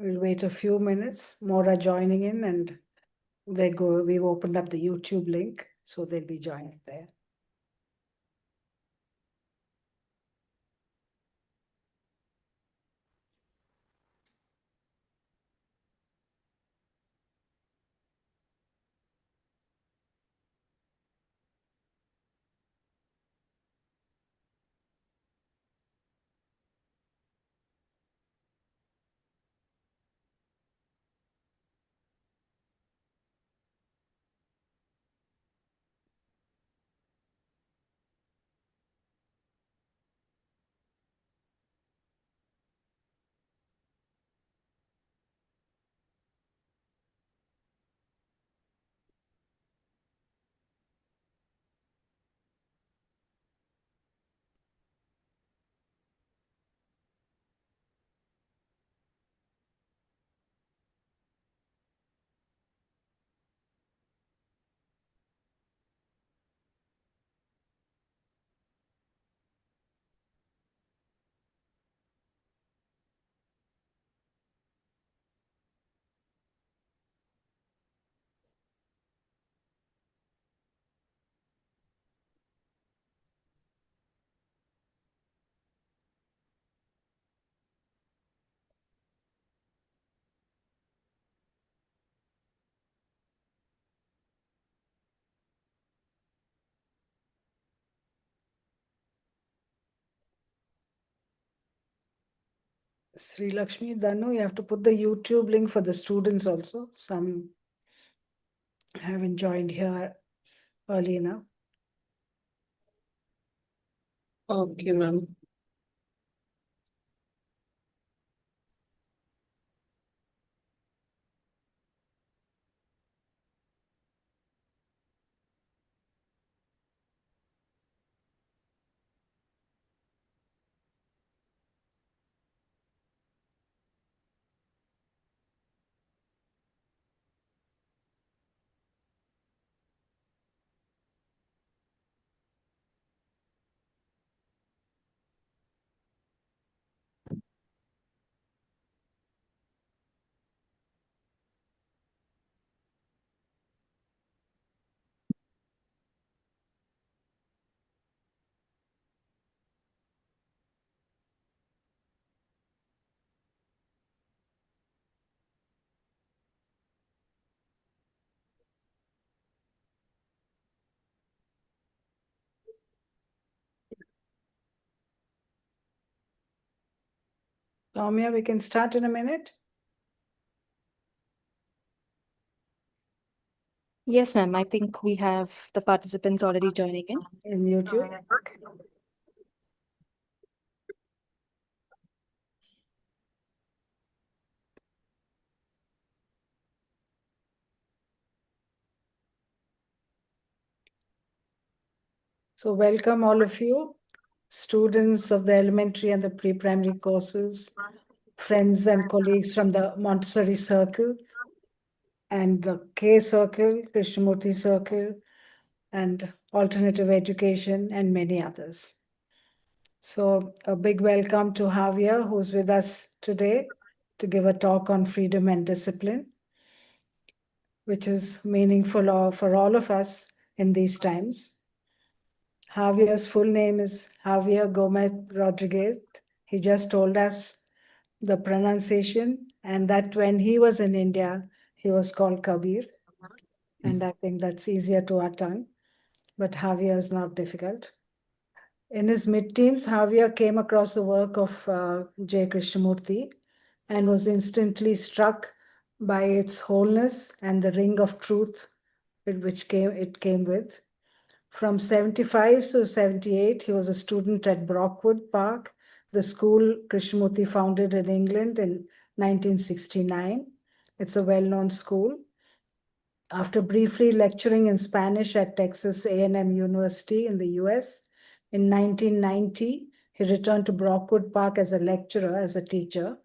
We'll wait a few minutes. More are joining in, and we've opened up the YouTube link, so they'll be joining there. Sri Lakshmi, Danu, you have to put the YouTube link for the students also. Some haven't joined here early enough. Okay, ma'am. Soumya, we can start in a minute. Yes, ma'am. I think we have the participants already joining in. YouTube. So welcome all of you, students of the elementary and the pre-primary courses, friends and colleagues from the Montessori Circle and the K Circle, Krishnamurti Circle, and Alternative Education, and many others. So a big welcome to Javier, who's with us today to give a talk on freedom and discipline, which is meaningful for all of us in these times. Javier's full name is Javier Gomez Rodriguez. He just told us the pronunciation, and that when he was in India, he was called Kabir. And I think that's easier to our tongue, but Javier is not difficult. In his mid-teens, Javier came across the work of J Krishnamurti and was instantly struck by its wholeness and the ring of truth which it came with. From 75 to 78, he was a student at Brockwood Park, the school Krishnamurti founded in England in 1969. It's a well-known school. After briefly lecturing in Spanish at Texas A&M University in the US, in 1990, he returned to Brockwood Park as a lecturer, as a teacher.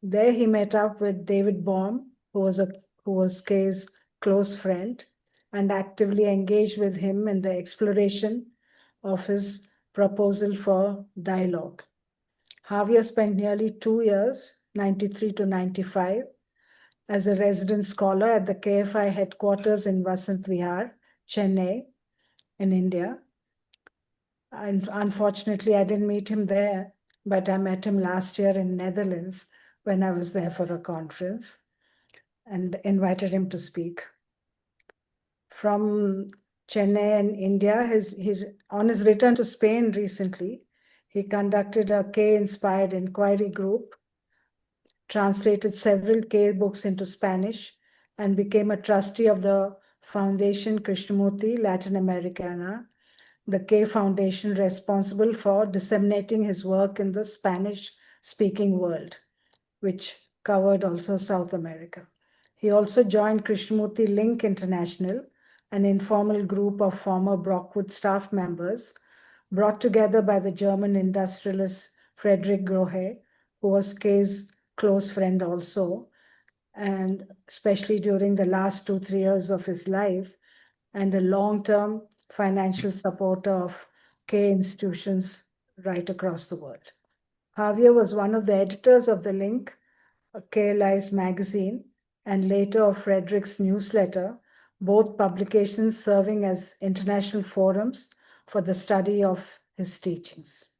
There he met up with David Bohm, who was Kay's close friend, and actively engaged with him in the exploration of his proposal for dialogue. Javier spent nearly 2 years 93 to 95, as a resident scholar at the KFI headquarters in Vasant Vihar, Chennai, in India. And unfortunately, I didn't meet him there, but I met him last year in Netherlands when I was there for a conference and invited him to speak. From Chennai and India, on his return to Spain recently, he conducted a K-inspired inquiry group, translated several K books into Spanish, and became a trustee of the Foundation Krishnamurti Latin Americana, the K Foundation responsible for disseminating his work in the Spanish-speaking world, which covered also South America. He also joined Krishnamurti Link International, an informal group of former Brockwood staff members brought together by the German industrialist Friedrich Grohe, who was K's close friend also, and especially during the last 2-3 years of his life, and a long-term financial supporter of K institutions right across the world. Javier was one of the editors of the Link, K Lies magazine, and later of Frederick's newsletter, both publications serving as international forums for the study of his teachings.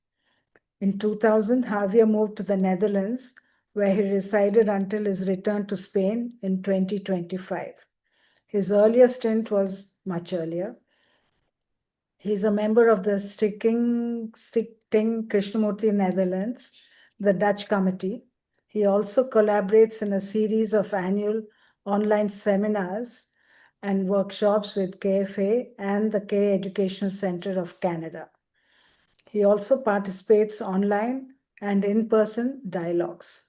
In 2000, Javier moved to the Netherlands, where he resided until his return to Spain in 2025. His earlier stint was much earlier. He's a member of the Stichting Krishnamurti Netherlands, the Dutch committee. He also collaborates in a series of annual online seminars and workshops with KFA and the K Educational Center of Canada. He also participates online and in-person dialogues.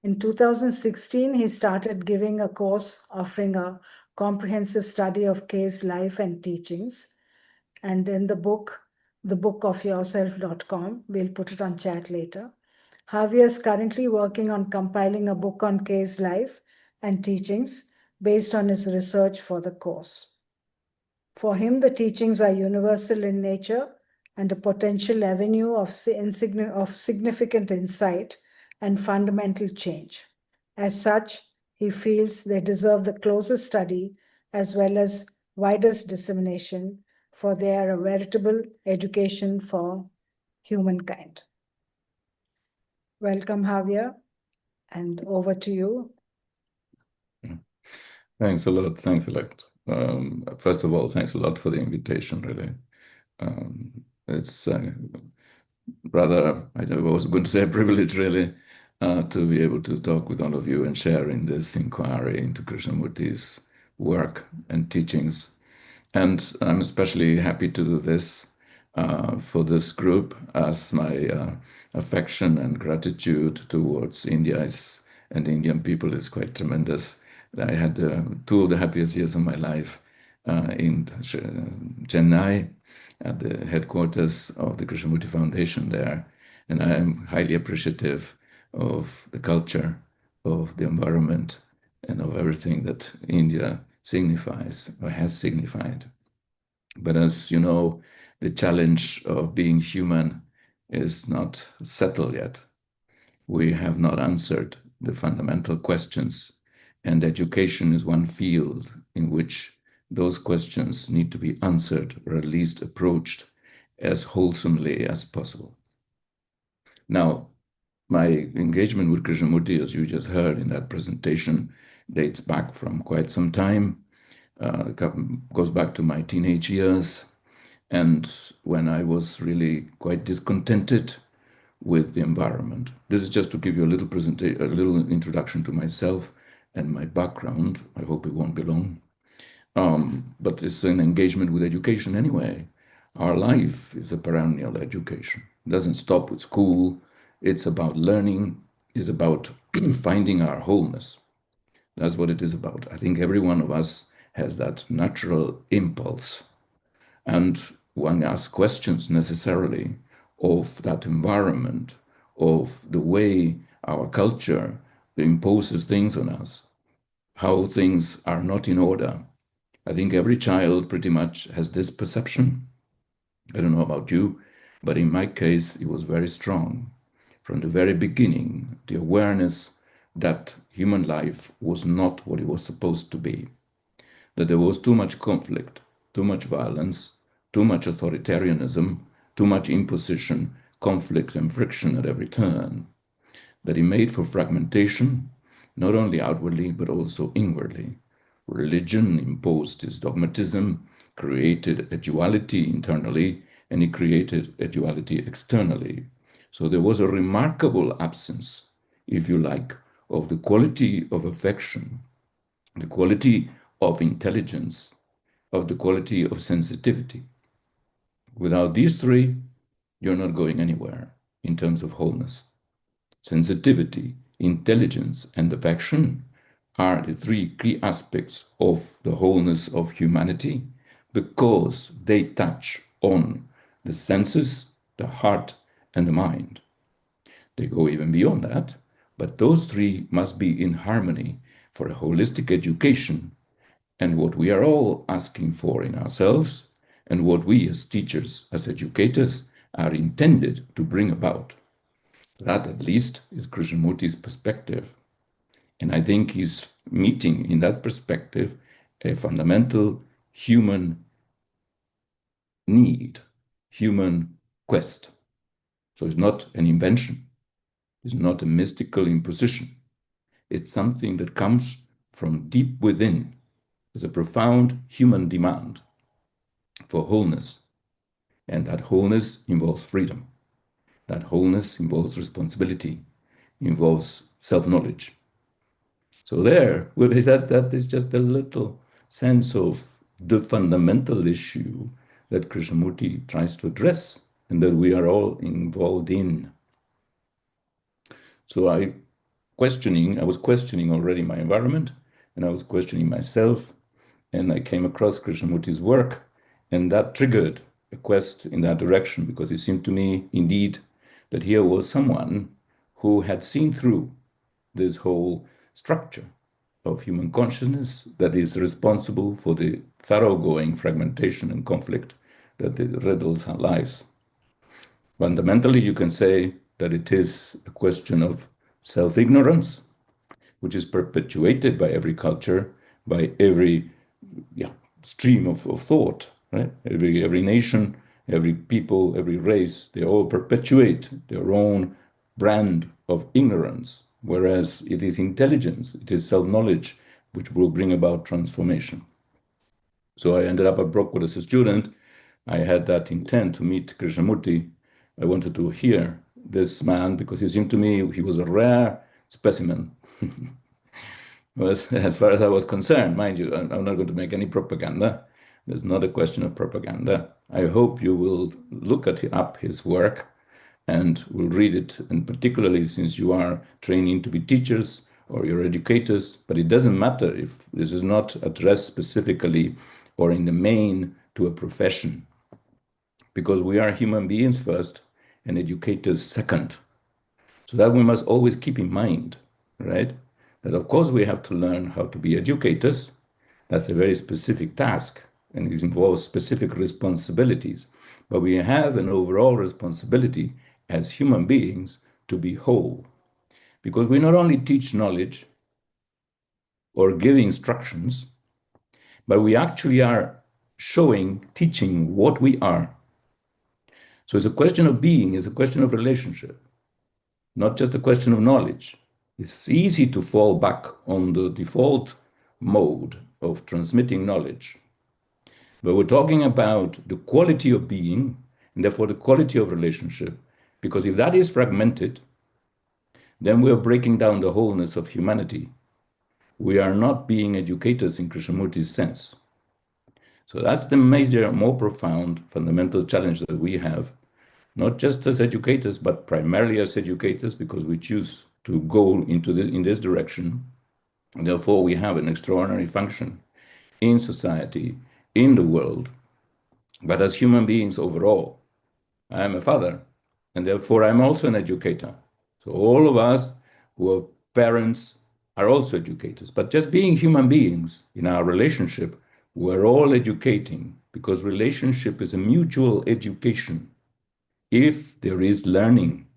In 2016, he started giving a course offering a comprehensive study of K's life and teachings. And in the book, thebookofyourself.com, we'll put it on chat later. Javier is currently working on compiling a book on K's life and teachings based on his research for the course. For him, the teachings are universal in nature and a potential avenue of significant insight and fundamental change. As such, he feels they deserve the closest study as well as widest dissemination, for they are a veritable education for humankind. Welcome, Javier, and over to you. Thanks a lot. Thanks a lot. First of all, thanks a lot for the invitation, really. It's rather, I was going to say a privilege, really, to be able to talk with all of you and share in this inquiry into Krishnamurti's work and teachings. And I'm especially happy to do this for this group, as my affection and gratitude towards India and the Indian people is quite tremendous. I had 2 of the happiest years of my life in Chennai, at the headquarters of the Krishnamurti Foundation there. And I am highly appreciative of the culture, of the environment, and of everything that India signifies or has signified. But as you know, the challenge of being human is not settled yet. We have not answered the fundamental questions, and education is one field in which those questions need to be answered, or at least approached as wholesomely as possible. Now, my engagement with Krishnamurti, as you just heard in that presentation, dates back from quite some time, goes back to my teenage years, and when I was really quite discontented with the environment. This is just to give you a little introduction to myself and my background. I hope it won't be long. But it's an engagement with education anyway. Our life is a perennial education. It doesn't stop with school. It's about learning. It's about finding our wholeness. That's what it is about. I think every one of us has that natural impulse. And one asks questions necessarily of that environment, of the way our culture imposes things on us, how things are not in order. I think every child pretty much has this perception. I don't know about you, but in my case, it was very strong. from the very beginning, the awareness that human life was not what it was supposed to be, that there was too much conflict, too much violence, too much authoritarianism, too much imposition, conflict and friction at every turn, that he made for fragmentation, not only outwardly, but also inwardly. Religion imposed its dogmatism, created a duality internally, and it created a duality externally. So there was a remarkable absence, if you like, of the quality of affection, the quality of intelligence, of the quality of sensitivity. Without these three, you're not going anywhere in terms of wholeness. Sensitivity, intelligence, and affection are the three key aspects of the wholeness of humanity because they touch on the senses, the heart, and the mind. They go even beyond that, but those three must be in harmony for a holistic education, and what we are all asking for in ourselves, and what we as teachers, as educators, are intended to bring about. That, at least, is Krishnamurti's perspective. And I think he's meeting, in that perspective, a fundamental human need, human quest. So it's not an invention. It's not a mystical imposition. It's something that comes from deep within. It's a profound human demand for wholeness. And that wholeness involves freedom. That wholeness involves responsibility, involves self-knowledge. So there, that is just a little sense of the fundamental issue that Krishnamurti tries to address and that we are all involved in. So I was questioning already my environment, and I was questioning myself, and I came across Krishnamurti's work, and that triggered a quest in that direction, because it seemed to me, indeed, that here was someone who had seen through this whole structure of human consciousness that is responsible for the thoroughgoing fragmentation and conflict that riddles our lives. Fundamentally, you can say that it is a question of self-ignorance, which is perpetuated by every culture, by every stream of thought, right? Every nation, every people, every race, they all perpetuate their own brand of ignorance, whereas it is intelligence, it is self-knowledge, which will bring about transformation. So I ended up at Brockwood as a student. I had that intent to meet Krishnamurti. I wanted to hear this man because he seemed to me he was a rare specimen. As far as I was concerned, mind you, I'm not going to make any propaganda. There's not a question of propaganda. I hope you will look up his work and will read it, and particularly since you are training to be teachers or you're educators, but it doesn't matter if this is not addressed specifically or in the main to a profession, because we are human beings first and educators second. So that we must always keep in mind, right? That of course we have to learn how to be educators. That's a very specific task, and it involves specific responsibilities. But we have an overall responsibility as human beings to be whole. Because we not only teach knowledge or give instructions, but we actually are teaching what we are. So it's a question of being, it's a question of relationship, not just a question of knowledge. It's easy to fall back on the default mode of transmitting knowledge. But we're talking about the quality of being, and therefore the quality of relationship, because if that is fragmented, then we are breaking down the wholeness of humanity. We are not being educators in Krishnamurti's sense. So that's the major, more profound, fundamental challenge that we have, not just as educators, but primarily as educators, because we choose to go in this direction. And therefore, we have an extraordinary function in society, in the world, but as human beings overall. I am a father, and therefore I'm also an educator. So all of us who are parents are also educators. But just being human beings in our relationship, we're all educating, because relationship is a mutual education. If there is learning,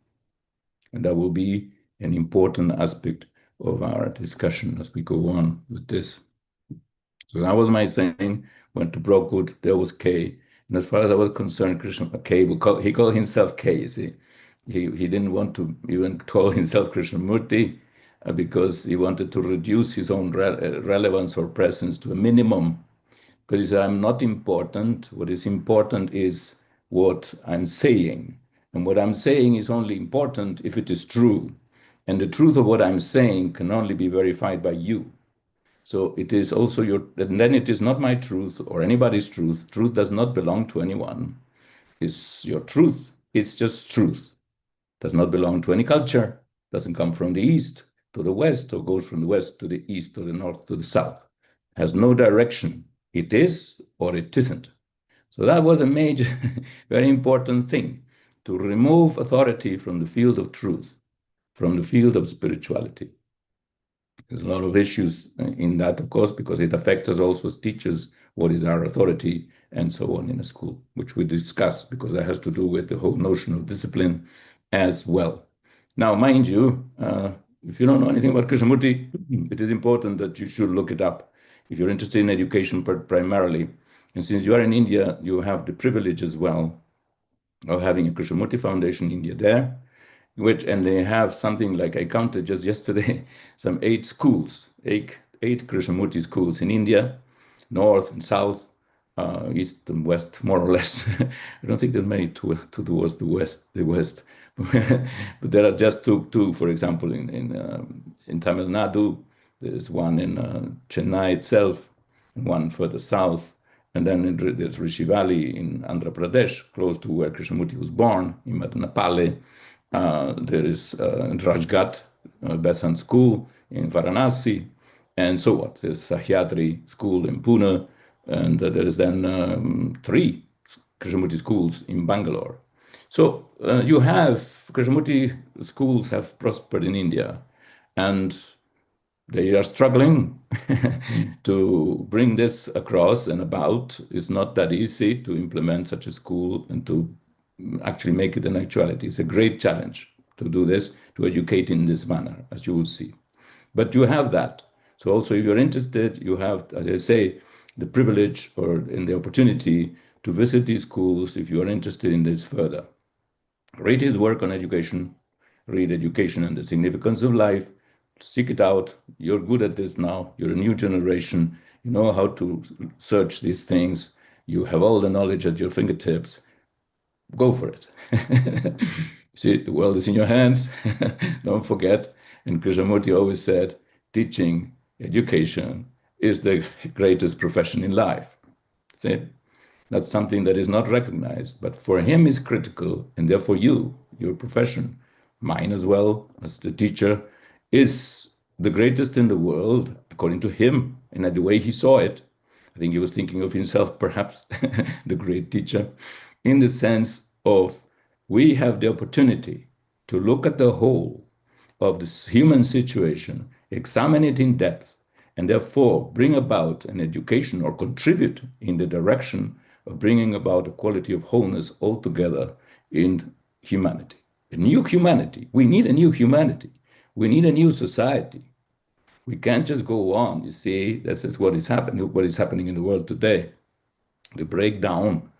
And that will be an important aspect of our discussion as we go on with this. So that was my thing. Went to Brockwood, there was K. And as far as I was concerned, he called himself K, you see. He didn't want to even call himself Krishnamurti because he wanted to reduce his own relevance or presence to a minimum. Because he said, I'm not important. What is important is what I'm saying. And what I'm saying is only important if it is true. And the truth of what I'm saying can only be verified by you. So it is also and then it is not my truth or anybody's truth. Truth does not belong to anyone. It's your truth. It's just truth. Does not belong to any culture. Doesn't come from the east to the west or goes from the west to the east or the north to the south. Has no direction. It is or it isn't. So that was a major, very important thing, to remove authority from the field of truth, from the field of spirituality. There's a lot of issues in that, of course, because it affects us also as teachers. What is our authority and so on in a school, which we discuss, because that has to do with the whole notion of discipline as well. Now, mind you, if you don't know anything about Krishnamurti, it is important that you should look it up. If you're interested in education primarily, and since you are in India, you have the privilege as well of having a Krishnamurti Foundation in India there, and they have something like, I counted just yesterday, some 8 schools, eight Krishnamurti schools in India, north and south, east and west, more or less. I don't think there are many towards the west. But there are just two, for example, in Tamil Nadu. There's one in Chennai itself, and one further south. And then there's Rishi Valley in Andhra Pradesh, close to where Krishnamurti was born, in Madanapalli. There is Rajgat, Besant School in Varanasi, and so on. There's Sahyadri School in Pune, and there is then 3 Krishnamurti schools in Bangalore. So you have Krishnamurti schools have prospered in India, and they are struggling to bring this across and about. It's not that easy to implement such a school and to actually make it an actuality. It's a great challenge to do this, to educate in this manner, as you will see. But you have that. So also, if you're interested, you have, as I say, the privilege or in the opportunity to visit these schools if you are interested in this further. Read his work on education, read Education and the Significance of Life, seek it out. You're good at this now. You're a new generation. You know how to search these things. You have all the knowledge at your fingertips. Go for it. See, the world is in your hands. Don't forget. And Krishnamurti always said, teaching, education is the greatest profession in life. See? That's something that is not recognized, but for him is critical, and therefore you, your profession, mine as well as the teacher, is the greatest in the world, according to him, and the way he saw it. I think he was thinking of himself, perhaps, the great teacher, in the sense of we have the opportunity to look at the whole of this human situation, examine it in depth, and therefore bring about an education or contribute in the direction of bringing about a quality of wholeness altogether in humanity. A new humanity. We need a new humanity. We need a new society. We can't just go on. You see, this is what is happening in the world today. The breakdown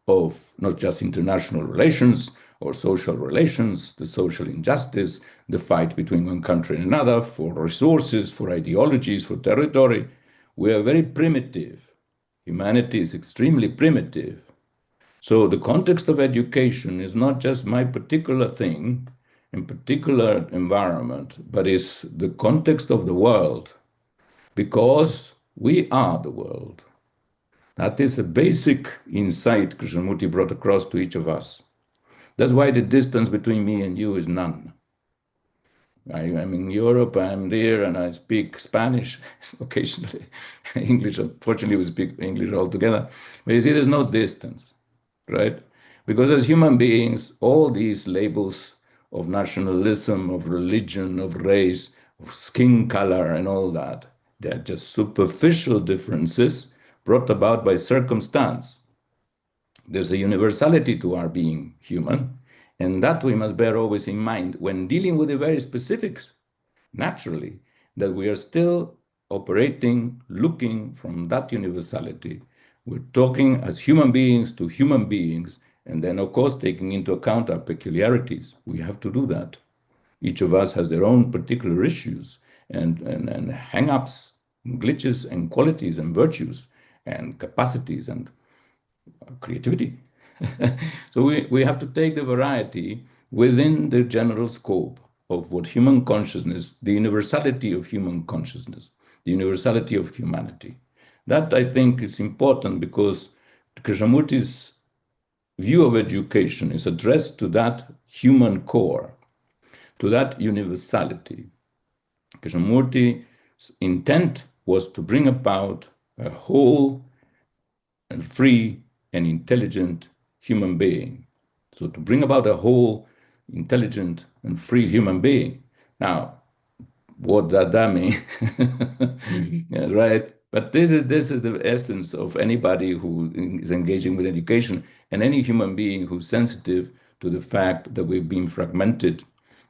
of not just international relations or social relations, the social injustice, the fight between one country and another for resources, for ideologies, for territory. We are very primitive. Humanity is extremely primitive. So the context of education is not just my particular thing, in particular environment, but is the context of the world, because we are the world. That is a basic insight Krishnamurti brought across to each of us. That's why the distance between me and you is none. I'm in Europe, I'm there, and I speak Spanish occasionally. English, unfortunately, we speak English altogether. But you see, there's no distance, right? Because as human beings, all these labels of nationalism, of religion, of race, of skin color, and all that, they're just superficial differences brought about by circumstance. There's a universality to our being human, And that we must bear always in mind when dealing with the very specifics, naturally, that we are still operating, looking from that universality. We're talking as human beings to human beings, and then, of course, taking into account our peculiarities. We have to do that. Each of us has their own particular issues and hang-ups, glitches and qualities and virtues and capacities and creativity. So we have to take the variety within the general scope of what human consciousness, the universality of human consciousness, the universality of humanity. That, I think, is important because Krishnamurti's view of education is addressed to that human core, to that universality. Krishnamurti's intent was to bring about a whole and free and intelligent human being. So to bring about a whole, intelligent and free human being. Now, what does that mean? Yeah, right? But this is the essence of anybody who is engaging with education and any human being who's sensitive to the fact that we've been fragmented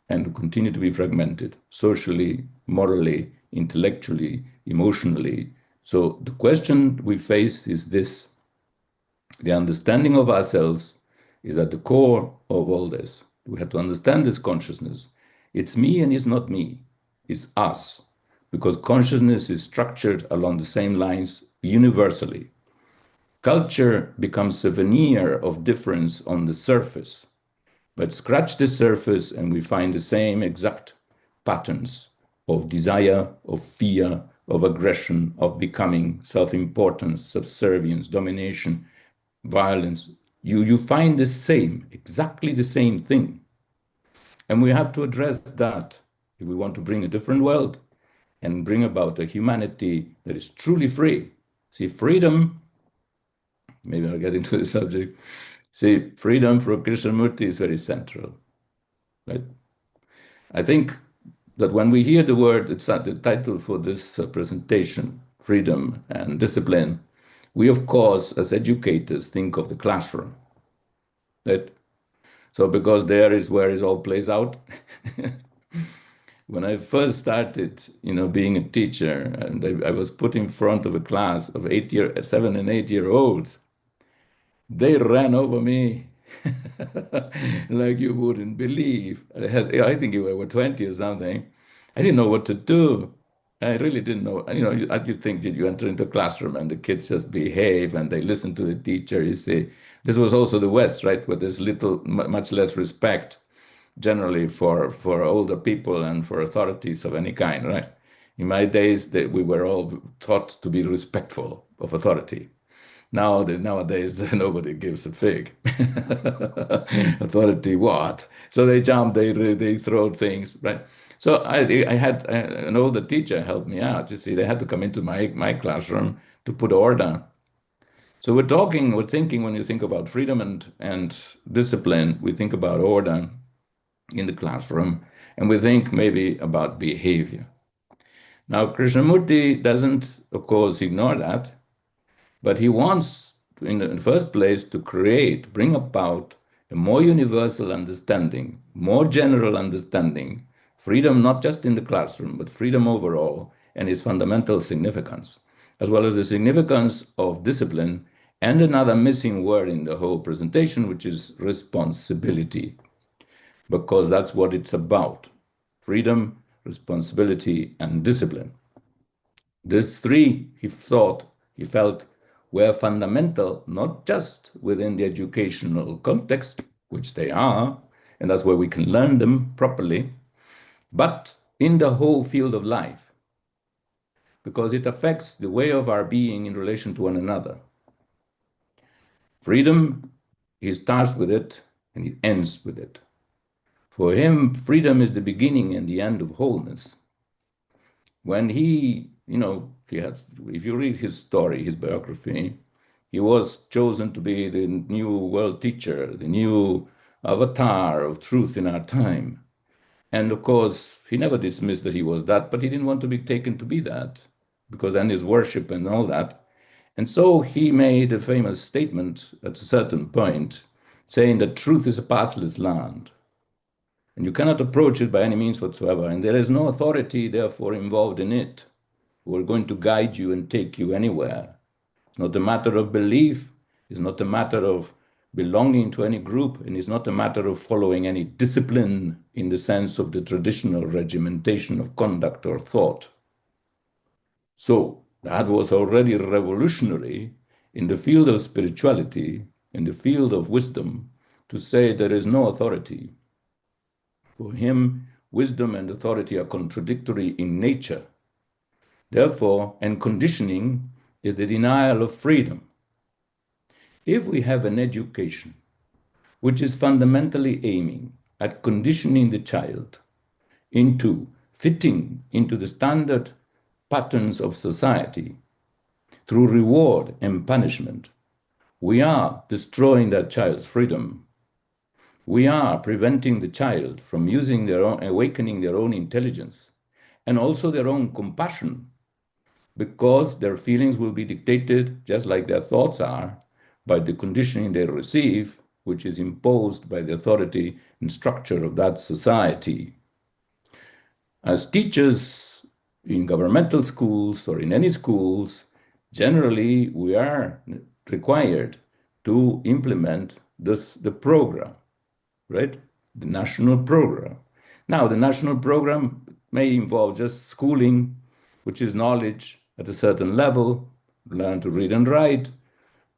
and continue to be fragmented socially, morally, intellectually, emotionally. So the question we face is this. The understanding of ourselves is at the core of all this. We have to understand this consciousness. It's me and it's not me. It's us. Because consciousness is structured along the same lines universally. Culture becomes a veneer of difference on the surface. But scratch the surface and we find the same exact patterns of desire, of fear, of aggression, of becoming, self-importance, subservience, domination, violence. You find the same, exactly the same thing. And we have to address that if we want to bring a different world and bring about a humanity that is truly free. See, freedom, maybe I'll get into the subject. See, freedom for Krishnamurti is very central, right? I think that when we hear the word, it's not the title for this presentation, freedom and discipline, we, of course, as educators, think of the classroom. Right? So because there is where it all plays out. When I first started, being a teacher, and I was put in front of a class of 7 and 8-year-olds, they ran over me like you wouldn't believe. I think you were 20 or something. I didn't know what to do. I really didn't know. You think, did you enter into a classroom and the kids just behave and they listen to the teacher? You see, this was also the West, right, where there's much less respect generally for older people and for authorities of any kind, right? In my days, we were all taught to be respectful of authority. Nowadays, nobody gives a fig. Authority, what? So they jump, they throw things, right? So I had an older teacher help me out. You see, they had to come into my classroom to put order. So we're thinking, when you think about freedom and discipline, we think about order in the classroom, and we think maybe about behavior. Now, Krishnamurti doesn't, of course, ignore that, but he wants, in the first place, to bring about a more universal understanding, more general understanding, freedom not just in the classroom, but freedom overall, and its fundamental significance, as well as the significance of discipline, and another missing word in the whole presentation, which is responsibility, because that's what it's about: freedom, responsibility, and discipline. These three, he felt, were fundamental, not just within the educational context, which they are, and that's where we can learn them properly, but in the whole field of life, because it affects the way of our being in relation to one another. Freedom, he starts with it and he ends with it. For him, freedom is the beginning and the end of wholeness. When he if you read his story, his biography, he was chosen to be the new world teacher, the new avatar of truth in our time. And of course, he never dismissed that he was that, but he didn't want to be taken to be that, because then his worship and all that. And so he made a famous statement at a certain point saying that truth is a pathless land, and you cannot approach it by any means whatsoever, and there is no authority, therefore, involved in it, who are going to guide you and take you anywhere. It's not a matter of belief, it's not a matter of belonging to any group, and it's not a matter of following any discipline in the sense of the traditional regimentation of conduct or thought. So that was already revolutionary in the field of spirituality, in the field of wisdom, to say there is no authority. For him, wisdom and authority are contradictory in nature. Therefore, and conditioning is the denial of freedom. If we have an education which is fundamentally aiming at conditioning the child into fitting into the standard patterns of society through reward and punishment, we are destroying that child's freedom. We are preventing the child from using their own, awakening their own intelligence and also their own compassion, because their feelings will be dictated, just like their thoughts are, by the conditioning they receive, which is imposed by the authority and structure of that society. As teachers in governmental schools or in any schools, generally we are required to implement the program, right? The national program. Now, the national program may involve just schooling, which is knowledge at a certain level, learn to read and write,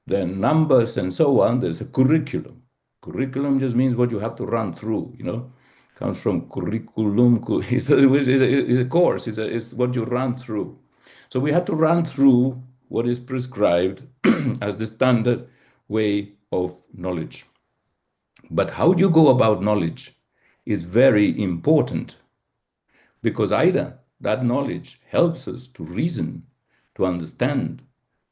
then numbers and so on. There's a curriculum. Curriculum just means what you have to run through, you know. Comes from curriculum, it's a course, it's what you run through. So we have to run through what is prescribed as the standard way of knowledge. But how you go about knowledge is very important, because either that knowledge helps us to reason, to understand,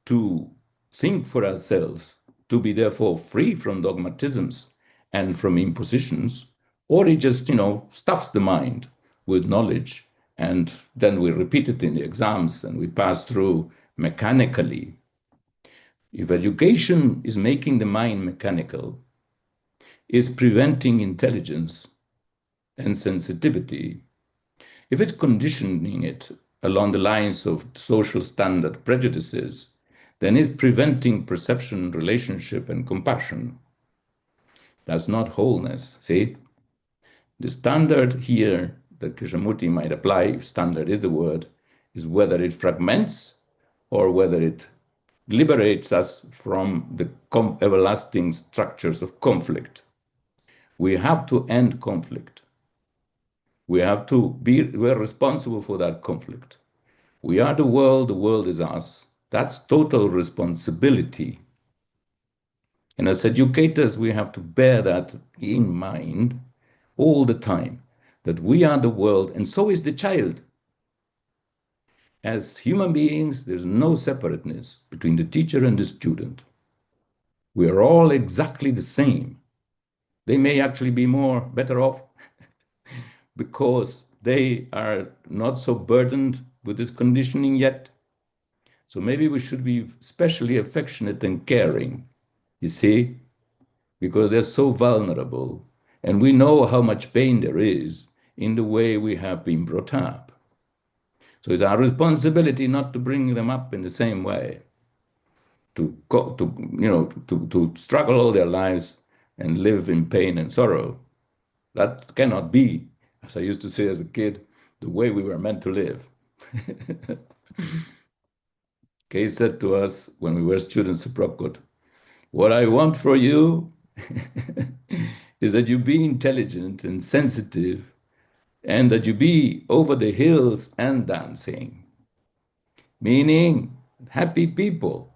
to think for ourselves, to be therefore free from dogmatisms and from impositions, or it just, stuffs the mind with knowledge, and then we repeat it in the exams and we pass through mechanically. If education is making the mind mechanical, is preventing intelligence and sensitivity, if it's conditioning it along the lines of social standard prejudices, then it's preventing perception, relationship, and compassion. That's not wholeness, see? The standard here that Krishnamurti might apply, if standard is the word, is whether it fragments or whether it liberates us from the everlasting structures of conflict. We have to end conflict. We're responsible for that conflict. We are the world is us. That's total responsibility. And as educators, we have to bear that in mind all the time, that we are the world and so is the child. As human beings, there's no separateness between the teacher and the student. We are all exactly the same. They may actually be better off because they are not so burdened with this conditioning yet. So maybe we should be especially affectionate and caring, you see, because they're so vulnerable. And we know how much pain there is in the way we have been brought up. So it's our responsibility not to bring them up in the same way, to struggle all their lives and live in pain and sorrow. That cannot be, as I used to say as a kid, the way we were meant to live. Kay said to us when we were students at Prokot, what I want for you is that you be intelligent and sensitive, and that you be over the hills and dancing. Meaning happy people,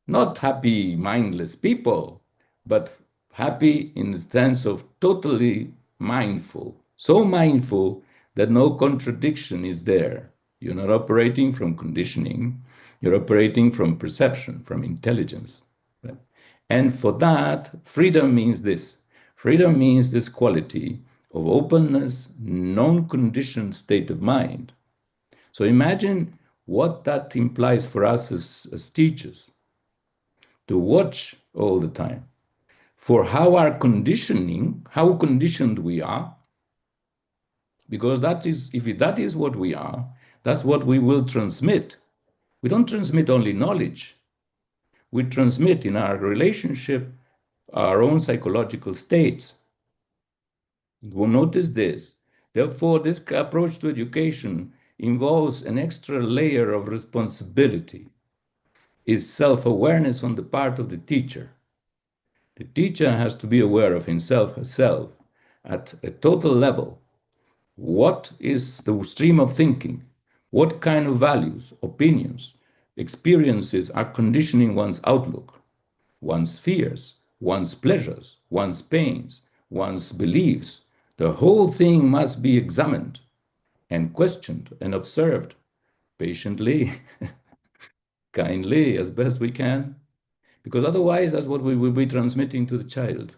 not happy mindless people, but happy in the sense of totally mindful. So mindful that no contradiction is there. You're not operating from conditioning, you're operating from perception, from intelligence. Right? And for that, freedom means this. Freedom means this quality of openness, non-conditioned state of mind. So imagine what that implies for us as teachers, to watch all the time, for how conditioned we are, because if that is what we are, that's what we will transmit. We don't transmit only knowledge. We transmit in our relationship our own psychological states. We'll notice this. Therefore, this approach to education involves an extra layer of responsibility. Is self-awareness on the part of the teacher. The teacher has to be aware of himself, herself, at a total level. What is the stream of thinking? What kind of values, opinions, experiences are conditioning one's outlook, one's fears, one's pleasures, one's pains, one's beliefs? The whole thing must be examined and questioned and observed patiently, kindly, as best we can. Because otherwise, that's what we will be transmitting to the child,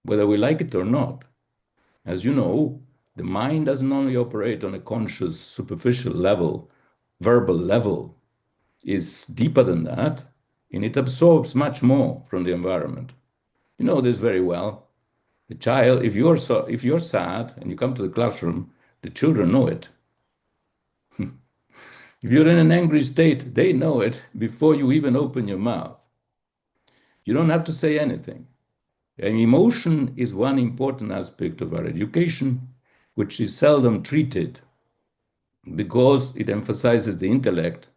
whether we like it or not. As you know, the mind doesn't only operate on a conscious, superficial level, verbal level. It's deeper than that, and it absorbs much more from the environment. You know this very well. The child, if you're sad and you come to the classroom, the children know it. If you're in an angry state, they know it before you even open your mouth. You don't have to say anything. And emotion is one important aspect of our education, which is seldom treated because it emphasizes the intellect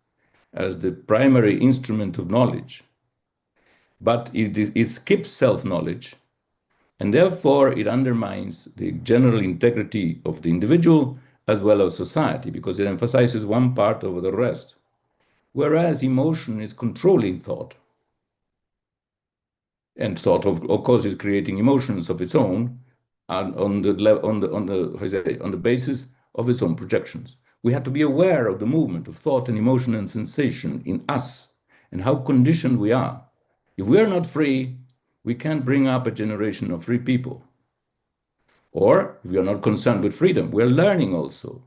as the primary instrument of knowledge. But it skips self-knowledge, and therefore it undermines the general integrity of the individual as well as society, because it emphasizes one part over the rest. Whereas emotion is controlling thought. And thought, of course, is creating emotions of its own on the basis of its own projections. We have to be aware of the movement of thought and emotion and sensation in us and how conditioned we are. If we are not free, we can't bring up a generation of free people. Or if we are not concerned with freedom, we're learning also,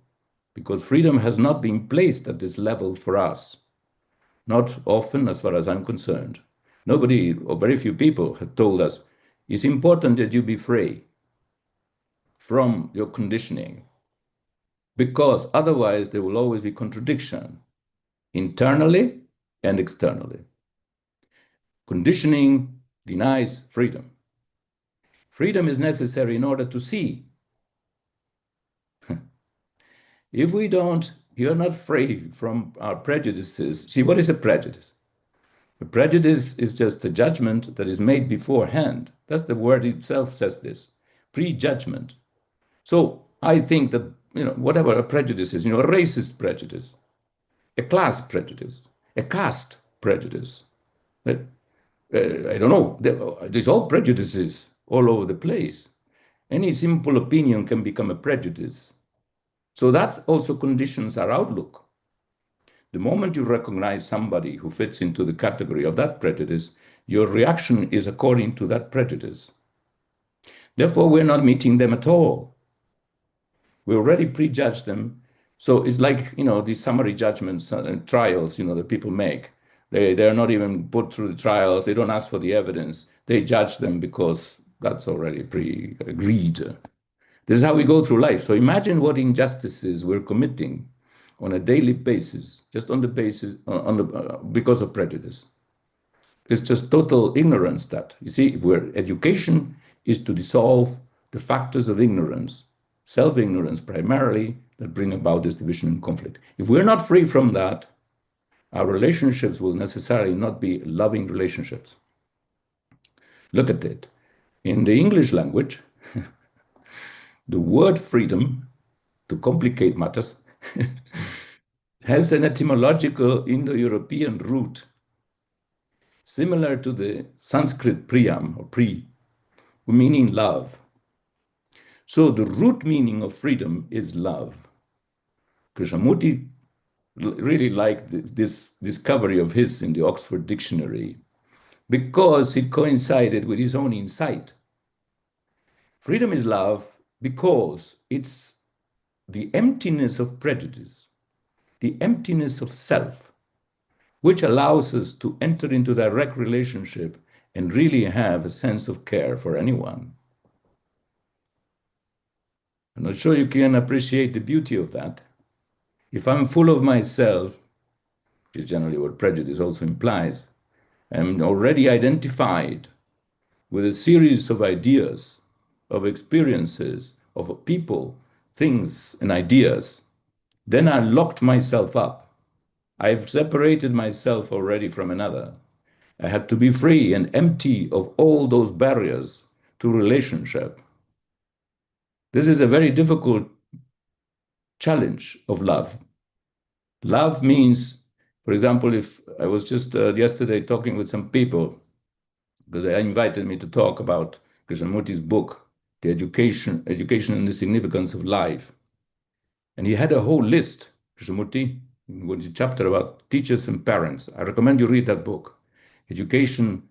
because freedom has not been placed at this level for us. Not often, as far as I'm concerned. Nobody, or very few people, have told us it's important that you be free from your conditioning, because otherwise there will always be contradiction internally and externally. Conditioning denies freedom. Freedom is necessary in order to see. If you're not free from our prejudices. See, what is a prejudice? A prejudice is just a judgment that is made beforehand. That's the word itself says this, prejudgment. So I think that, whatever a prejudice is, a racist prejudice, a class prejudice, a caste prejudice. I don't know, there's all prejudices all over the place. Any simple opinion can become a prejudice. So that also conditions our outlook. The moment you recognize somebody who fits into the category of that prejudice, your reaction is according to that prejudice. Therefore, we're not meeting them at all. We already prejudge them. So it's like, these summary judgments and trials, that people make. They're not even put through the trials. They don't ask for the evidence. They judge them because that's already pre-agreed. This is how we go through life. So imagine what injustices we're committing on a daily basis, just on the basis, because of prejudice. It's just total ignorance that, you see, education is to dissolve the factors of ignorance, self-ignorance primarily, that bring about this division and conflict. If we're not free from that, our relationships will necessarily not be loving relationships. Look at it. In the English language, the word freedom, to complicate matters, has an etymological Indo-European root, similar to the Sanskrit priyam, or pri, meaning love. So the root meaning of freedom is love. Krishnamurti really liked this discovery of his in the Oxford Dictionary because it coincided with his own insight. Freedom is love because it's the emptiness of prejudice, the emptiness of self, which allows us to enter into direct relationship and really have a sense of care for anyone. I'm not sure you can appreciate the beauty of that. If I'm full of myself, which is generally what prejudice also implies, I'm already identified with a series of ideas, of experiences, of people, things, and ideas. Then I locked myself up. I've separated myself already from another. I had to be free and empty of all those barriers to relationship. This is a very difficult challenge of love. Love means, for example, if I was just yesterday talking with some people, because they invited me to talk about Krishnamurti's book, The Education and the Significance of Life. And he had a whole list, Krishnamurti, with a chapter about teachers and parents. I recommend you read that book, Education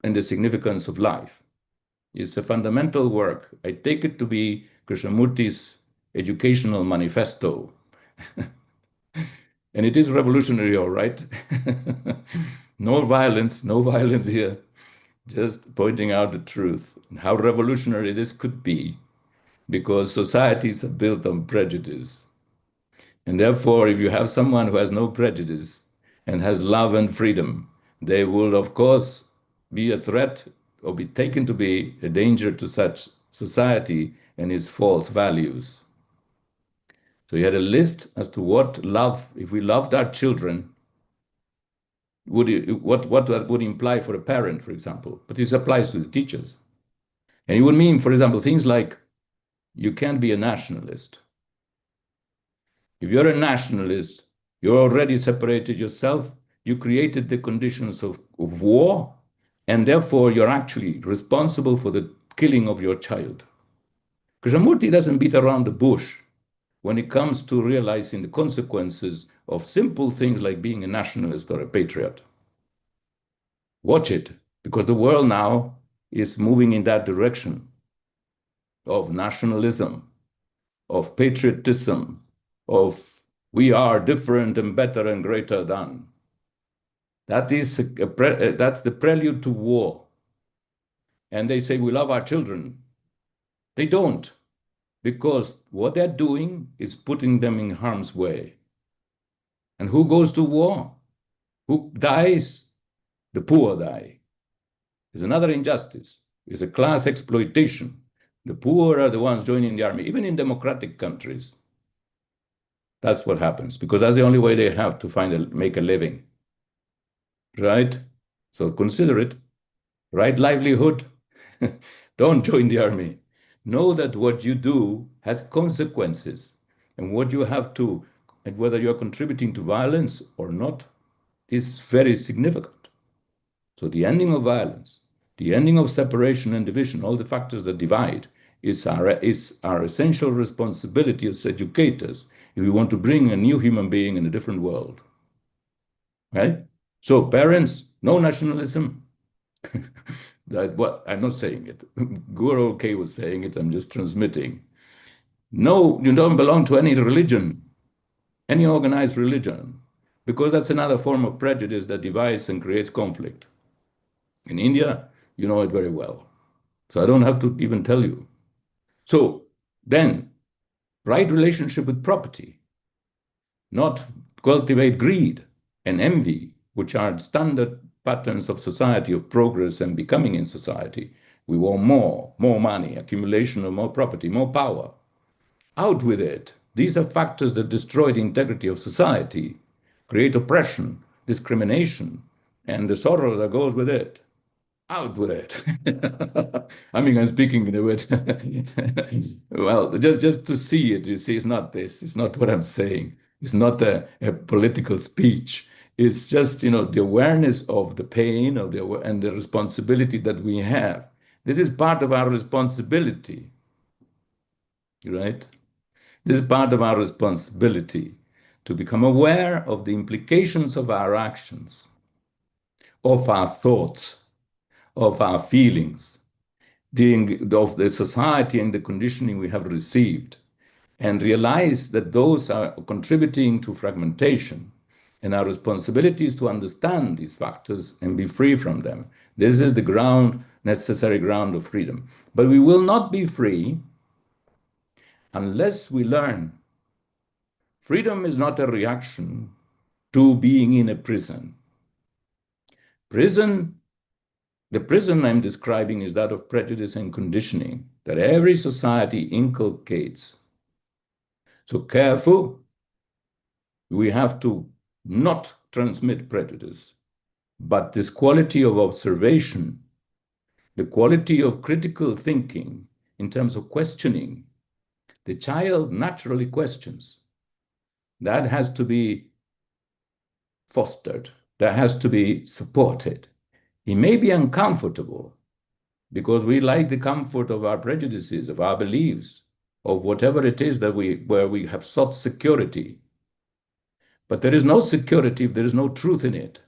and the Significance of Life. It's a fundamental work. I take it to be Krishnamurti's educational manifesto. And it is revolutionary, all right. No violence here. Just pointing out the truth and how revolutionary this could be, because societies are built on prejudice. And therefore, if you have someone who has no prejudice and has love and freedom, they will, of course, be a threat or be taken to be a danger to such society and its false values. So he had a list as to what love, if we loved our children, what that would imply for a parent, for example. But this applies to the teachers. And it would mean, for example, things like you can't be a nationalist. If you're a nationalist, you're already separated yourself. You created the conditions of war, and therefore you're actually responsible for the killing of your child. Krishnamurti doesn't beat around the bush when it comes to realizing the consequences of simple things like being a nationalist or a patriot. Watch it, because the world now is moving in that direction of nationalism, of patriotism, of we are different and better and greater than. That's the prelude to war. And they say we love our children. They don't, because what they're doing is putting them in harm's way. And who goes to war? Who dies? The poor die. There's another injustice. It's a class exploitation. The poor are the ones joining the army, even in democratic countries. That's what happens, because that's the only way they have to make a living. Right? So consider it. Right livelihood. Don't join the army. Know that what you do has consequences, and what you have to, and whether you're contributing to violence or not, is very significant. So the ending of violence, the ending of separation and division, all the factors that divide, is our essential responsibility as educators if we want to bring a new human being in a different world. Right? So parents, no nationalism. I'm not saying it. Guru K was saying it, I'm just transmitting. No, you don't belong to any religion, any organized religion, because that's another form of prejudice that divides and creates conflict. In India, you know it very well. So I don't have to even tell you. So then, right relationship with property, not cultivate greed and envy, which are standard patterns of society, of progress and becoming in society. We want more money, accumulation of more property, more power. Out with it. These are factors that destroy the integrity of society, create oppression, discrimination, and the sorrow that goes with it. Out with it. I mean, I'm speaking in a way. Well, just to see it, you see, it's not this. It's not what I'm saying. It's not a political speech. It's just, the awareness of the pain and the responsibility that we have. This is part of our responsibility, right? This is part of our responsibility to become aware of the implications of our actions, of our thoughts, of our feelings, of the society and the conditioning we have received, and realize that those are contributing to fragmentation And our responsibility is to understand these factors and be free from them. This is the ground, necessary ground of freedom. But we will not be free unless we learn. Freedom is not a reaction to being in a prison. The prison I'm describing is that of prejudice and conditioning that every society inculcates. So careful, we have to not transmit prejudice, but this quality of observation, the quality of critical thinking in terms of questioning. The child naturally questions. That has to be fostered. That has to be supported. It may be uncomfortable because we like the comfort of our prejudices, of our beliefs, of whatever it is that where we have sought security. But there is no security if there is no truth in it.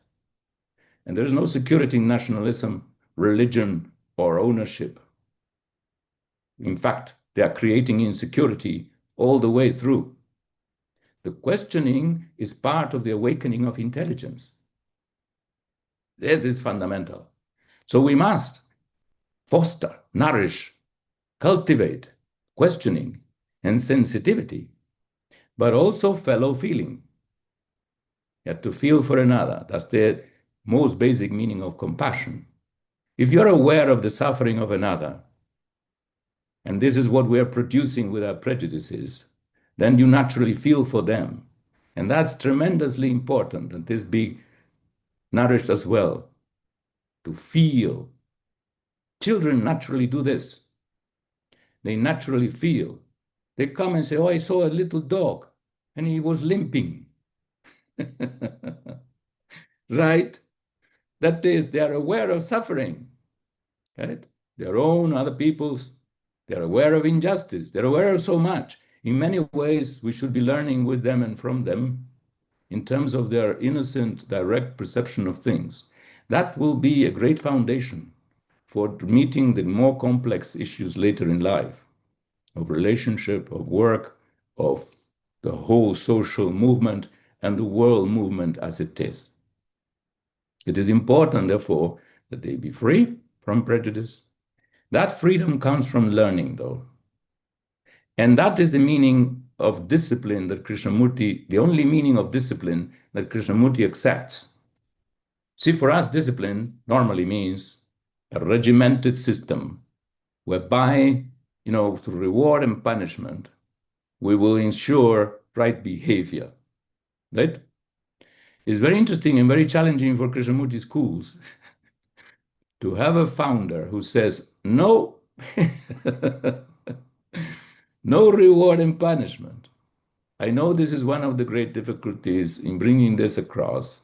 And there is no security in nationalism, religion, or ownership. In fact, they are creating insecurity all the way through. The questioning is part of the awakening of intelligence. This is fundamental. So we must foster, nourish, cultivate questioning and sensitivity, but also fellow feeling. You have to feel for another. That's the most basic meaning of compassion. If you're aware of the suffering of another, and this is what we are producing with our prejudices, then you naturally feel for them. And that's tremendously important, and this be nourished as well, to feel. Children naturally do this. They naturally feel. They come and say, oh, I saw a little dog, and he was limping. Right? That is, they are aware of suffering, right? Their own, other people's. They're aware of injustice. They're aware of so much. In many ways, we should be learning with them and from them in terms of their innocent, direct perception of things. That will be a great foundation for meeting the more complex issues later in life, of relationship, of work, of the whole social movement and the world movement as it is. It is important, therefore, that they be free from prejudice. That freedom comes from learning, though. And that is the meaning of discipline that Krishnamurti, the only meaning of discipline that Krishnamurti accepts. See, for us, discipline normally means a regimented system whereby, through reward and punishment, we will ensure right behavior, right? It's very interesting and very challenging for Krishnamurti schools to have a founder who says, no, no reward and punishment. I know this is one of the great difficulties in bringing this across,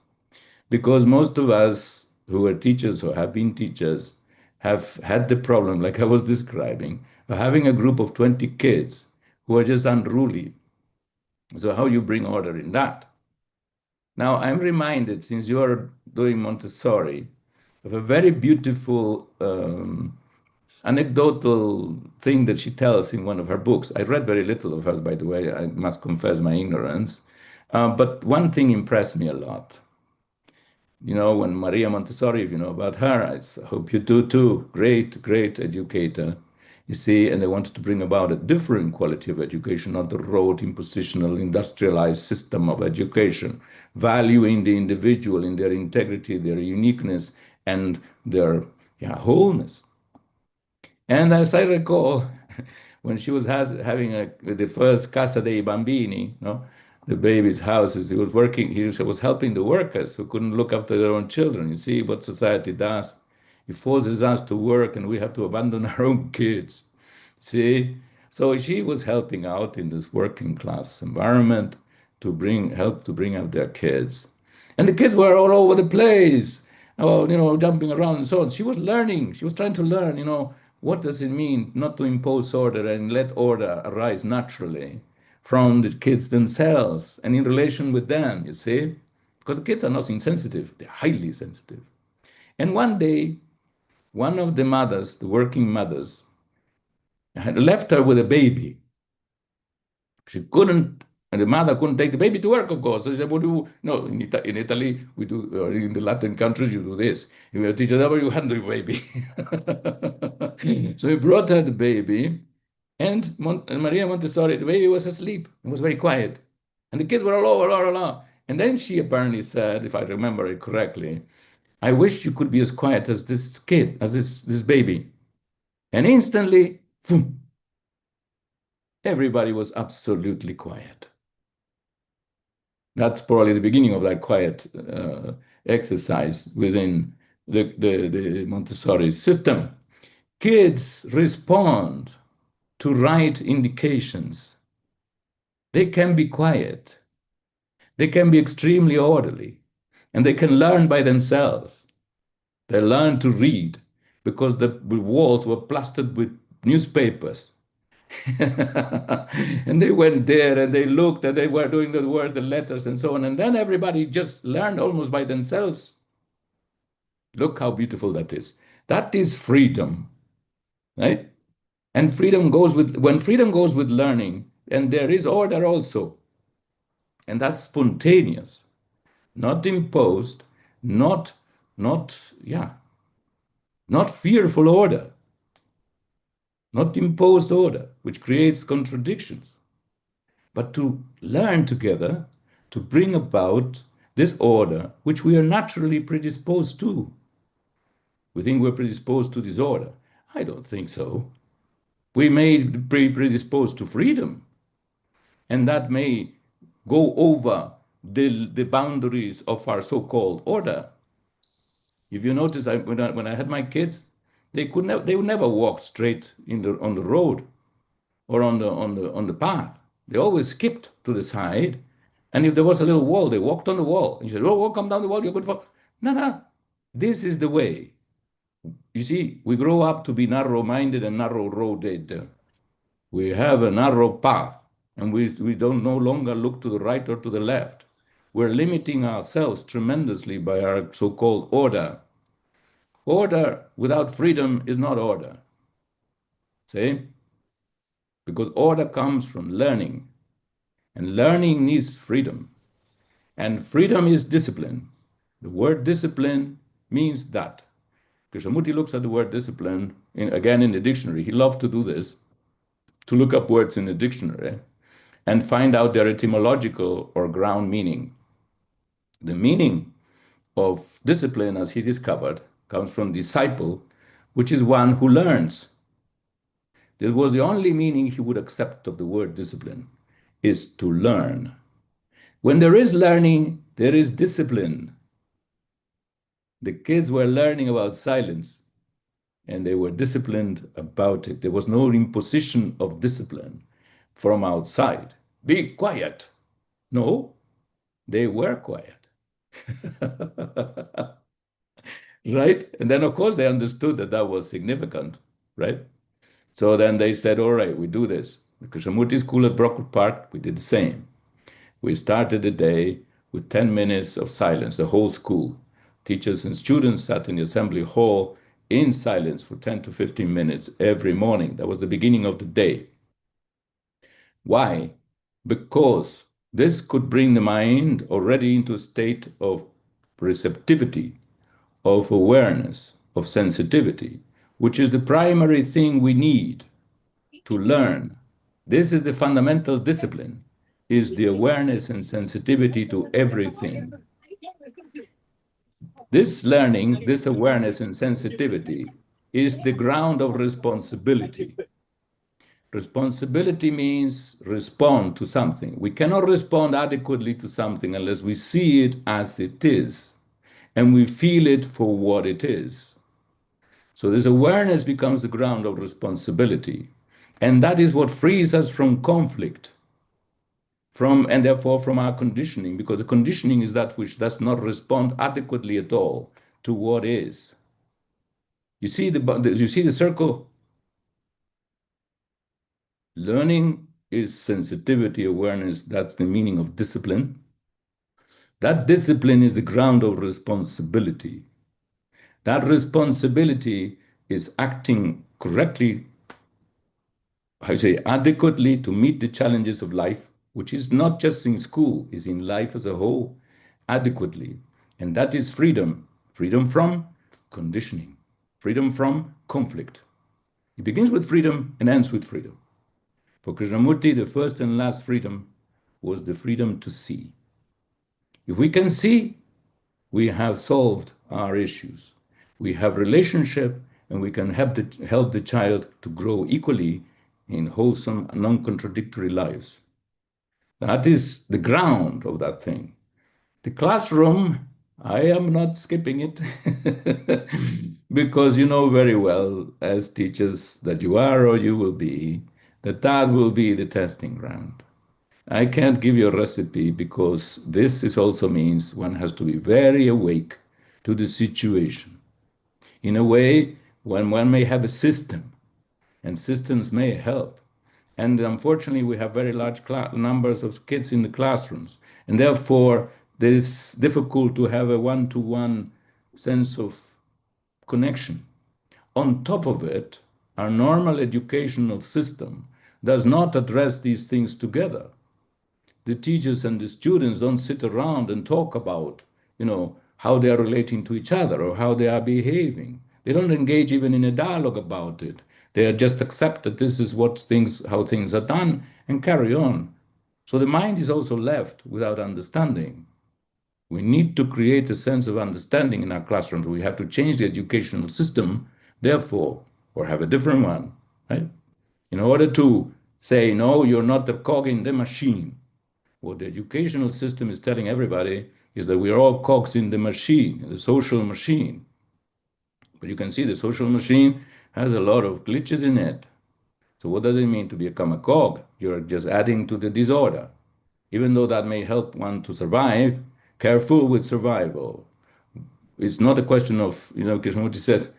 because most of us who are teachers or have been teachers have had the problem, like I was describing, of having a group of 20 kids who are just unruly. So how you bring order in that? Now, I'm reminded, since you are doing Montessori, of a very beautiful anecdotal thing that she tells in one of her books. I read very little of hers, by the way. I must confess my ignorance. But one thing impressed me a lot. When Maria Montessori, if you know about her, I hope you do too. Great, great educator. You see, and they wanted to bring about a different quality of education, not the rote, impositional, industrialized system of education, valuing the individual in their integrity, their uniqueness, and their wholeness. And as I recall, when she was having the first Casa dei Bambini, the baby's houses, he was helping the workers who couldn't look after their own children. You see what society does. It forces us to work and we have to abandon our own kids. See? So she was helping out in this working class environment to help to bring up their kids. And the kids were all over the place, jumping around and so on. She was learning. She was trying to learn, what does it mean not to impose order and let order arise naturally from the kids themselves and in relation with them, you see? Because the kids are not insensitive. They're highly sensitive. And one day, one of the mothers, the working mothers, had left her with a baby. She couldn't And the mother couldn't take the baby to work, of course. So he said, what do you, no, in Italy, we do, or in the Latin countries, you do this. You will teach her how you handle your baby. So he brought her the baby, and Maria Montessori, the baby was asleep. It was very quiet. And the kids were all over, all over. And then she apparently said, if I remember it correctly, I wish you could be as quiet as this kid, as this baby. And instantly, boom, everybody was absolutely quiet. That's probably the beginning of that quiet exercise within the Montessori system. Kids respond to right indications. They can be quiet. They can be extremely orderly. And they can learn by themselves. They learn to read because the walls were plastered with newspapers. And they went there and they looked and they were doing the word, the letters and so on. And then everybody just learned almost by themselves. Look how beautiful that is. That is freedom, right? And freedom goes with, when freedom goes with learning, and there is order also. And that's spontaneous, not imposed, not fearful order, not imposed order, which creates contradictions. But to learn together, to bring about this order, which we are naturally predisposed to. We think we're predisposed to disorder. I don't think so. We may be predisposed to freedom, and that may go over the boundaries of our so-called order. If you notice, when I had my kids, they would never walk straight on the road or on the path. They always skipped to the side, and if there was a little wall, they walked on the wall. And you said, "Oh, come down the wall, you're good for." No. This is the way. You see, we grow up to be narrow-minded and narrow-roaded. We have a narrow path, and we don't no longer look to the right or to the left. We're limiting ourselves tremendously by our so-called order. Order without freedom is not order. See? Because order comes from learning, and learning needs freedom. And freedom is discipline. The word discipline means that. Krishnamurti looks at the word discipline, again in the dictionary. He loved to do this, to look up words in the dictionary and find out their etymological or ground meaning. The meaning of discipline, as he discovered, comes from disciple, which is one who learns. This was the only meaning he would accept of the word discipline, is to learn. When there is learning, there is discipline. The kids were learning about silence, and they were disciplined about it. There was no imposition of discipline from outside. Be quiet. No, they were quiet. Right? And then, of course, they understood that that was significant, right? So then they said, all right, we do this. The Krishnamurti School at Brockwood Park, we did the same. We started the day with 10 minutes of silence, the whole school. Teachers and students sat in the assembly hall in silence for 10 to 15 minutes every morning. That was the beginning of the day. Why? Because this could bring the mind already into a state of receptivity, of awareness, of sensitivity, which is the primary thing we need to learn. This is the fundamental discipline, is the awareness and sensitivity to everything. This learning, this awareness and sensitivity is the ground of responsibility. Responsibility means respond to something. We cannot respond adequately to something unless we see it as it is and we feel it for what it is. So this awareness becomes the ground of responsibility. And that is what frees us from conflict, and therefore from our conditioning, because the conditioning is that which does not respond adequately at all to what is. You see the circle? Learning is sensitivity, awareness. That's the meaning of discipline. That discipline is the ground of responsibility. That responsibility is acting correctly, adequately to meet the challenges of life which is not just in school, is in life as a whole, adequately. And that is freedom. Freedom from conditioning. Freedom from conflict. It begins with freedom and ends with freedom. For Krishnamurti, the first and last freedom was the freedom to see. If we can see, we have solved our issues. We have relationship, and we can help the child to grow equally in wholesome, non-contradictory lives. That is the ground of that thing. The classroom, I am not skipping it because you know very well, as teachers that you are or you will be, that that will be the testing ground. I can't give you a recipe because this is also means one has to be very awake to the situation. In a way, when one may have a system, and systems may help. And unfortunately, we have very large numbers of kids in the classrooms. And therefore, it is difficult to have a one-to-one sense of connection. On top of it, our normal educational system does not address these things together. The teachers and the students don't sit around and talk about, how they are relating to each other or how they are behaving. They don't engage even in a dialogue about it. They just accept that this is how things are done and carry on. So the mind is also left without understanding. We need to create a sense of understanding in our classrooms. We have to change the educational system, therefore, or have a different one, right? In order to say, no, you're not a cog in the machine. What the educational system is telling everybody is that we're all cogs in the machine, the social machine. But you can see the social machine has a lot of glitches in it. So what does it mean to become a cog? You're just adding to the disorder. Even though that may help one to survive, careful with survival. It's not a question of, Krishnamurti says,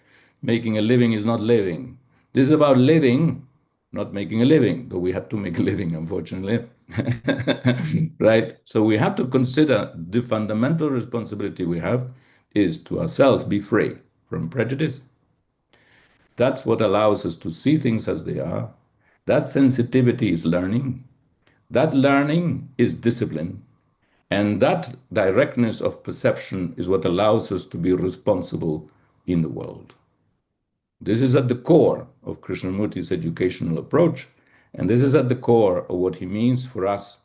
making a living is not living. This is about living, not making a living, though we have to make a living, unfortunately. Right? So we have to consider the fundamental responsibility we have is to ourselves be free from prejudice. That's what allows us to see things as they are. That sensitivity is learning. That learning is discipline. And that directness of perception is what allows us to be responsible in the world. This is at the core of Krishnamurti's educational approach, and this is at the core of what he means for us,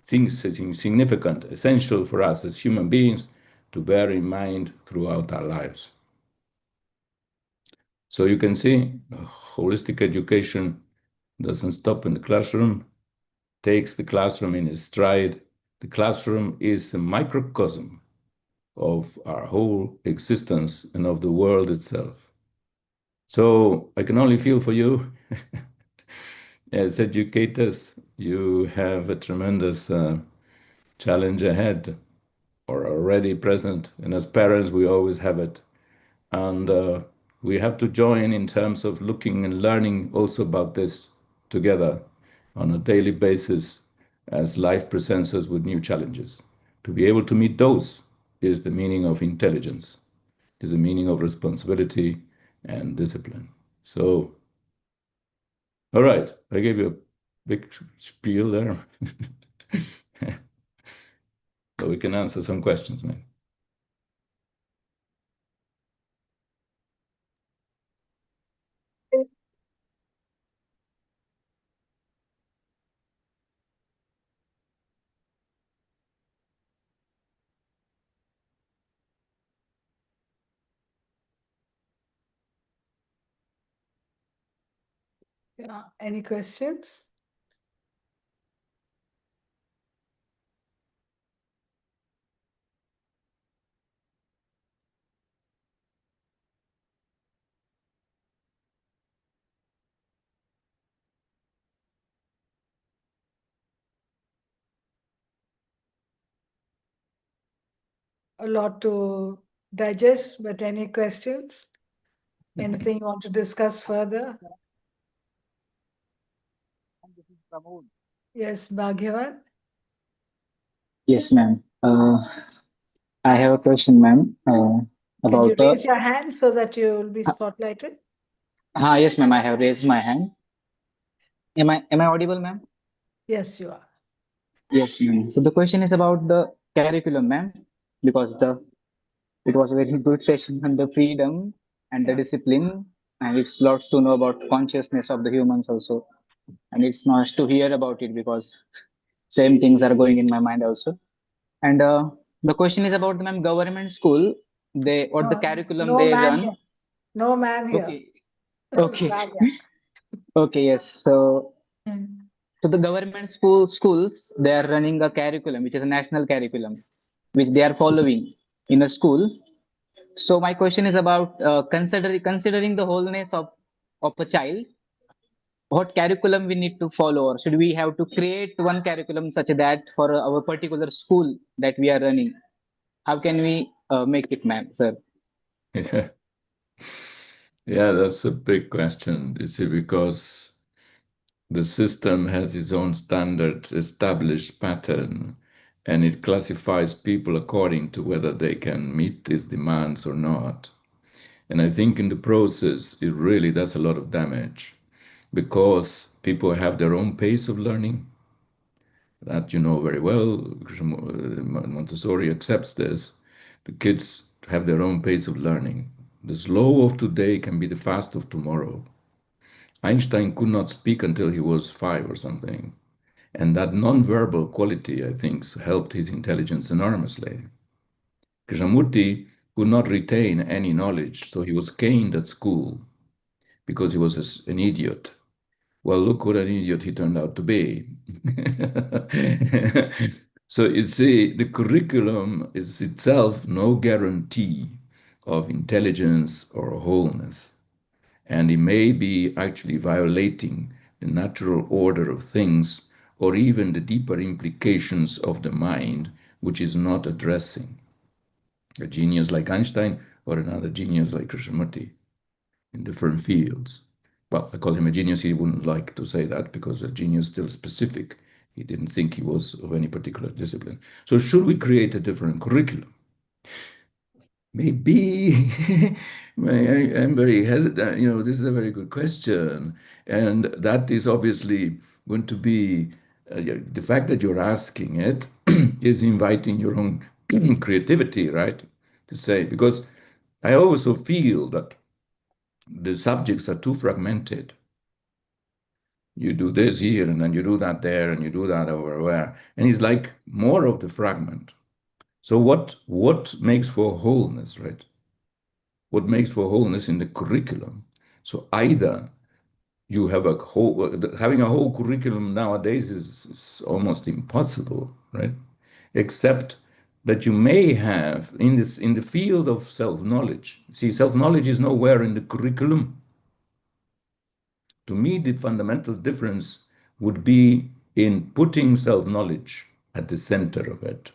things significant, essential for us as human beings to bear in mind throughout our lives. So you can see, holistic education doesn't stop in the classroom, takes the classroom in its stride. The classroom is a microcosm of our whole existence and of the world itself. So I can only feel for you. As educators, you have a tremendous challenge ahead or already present. And as parents, we always have it. And we have to join in terms of looking and learning also about this together on a daily basis as life presents us with new challenges. To be able to meet those is the meaning of intelligence, is the meaning of responsibility and discipline. So, all right, I gave you a big spiel there. So we can answer some questions, maybe. Yeah, any questions? A lot to digest, but any questions? Anything you want to discuss further? Yes, Bhagyavan? Yes, ma'am. I have a question, ma'am, Can you about raise your hand so that you will be spotlighted? yes, ma'am. I have raised my hand. Am I audible, ma'am? Yes, you are. Yes, ma'am. So the question is about the curriculum, ma'am, because it was a very good session on the freedom and the Yeah. discipline, and it's lots to know about consciousness of the humans also, and it's nice to hear about it because same things are going in my mind also. And the question is about the ma'am government school. They what the No, curriculum no they man run. here. No man here. Okay, It's okay, bad, yeah. okay. Yes. So Mm. so the government schools they are running a curriculum which is a national curriculum which they are following in a school. So my question is about considering the wholeness of a child, what curriculum we need to follow, or should we have to create one curriculum such that for our particular school that we are running? How can we make it, ma'am, sir? Yeah. Yeah, that's a big question, you see, because the system has its own standards, established pattern, and it classifies people according to whether they can meet these demands or not. And I think in the process, it really does a lot of damage because people have their own pace of learning. That you know very well. Montessori accepts this. The kids have their own pace of learning. The slow of today can be the fast of tomorrow. Einstein could not speak until he was 5 or something. And that non-verbal quality, I think, helped his intelligence enormously. Krishnamurti could not retain any knowledge, so he was caned at school because he was an idiot. Well, look what an idiot he turned out to be. So you see, the curriculum is itself no guarantee of intelligence or wholeness. And it may be actually violating the natural order of things or even the deeper implications of the mind, which is not addressing a genius like Einstein or another genius like Krishnamurti in different fields. Well, I call him a genius. He wouldn't like to say that because a genius is still specific. He didn't think he was of any particular discipline. So should we create a different curriculum? Maybe. I'm very hesitant. You know, this is a very good question. And that is obviously going to be the fact that you're asking it is inviting your own creativity, right? To say, because I also feel that the subjects are too fragmented. You do this here, and then you do that there, and you do that over there. And it's like more of the fragment. So what makes for wholeness, right? What makes for wholeness in the curriculum? So either you have having a whole curriculum nowadays is almost impossible, right? Except that you may have in the field of self-knowledge. See, self-knowledge is nowhere in the curriculum. To me, the fundamental difference would be in putting self-knowledge at the center of it.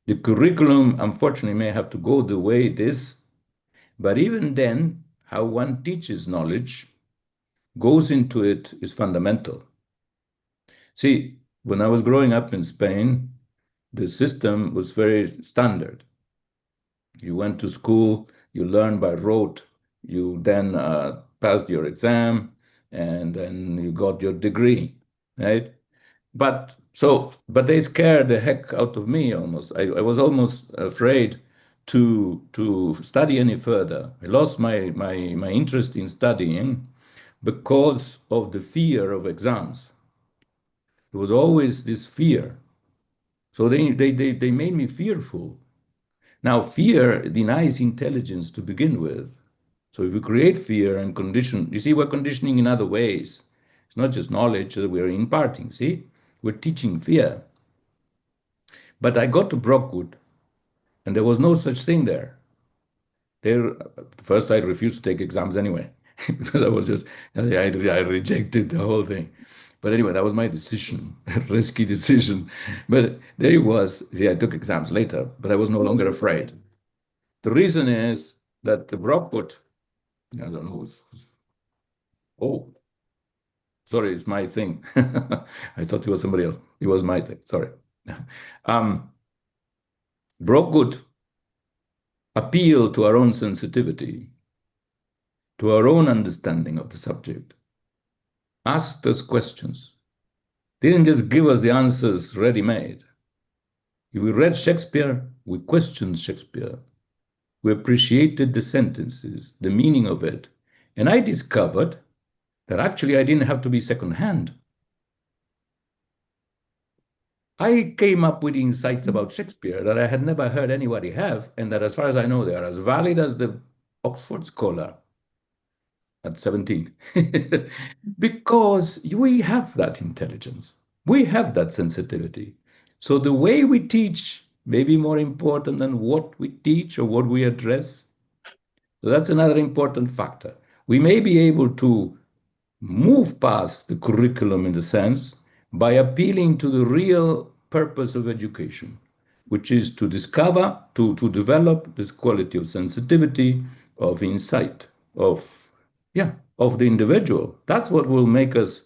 The curriculum, unfortunately, may have to go the way it is, but even then, how one teaches knowledge goes into it is fundamental. See, when I was growing up in Spain, the system was very standard. You went to school, you learned by rote, you then passed your exam, and then you got your degree, right? But they scared the heck out of me almost. I was almost afraid to study any further. I lost my interest in studying because of the fear of exams. There was always this fear. So they made me fearful. Now, fear denies intelligence to begin with. So if we create fear and condition, you see, we're conditioning in other ways. It's not just knowledge that we're imparting, see? We're teaching fear. But I got to Brockwood, and there was no such thing there. There, first I refused to take exams anyway, because I rejected the whole thing. But anyway, that was my decision, a risky decision. But there it was. See, I took exams later, but I was no longer afraid. The reason is that the Brockwood, I don't know oh, sorry, it's my thing. I thought it was somebody else. It was my thing, sorry. Brockwood appeal to our own sensitivity, to our own understanding of the subject, asked us questions. They didn't just give us the answers ready-made. If we read Shakespeare, we questioned Shakespeare. We appreciated the sentences, the meaning of it. And I discovered that actually I didn't have to be second-hand. I came up with insights about Shakespeare that I had never heard anybody have, and that, as far as I know, they are as valid as the Oxford scholar at 17. Because we have that intelligence, we have that sensitivity. So the way we teach may be more important than what we teach or what we address. So that's another important factor. We may be able to move past the curriculum in the sense by appealing to the real purpose of education, which is to discover, to develop this quality of sensitivity, of insight, of the individual. That's what will make us,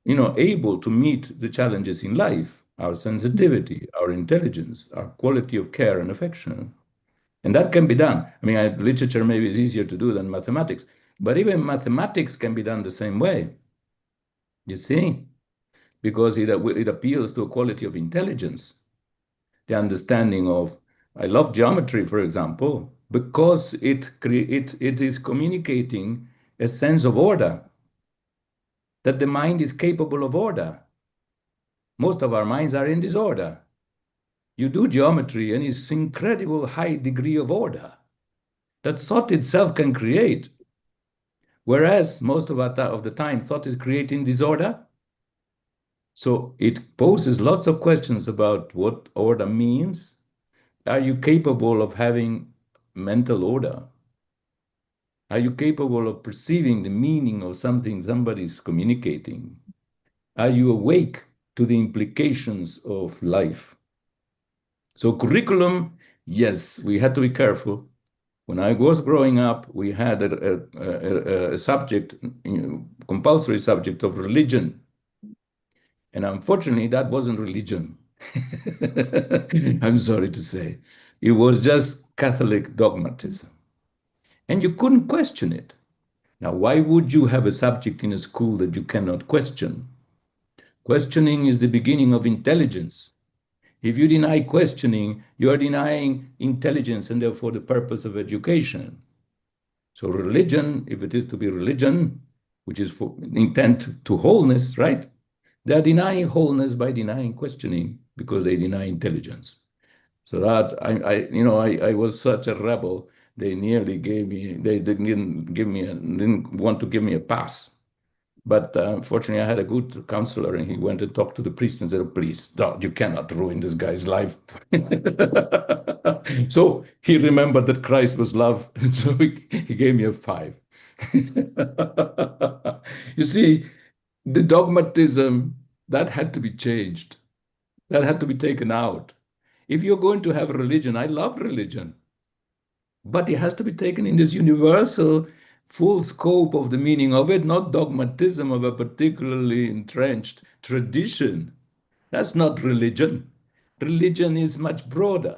able to meet the challenges in life, our sensitivity, our intelligence, our quality of care and affection. And that can be done. I mean, literature maybe is easier to do than mathematics, but even mathematics can be done the same way. You see, because it appeals to a quality of intelligence, the understanding of, I love geometry, for example, because it is communicating a sense of order, that the mind is capable of order. Most of our minds are in disorder. You do geometry and it's incredible high degree of order that thought itself can create. Whereas most of the time, thought is creating disorder. So it poses lots of questions about what order means. Are you capable of having mental order? Are you capable of perceiving the meaning of something somebody's communicating? Are you awake to the implications of life? So curriculum, yes, we had to be careful. When I was growing up, we had a subject, compulsory subject of religion. And unfortunately, that wasn't religion. I'm sorry to say. It was just Catholic dogmatism. And you couldn't question it. Now, why would you have a subject in a school that you cannot question? Questioning is the beginning of intelligence. If you deny questioning, you are denying intelligence and therefore the purpose of education. So religion, if it is to be religion, which is for intent to wholeness, right? They are denying wholeness by denying questioning because they deny intelligence. So that I was such a rebel. They nearly gave me. They didn't want to give me a pass. But fortunately, I had a good counselor, and he went and talked to the priest and said, oh, "Please, don't, you cannot ruin this guy's life." So he remembered that Christ was love, and so he gave me a 5. You see, the dogmatism that had to be changed. That had to be taken out. If you're going to have a religion, I love religion, but it has to be taken in this universal full scope of the meaning of it, not dogmatism of a particularly entrenched tradition. That's not religion. Religion is much broader,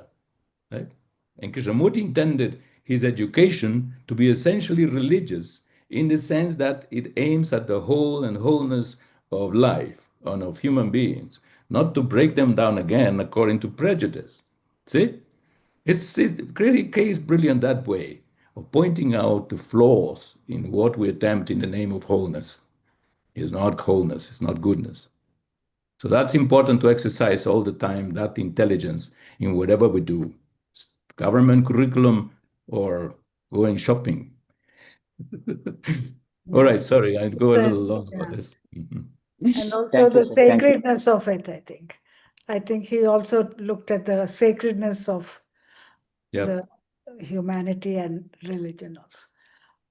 right? And Krishnamurti intended his education to be essentially religious in the sense that it aims at the whole and wholeness of life and of human beings, not to break them down again according to prejudice. See? It's really case brilliant that way of pointing out the flaws in what we attempt in the name of wholeness. It's not wholeness, it's not goodness. So that's important to exercise all the time, that intelligence in whatever we do, government curriculum or going shopping. All right, sorry, I'd go a little long about this. And also Thank the you, sir. Thank you. sacredness of it, I think. I think he also looked at the sacredness of Yeah, the humanity and religion also.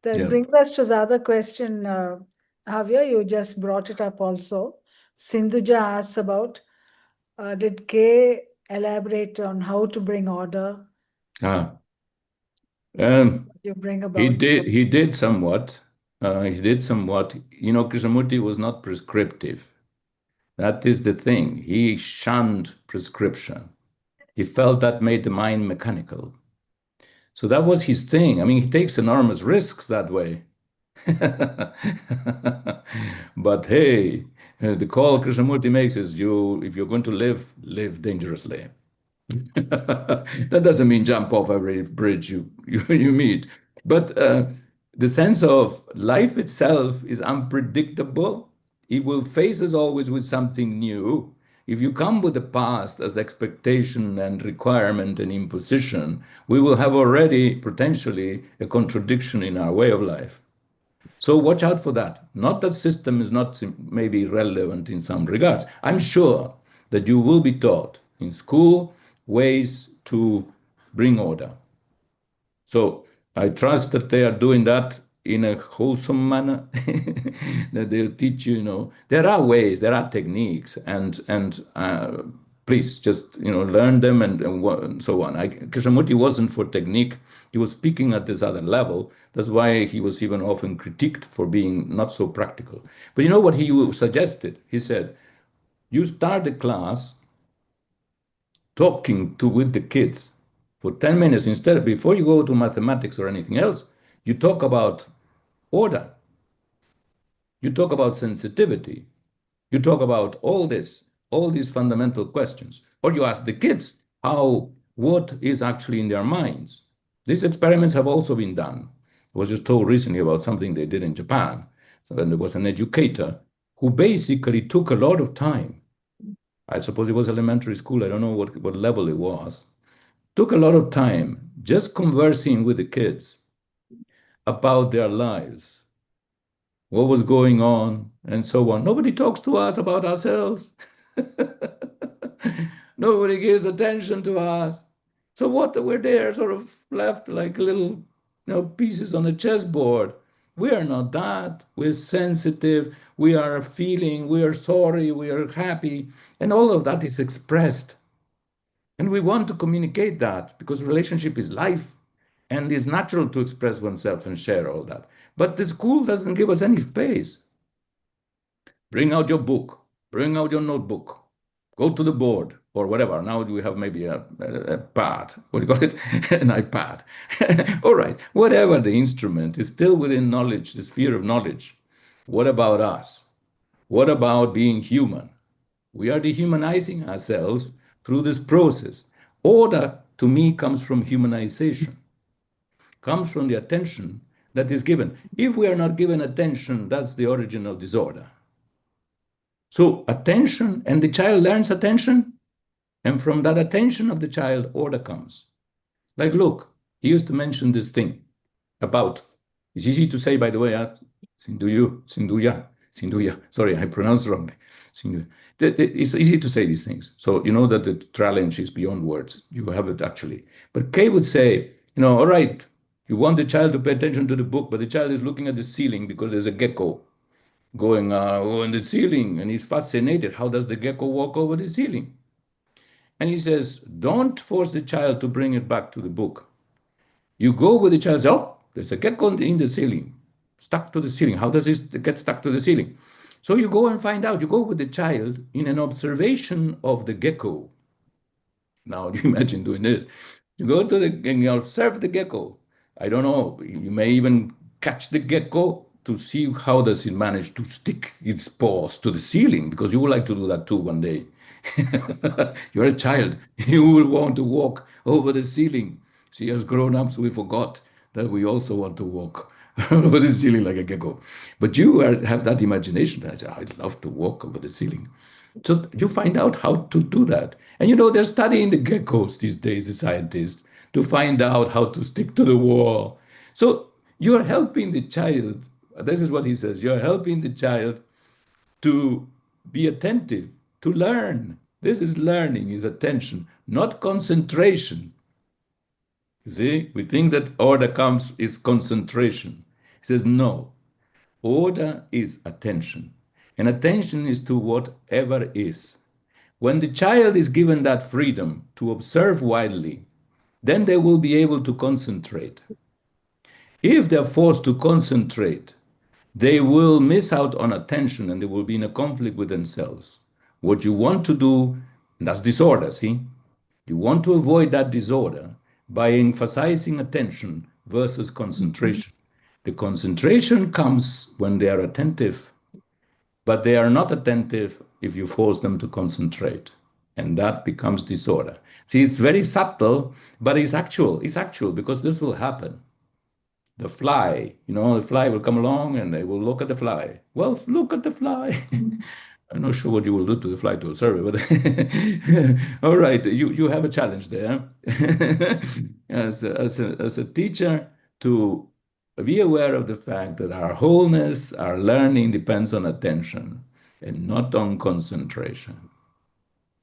That yeah. brings us to the other question, Javier, you just brought it up also. Sindhuja asks about, did Kay elaborate on how to bring order? You bring about. He did somewhat. He did somewhat. Krishnamurti was not prescriptive. That is the thing. He shunned prescription. He felt that made the mind mechanical. So that was his thing. I mean, he takes enormous risks that way. But hey, The call Krishnamurti makes is if you're going to live dangerously. That doesn't mean jump off every bridge you meet, but the sense of life itself is unpredictable. It will face us always with something new. If you come with the past as expectation and requirement and imposition, we will have already potentially a contradiction in our way of life. So watch out for that. Not that system is not maybe relevant in some regards. I'm sure that you will be taught in school ways to bring order. So I trust that they are doing that in a wholesome manner, that they'll teach you, there are ways, there are techniques, and please just, learn them and so on. Krishnamurti wasn't for technique. He was speaking at this other level. That's why he was even often critiqued for being not so practical. But you know what he suggested? He said, you start the class talking with the kids for 10 minutes instead, before you go to mathematics or anything else, you talk about order. You talk about sensitivity. You talk about all these fundamental questions. Or you ask the kids what is actually in their minds. These experiments have also been done. I was just told recently about something they did in Japan. So then there was an educator who basically took a lot of time. I suppose it was elementary school. I don't know what level it was. Took a lot of time just conversing with the kids about their lives, what was going on, and so on. Nobody talks to us about ourselves. Nobody gives attention to us. So what? We're there sort of left like little pieces on a chessboard. We are not that. We're sensitive. We are feeling. We are sorry. We are happy. And all of that is expressed. And we want to communicate that because relationship is life and it's natural to express oneself and share all that. But the school doesn't give us any space. Bring out your book, bring out your notebook, go to the board or whatever. Now we have maybe a pad, what do you call it? An iPad. All right, whatever the instrument is still within knowledge, the sphere of knowledge. What about us? What about being human? We are dehumanizing ourselves through this process. Order, to me, comes from humanization, comes from the attention that is given. If we are not given attention, that's the origin of disorder. So attention, and the child learns attention, and from that attention of the child, order comes. Like, look, he used to mention this thing about, it's easy to say, by the way, Sinduya. Sorry, I pronounced wrongly. It's easy to say these things. So you know that the challenge is beyond words. You have it actually. But Kay would say, all right, you want the child to pay attention to the book, but the child is looking at the ceiling because there's a gecko going on the ceiling, and he's fascinated. How does the gecko walk over the ceiling? And he says, don't force the child to bring it back to the book. You go with the child, oh, there's a gecko in the ceiling, stuck to the ceiling. How does it get stuck to the ceiling? So you go and find out. You go with the child in an observation of the gecko. Now, you imagine doing this. You go to and you observe the gecko. I don't know, you may even catch the gecko to see how does it manage to stick its paws to the ceiling, because you would like to do that too one day. You're a child. You will want to walk over the ceiling. See, as grown-ups, we forgot that we also want to walk over the ceiling like a gecko. But you have that imagination. I said, I'd love to walk over the ceiling. So you find out how to do that. And they're studying the geckos these days, the scientists, to find out how to stick to the wall. So you're helping the child. This is what he says. You're helping the child to be attentive, to learn. This is learning, is attention, not concentration. You see, we think that order is concentration. He says, no, order is attention. And attention is to whatever is. When the child is given that freedom to observe widely, then they will be able to concentrate. If they're forced to concentrate, they will miss out on attention and they will be in a conflict with themselves. What you want to do, that's disorder, see? You want to avoid that disorder by emphasizing attention versus concentration. The concentration comes when they are attentive. but they are not attentive if you force them to concentrate, and that becomes disorder. See, it's very subtle, but it's actual. It's actual because this will happen. The fly, the fly will come along and they will look at the fly. Well, look at the fly. I'm not sure what you will do to the fly to observe it, but all right, you have a challenge there as a teacher to be aware of the fact that our wholeness, our learning depends on attention and not on concentration.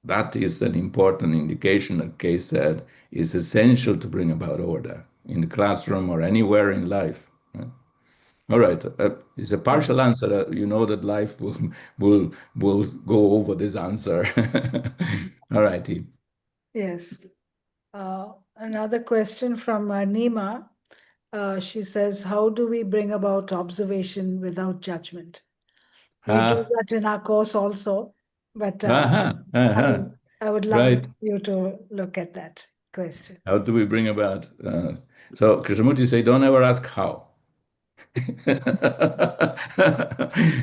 That is an important indication that Kay said is essential to bring about order in the classroom or anywhere in life. All right, it's a partial answer. You know that life will go over this answer. All righty. Yes. Another question from Nima. She says, how do we bring about observation without judgment? We do that in our course also, but I would love Right. you to look at that question. How do we bring about? So Krishnamurti say, don't ever ask how.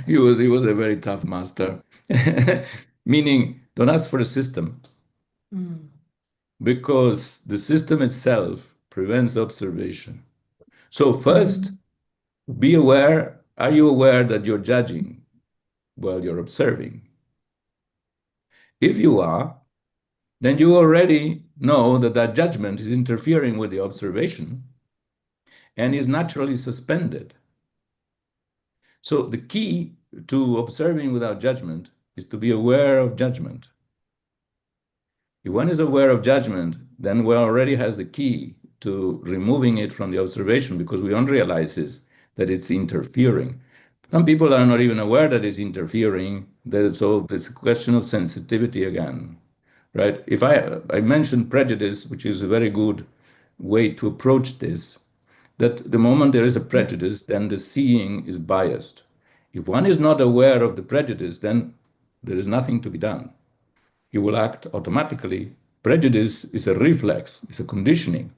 He was a very tough master. Meaning, don't ask for a system. Because the system itself prevents observation. So first, be aware. Are you aware that you're judging while you're observing? If you are, then you already know that that judgment is interfering with the observation and is naturally suspended. So the key to observing without judgment is to be aware of judgment. If one is aware of judgment, then one already has the key to removing it from the observation, because one realizes that it's interfering. Some people are not even aware that it's interfering. So it's a question of sensitivity again, right? If I mentioned prejudice, which is a very good way to approach this, that the moment there is a prejudice, then the seeing is biased. If one is not aware of the prejudice, then there is nothing to be done. You will act automatically. Prejudice is a reflex, it's a conditioning.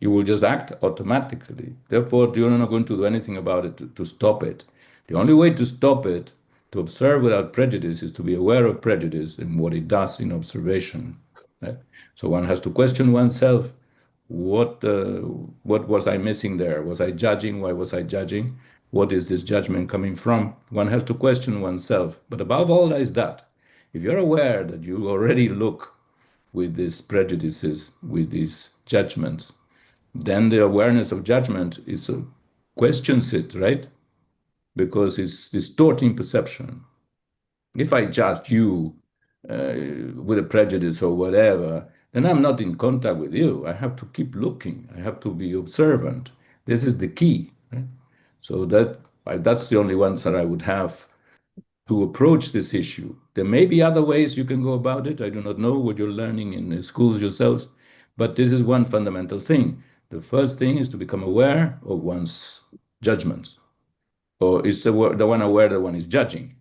You will just act automatically. Therefore, you're not going to do anything about it to stop it. The only way to stop it, to observe without prejudice, is to be aware of prejudice and what it does in observation. Right? So one has to question oneself, what was I missing there? Was I judging? Why was I judging? What is this judgment coming from? One has to question oneself. But above all is that, if you're aware that you already look with these prejudices, with these judgments, then the awareness of judgment is questions it, right? Because it's distorting perception. If I judge you with a prejudice or whatever, then I'm not in contact with you. I have to keep looking. I have to be observant. This is the key. Right? So that's the only answer I would have to approach this issue. There may be other ways you can go about it. I do not know what you're learning in the schools yourselves, but this is one fundamental thing. The first thing is to become aware of one's judgments. Or is the one aware that one is judging?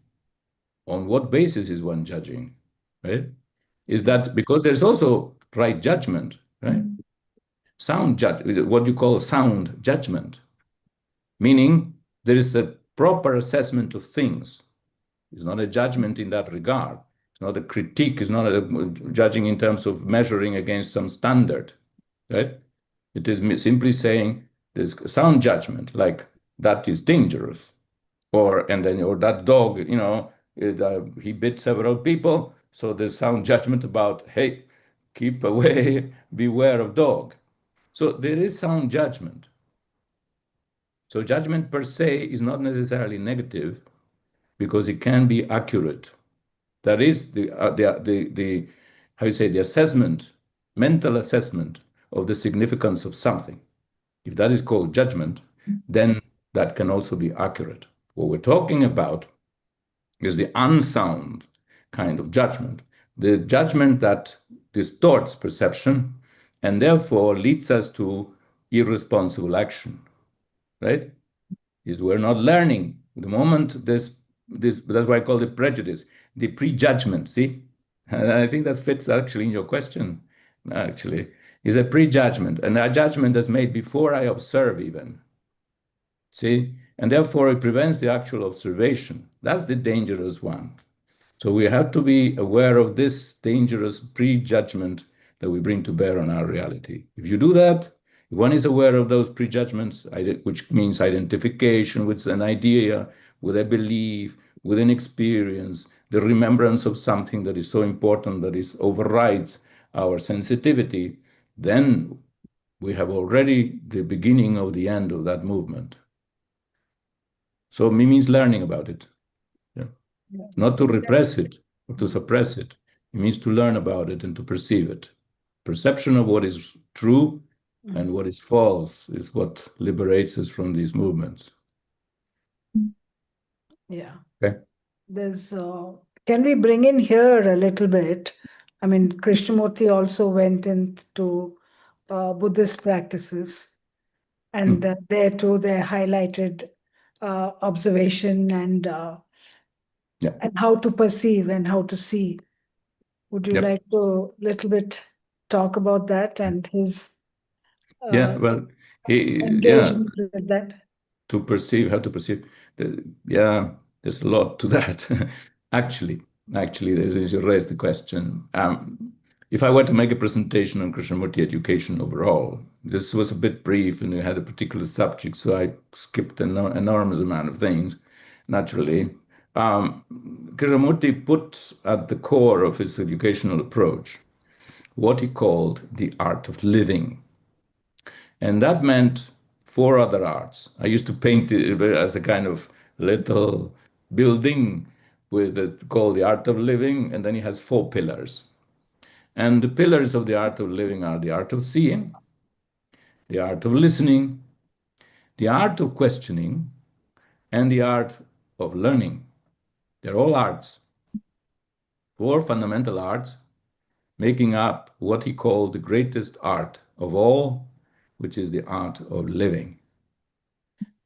On what basis is one judging, right? Is that because there's also right judgment, right? Sound what you call sound judgment, meaning there is a proper assessment of things. It's not a judgment in that regard. It's not a critique. It's not a judging in terms of measuring against some standard, right? It is simply saying there's sound judgment, like that is dangerous, or that dog, he bit several people. So there's sound judgment about, hey, keep away, beware of dog. So there is sound judgment. So judgment per se is not necessarily negative, because it can be accurate. That is the how you say, the assessment, mental assessment of the significance of something. If that is called judgment, then that can also be accurate. What we're talking about is the unsound kind of judgment, the judgment that distorts perception and therefore leads us to irresponsible action, right? Is we're not learning. The moment this, that's why I call it prejudice, the prejudgment, see? And I think that fits actually in your question, actually, is a prejudgment, and a judgment that's made before I observe even. See, and therefore it prevents the actual observation. That's the dangerous one. So we have to be aware of this dangerous prejudgment that we bring to bear on our reality. If you do that, if one is aware of those prejudgments, which means identification with an idea, with a belief, with an experience, the remembrance of something that is so important that it overrides our sensitivity, then we have already the beginning of the end of that movement. So it means learning about it. Not to repress it or to suppress it. It means to learn about it and to perceive it. Perception of what is true and what is false is what liberates us from these movements. Yeah. Okay. There's, can we bring in here a little bit? I mean, Krishnamurti also went into Buddhist practices, and there too they highlighted observation and how to perceive and how to see. Would you like to little bit talk about that and his engagement with that? To perceive, how to perceive. There's a lot to that. Actually, as you raised the question, if I were to make a presentation on Krishnamurti education overall, this was a bit brief and we had a particular subject, so I skipped an enormous amount of things, naturally. Krishnamurti put at the core of his educational approach what he called the art of living. And that meant 4 other arts. I used to paint it as a kind of little building with it called the art of living, and then it has 4 pillars. And the pillars of the art of living are the art of seeing, the art of listening, the art of questioning, and the art of learning. They're all arts. 4 fundamental arts making up what he called the greatest art of all, which is the art of living.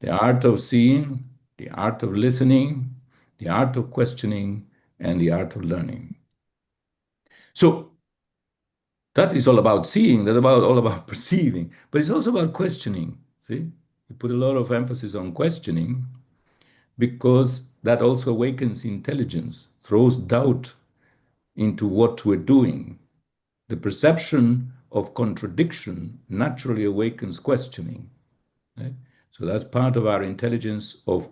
The art of seeing, the art of listening, the art of questioning, and the art of learning. So that is all about seeing, that's all about perceiving, but it's also about questioning. See, we put a lot of emphasis on questioning because that also awakens intelligence, throws doubt into what we're doing. The perception of contradiction naturally awakens questioning. Right? So that's part of our intelligence of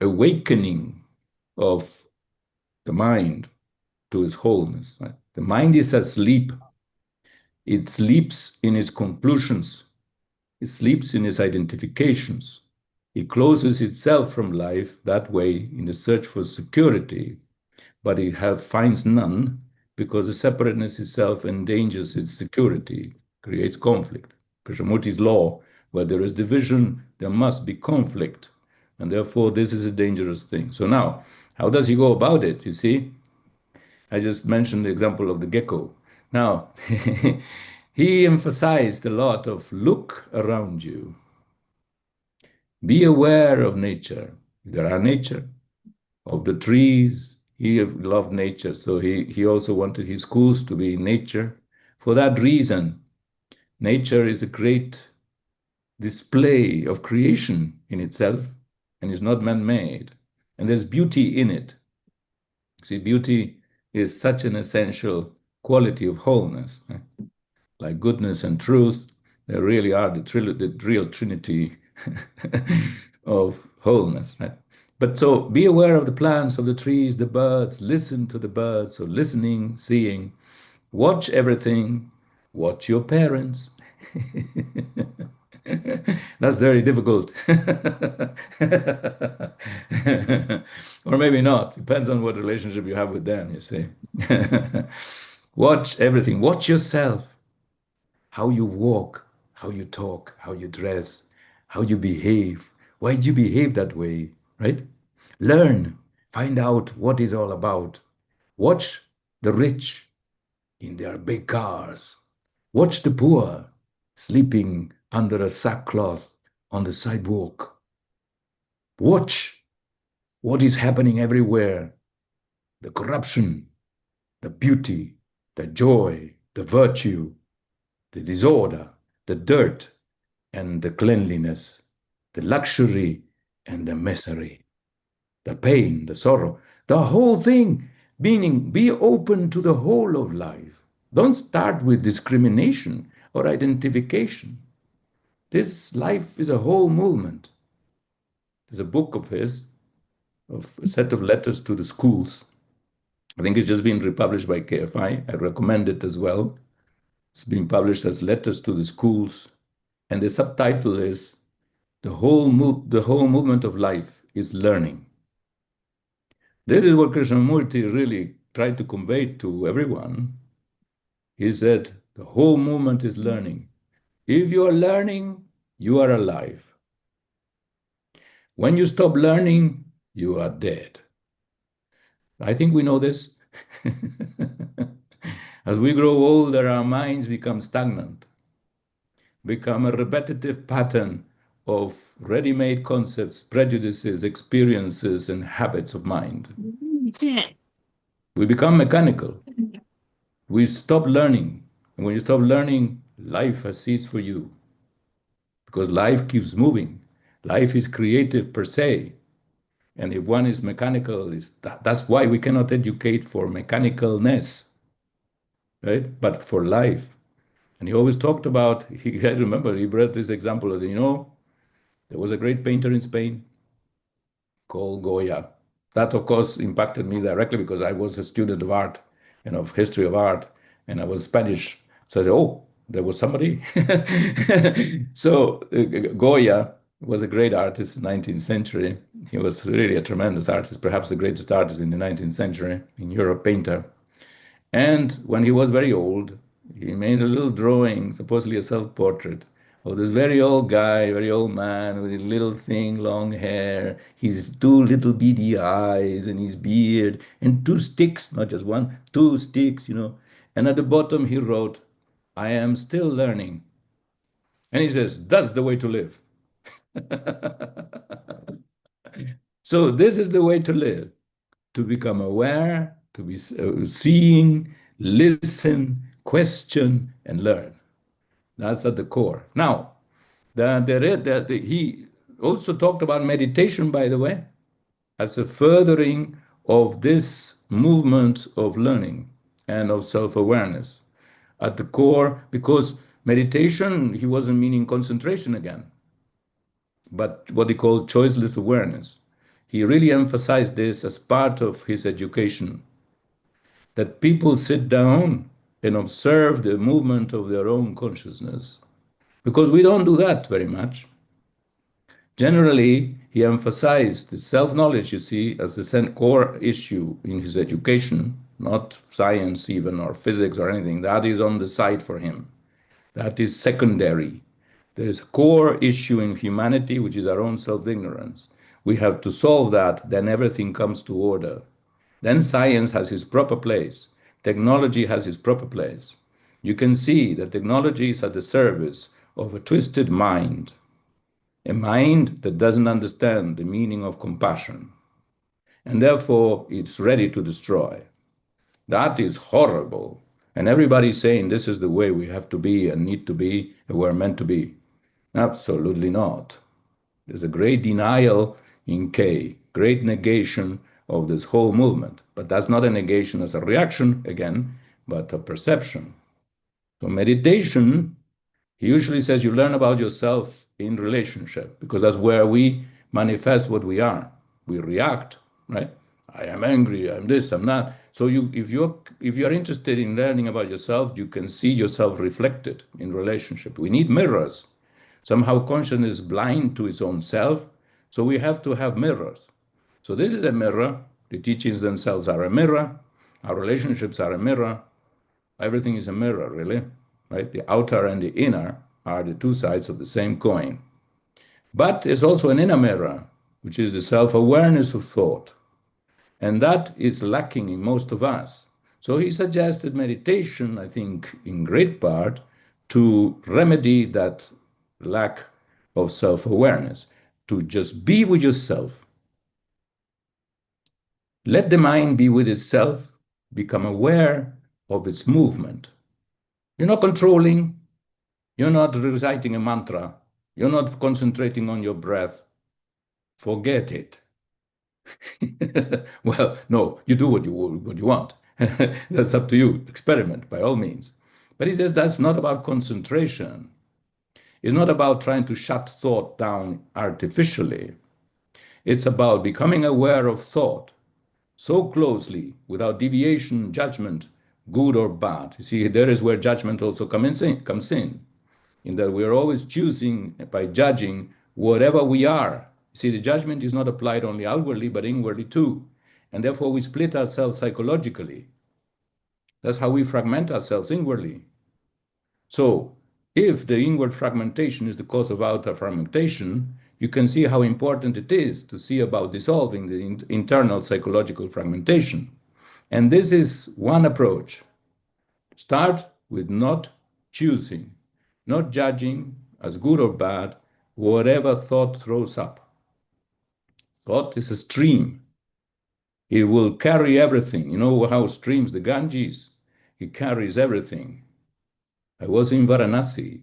awakening of the mind to its wholeness. Right? The mind is asleep. It sleeps in its conclusions. It sleeps in its identifications. It closes itself from life that way in the search for security, but it finds none because the separateness itself endangers its security, creates conflict. Krishnamurti's law, where there is division, there must be conflict. And therefore, this is a dangerous thing. So now, how does he go about it? You see, I just mentioned the example of the gecko. Now, he emphasized a lot of look around you. Be aware of nature. There are nature, of the trees. He loved nature, so he also wanted his schools to be nature. For that reason, nature is a great display of creation in itself and is not man-made. And there's beauty in it. See, beauty is such an essential quality of wholeness. Right? Like goodness and truth, they really are the real trinity of wholeness. Right? But so be aware of the plants, of the trees, the birds, listen to the birds, so listening, seeing, watch everything, watch your parents. That's very difficult. Or maybe not, depends on what relationship you have with them, you see. Watch everything, watch yourself, how you walk, how you talk, how you dress, how you behave. Why do you behave that way, right? Learn, find out what it's all about. Watch the rich in their big cars. Watch the poor sleeping under a sackcloth on the sidewalk. Watch what is happening everywhere. The corruption, the beauty, the joy, the virtue, the disorder, the dirt, and the cleanliness, the luxury and the misery, the pain, the sorrow, the whole thing, meaning be open to the whole of life. Don't start with discrimination or identification. This life is a whole movement. There's a book of his, of a set of letters to the schools. I think it's just been republished by KFI. I recommend it as well. It's been published as Letters to the Schools. And the subtitle is the whole movement of life is learning. This is what Krishnamurti really tried to convey to everyone. He said, the whole movement is learning. If you are learning, you are alive. When you stop learning, you are dead. I think we know this. As we grow older, our minds become stagnant, become a repetitive pattern of ready-made concepts, prejudices, experiences, and habits of mind. We become mechanical. We stop learning. And when you stop learning, life has ceased for you. Because life keeps moving. Life is creative per se. And if one is mechanical, that's why we cannot educate for mechanicalness, right? But for life. And he always talked about, I remember he brought this example as, there was a great painter in Spain called Goya. That, of course, impacted me directly because I was a student of art and of history of art, and I was Spanish. So I said, oh, there was somebody. So Goya was a great artist in the 19th century. He was really a tremendous artist, perhaps the greatest artist in the 19th century in Europe, painter. And when he was very old, he made a little drawing, supposedly a self-portrait, of this very old guy, very old man with a little thing, long hair, his two little beady eyes and his beard, and two sticks, not just one, two sticks, And at the bottom he wrote, I am still learning. And he says, that's the way to live. So this is the way to live, to become aware, to be seeing, listen, question, and learn. That's at the core. Now, he also talked about meditation, by the way, as a furthering of this movement of learning and of self-awareness at the core, because meditation, he wasn't meaning concentration again, but what he called choiceless awareness. He really emphasized this as part of his education, that people sit down and observe the movement of their own consciousness, because we don't do that very much. Generally, he emphasized the self-knowledge, you see, as the core issue in his education, not science even, or physics or anything. That is on the side for him. That is secondary. There is a core issue in humanity, which is our own self-ignorance. We have to solve that, then everything comes to order. Then science has its proper place. Technology has its proper place. You can see that technology is at the service of a twisted mind, a mind that doesn't understand the meaning of compassion, and therefore it's ready to destroy. That is horrible. And everybody's saying this is the way we have to be and need to be and we're meant to be. Absolutely not. There's a great denial in K, great negation of this whole movement. But that's not a negation as a reaction, again, but a perception. So meditation, he usually says you learn about yourself in relationship, because that's where we manifest what we are. We react, right? I am angry, I'm this, I'm that. So if you're interested in learning about yourself, you can see yourself reflected in relationship. We need mirrors. Somehow consciousness is blind to its own self, so we have to have mirrors. So this is a mirror. The teachings themselves are a mirror. Our relationships are a mirror. Everything is a mirror, really, right? The outer and the inner are the two sides of the same coin. But there's also an inner mirror, which is the self-awareness of thought. And that is lacking in most of us. So he suggested meditation, I think, in great part, to remedy that lack of self-awareness, to just be with yourself. Let the mind be with itself, become aware of its movement. You're not controlling, you're not reciting a mantra, you're not concentrating on your breath. forget it. Well, no, you do what you want. That's up to you. Experiment by all means. But he says that's not about concentration. It's not about trying to shut thought down artificially. It's about becoming aware of thought so closely without deviation, judgment, good or bad. You see, there is where judgment also comes in that we are always choosing by judging whatever we are. See, the judgment is not applied only outwardly, but inwardly too. And therefore we split ourselves psychologically. That's how we fragment ourselves inwardly. So if the inward fragmentation is the cause of outer fragmentation, you can see how important it is to see about dissolving the internal psychological fragmentation. And this is one approach. Start with not choosing, not judging as good or bad whatever thought throws up. Thought is a stream. It will carry everything. You know how streams, the Ganges, it carries everything. I was in Varanasi.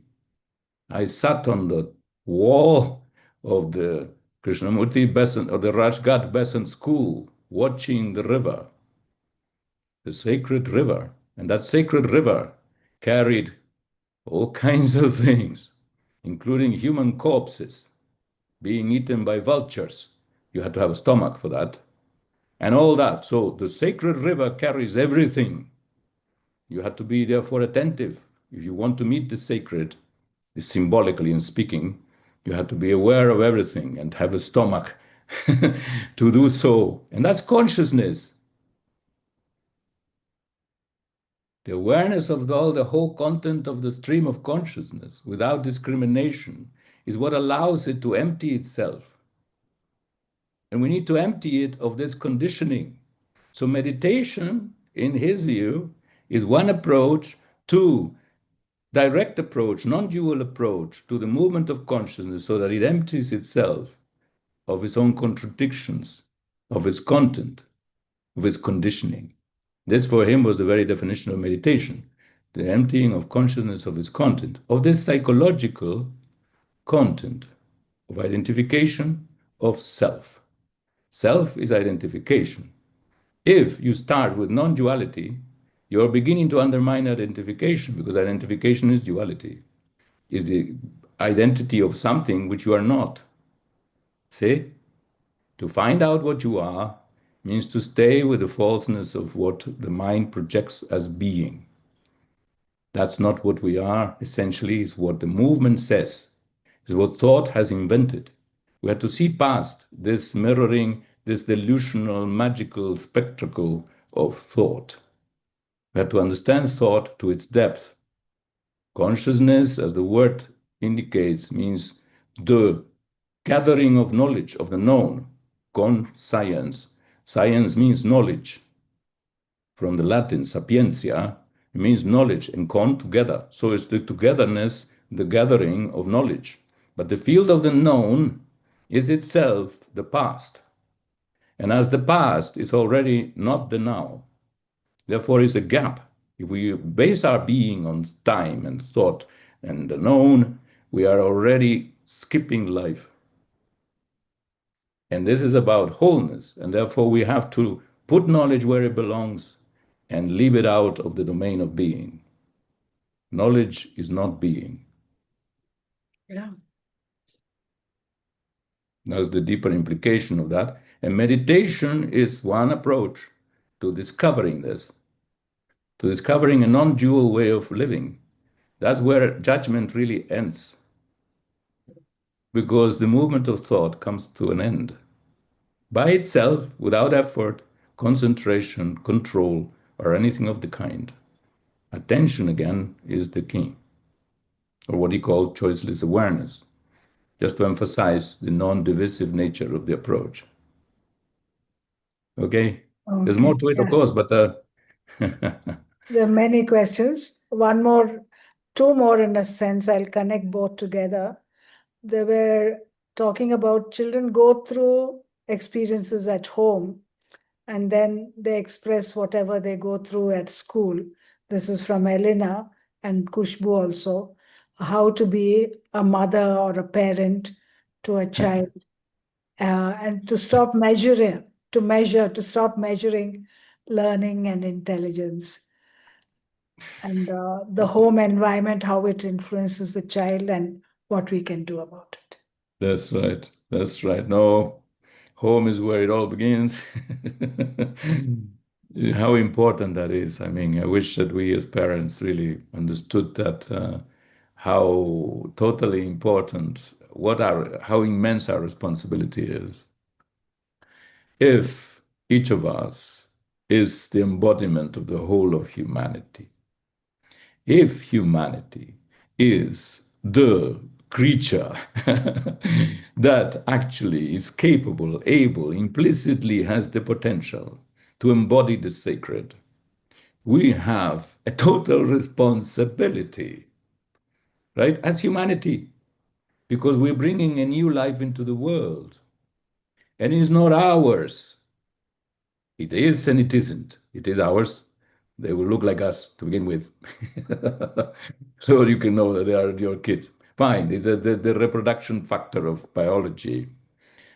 I sat on the wall of the Krishnamurti Besant or the Rajgat Besant school watching the river, the sacred river. And that sacred river carried all kinds of things, including human corpses being eaten by vultures. You had to have a stomach for that. And all that. So the sacred river carries everything. You had to be therefore attentive. If you want to meet the sacred, symbolically in speaking, you have to be aware of everything and have a stomach to do so. And that's consciousness. The awareness of the whole content of the stream of consciousness without discrimination is what allows it to empty itself. And we need to empty it of this conditioning. So meditation, in his view, is one approach to direct approach, non-dual approach to the movement of consciousness so that it empties itself of its own contradictions, of its content, of its conditioning. This for him was the very definition of meditation, the emptying of consciousness of its content, of this psychological content of identification of self. Self is identification. If you start with non-duality, you're beginning to undermine identification, because identification is duality, is the identity of something which you are not. See? To find out what you are means to stay with the falseness of what the mind projects as being. That's not what we are, essentially, is what the movement says, is what thought has invented. We have to see past this mirroring, this delusional, magical spectacle of thought. We have to understand thought to its depth. Consciousness, as the word indicates, means the gathering of knowledge, of the known. Conscience. Science means knowledge. From the Latin, sapientia, it means knowledge, and con, together. So it's the togetherness, the gathering of knowledge. But the field of the known is itself the past. And as the past is already not the now, therefore is a gap. If we base our being on time and thought and the known, we are already skipping life. And this is about wholeness, and therefore we have to put knowledge where it belongs and leave it out of the domain of being. Knowledge is not being. Yeah. That's the deeper implication of that. And meditation is one approach to discovering this, to discovering a non-dual way of living. That's where judgment really ends, because the movement of thought comes to an end. By itself, without effort, concentration, control, or anything of the kind. Attention, again, is the key, or what he called choiceless awareness, just to emphasize the non-divisive nature of the approach. Okay? There's more to it, of Yes. course, but There are many questions. One more, two more in a sense. I'll connect both together. They were talking about children go through experiences at home and then they express whatever they go through at school. This is from Elena and Kushbu also. How to be a mother or a parent to a child and to stop measuring learning and intelligence, and the home environment, how it influences the child, and what we can do about it. That's right. That's right. No, home is where it all begins. How important that is. I mean, I wish that we as parents really understood that how totally important, how immense our responsibility is. If each of us is the embodiment of the whole of humanity, if humanity is the creature that actually is capable, able, implicitly has the potential to embody the sacred, we have a total responsibility, right, as humanity, because we're bringing a new life into the world, and it's not ours. It is and it isn't. It is ours. They will look like us to begin with. So you can know that they are your kids. Fine, it's the reproduction factor of biology.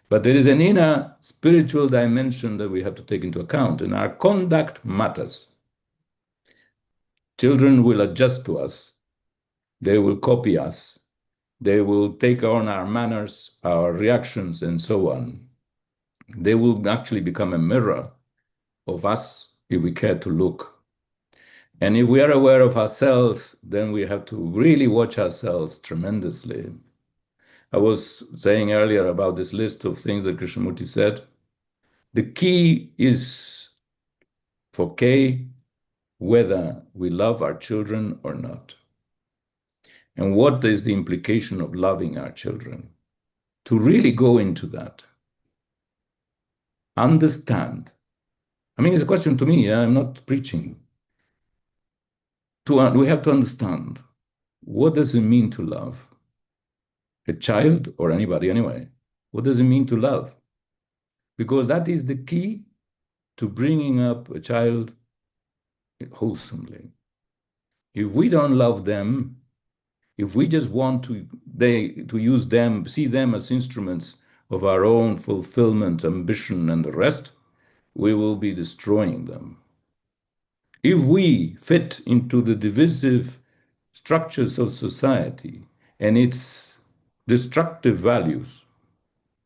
But there is an inner spiritual dimension that we have to take into account, and our conduct matters. Children will adjust to us. They will copy us. They will take on our manners, our reactions, and so on. They will actually become a mirror of us if we care to look. And if we are aware of ourselves, then we have to really watch ourselves tremendously. I was saying earlier about this list of things that Krishnamurti said. The key is for K, whether we love our children or not. And what is the implication of loving our children? To really go into that. Understand. I mean, it's a question to me. I'm not preaching. We have to understand, what does it mean to love? A child, or anybody anyway, what does it mean to love? Because that is the key to bringing up a child wholesomely. If we don't love them, if we just want to use them, see them as instruments of our own fulfillment, ambition, and the rest, we will be destroying them. If we fit into the divisive structures of society and its destructive values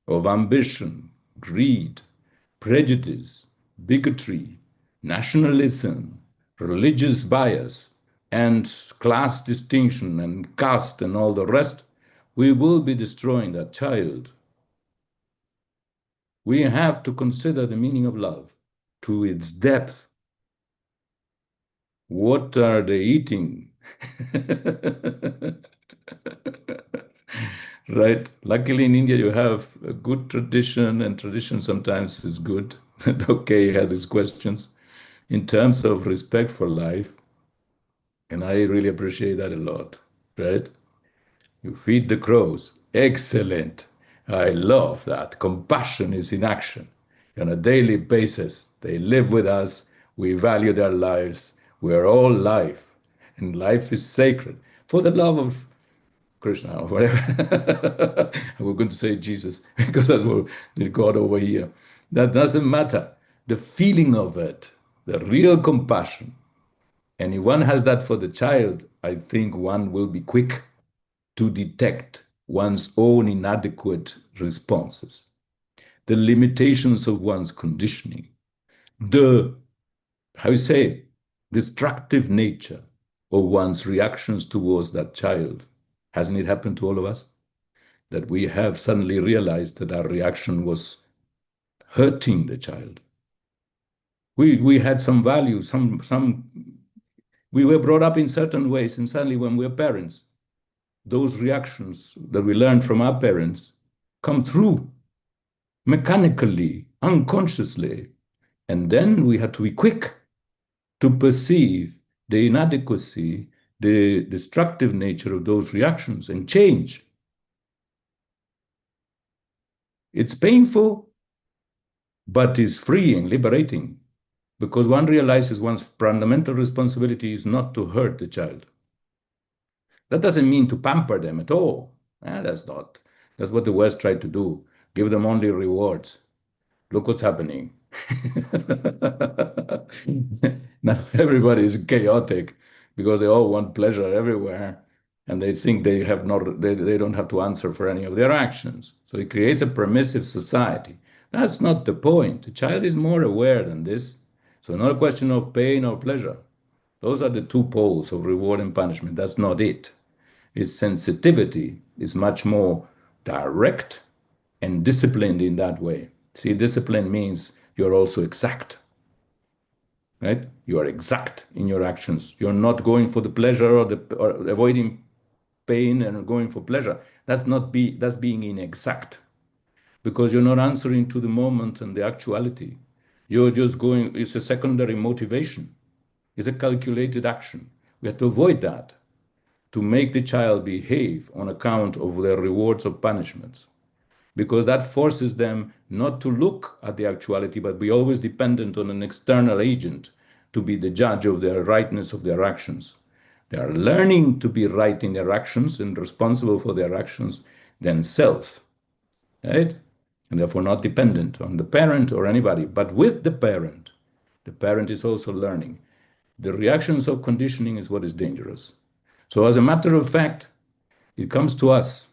of ambition, greed, prejudice, bigotry, nationalism, religious bias, and class distinction and caste and all the rest, we will be destroying that child. We have to consider the meaning of love to its depth. What are they eating? Right? Luckily in India you have a good tradition, and tradition sometimes is good. Okay, you have these questions in terms of respect for life, and I really appreciate that a lot, right? You feed the crows. Excellent. I love that. Compassion is in action on a daily basis. They live with us. We value their lives. We are all life, and life is sacred. For the love of Krishna or whatever. We're going to say Jesus because that's what the God over here. That doesn't matter. The feeling of it, the real compassion. And if one has that for the child, I think one will be quick to detect one's own inadequate responses, the limitations of one's conditioning, the, how you say, destructive nature of one's reactions towards that child. Hasn't it happened to all of us? That we have suddenly realized that our reaction was hurting the child. We had some value, we were brought up in certain ways, and suddenly when we're parents, those reactions that we learned from our parents come through mechanically, unconsciously. And then we had to be quick to perceive the inadequacy, the destructive nature of those reactions and change. It's painful, but it's freeing, liberating, because one realizes one's fundamental responsibility is not to hurt the child. That doesn't mean to pamper them at all. That's what the West tried to do. give them only rewards. Look what's happening. Now everybody is chaotic because they all want pleasure everywhere, and they think they have not they don't have to answer for any of their actions. So it creates a permissive society. That's not the point. The child is more aware than this. So not a question of pain or pleasure. Those are the two poles of reward and punishment. That's not it. Its sensitivity is much more direct and disciplined in that way. See, discipline means you're also exact, right? You are exact in your actions. You're not going for the pleasure or avoiding pain and going for pleasure. That's being inexact, because you're not answering to the moment and the actuality. You're just going. It's a secondary motivation. It's a calculated action. We have to avoid that, to make the child behave on account of their rewards or punishments, because that forces them not to look at the actuality, but be always dependent on an external agent to be the judge of the rightness of their actions. They are learning to be right in their actions and responsible for their actions themselves, right? And therefore not dependent on the parent or anybody, but with the parent. The parent is also learning. The reactions of conditioning is what is dangerous. So as a matter of fact, it comes to us.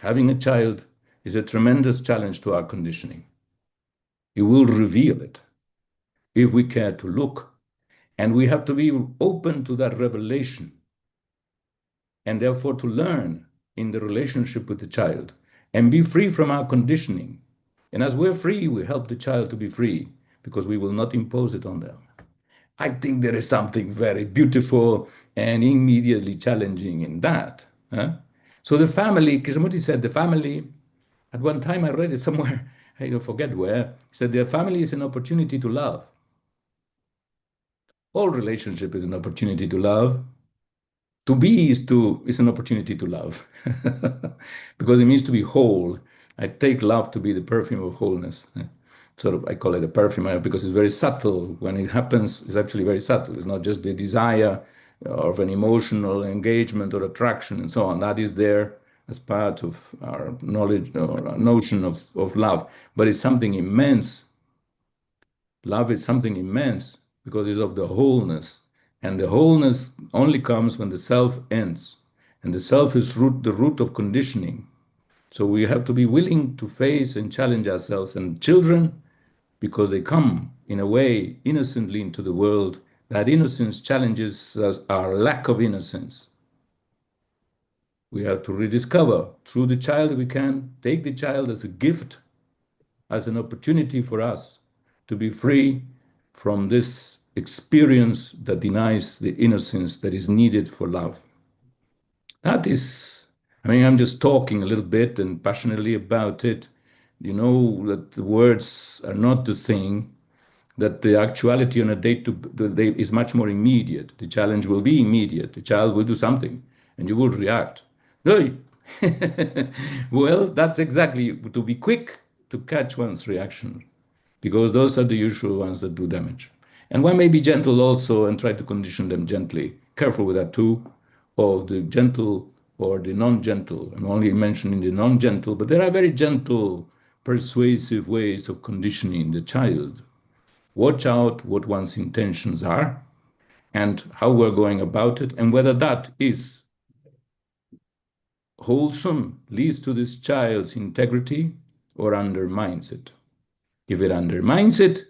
Having a child is a tremendous challenge to our conditioning. It will reveal it if we care to look. And we have to be open to that revelation, and therefore to learn in the relationship with the child and be free from our conditioning. And as we're free, we help the child to be free, because we will not impose it on them. I think there is something very beautiful and immediately challenging in that. Huh? So the family, Krishnamurti said, the family, at one time I read it somewhere, I don't forget where, he said the family is an opportunity to love. All relationship is an opportunity to love. To be is an opportunity to love, because it means to be whole. I take love to be the perfume of wholeness. Sort of, I call it a perfume because it's very subtle. When it happens, it's actually very subtle. It's not just the desire of an emotional engagement or attraction and so on. That is there as part of our knowledge or our notion of love. But it's something immense. Love is something immense because it's of the wholeness. And the wholeness only comes when the self ends. And the self is the root of conditioning. So we have to be willing to face and challenge ourselves. And children, because they come in a way innocently into the world, that innocence challenges us, our lack of innocence. We have to rediscover through the child. We can take the child as a gift, as an opportunity for us to be free from this experience that denies the innocence that is needed for love. That is, I mean, I'm just talking a little bit and passionately about it. You know that the words are not the thing, that the actuality on a day-to-day is much more immediate. The challenge will be immediate. The child will do something and you will react. No. Well, that's exactly, to be quick to catch one's reaction, because those are the usual ones that do damage. And one may be gentle also and try to condition them gently. Careful with that too, of the gentle or the non-gentle. I'm only mentioning the non-gentle, but there are very gentle, persuasive ways of conditioning the child. Watch out what one's intentions are and how we're going about it, and whether that is wholesome, leads to this child's integrity, or undermines it. If it undermines it,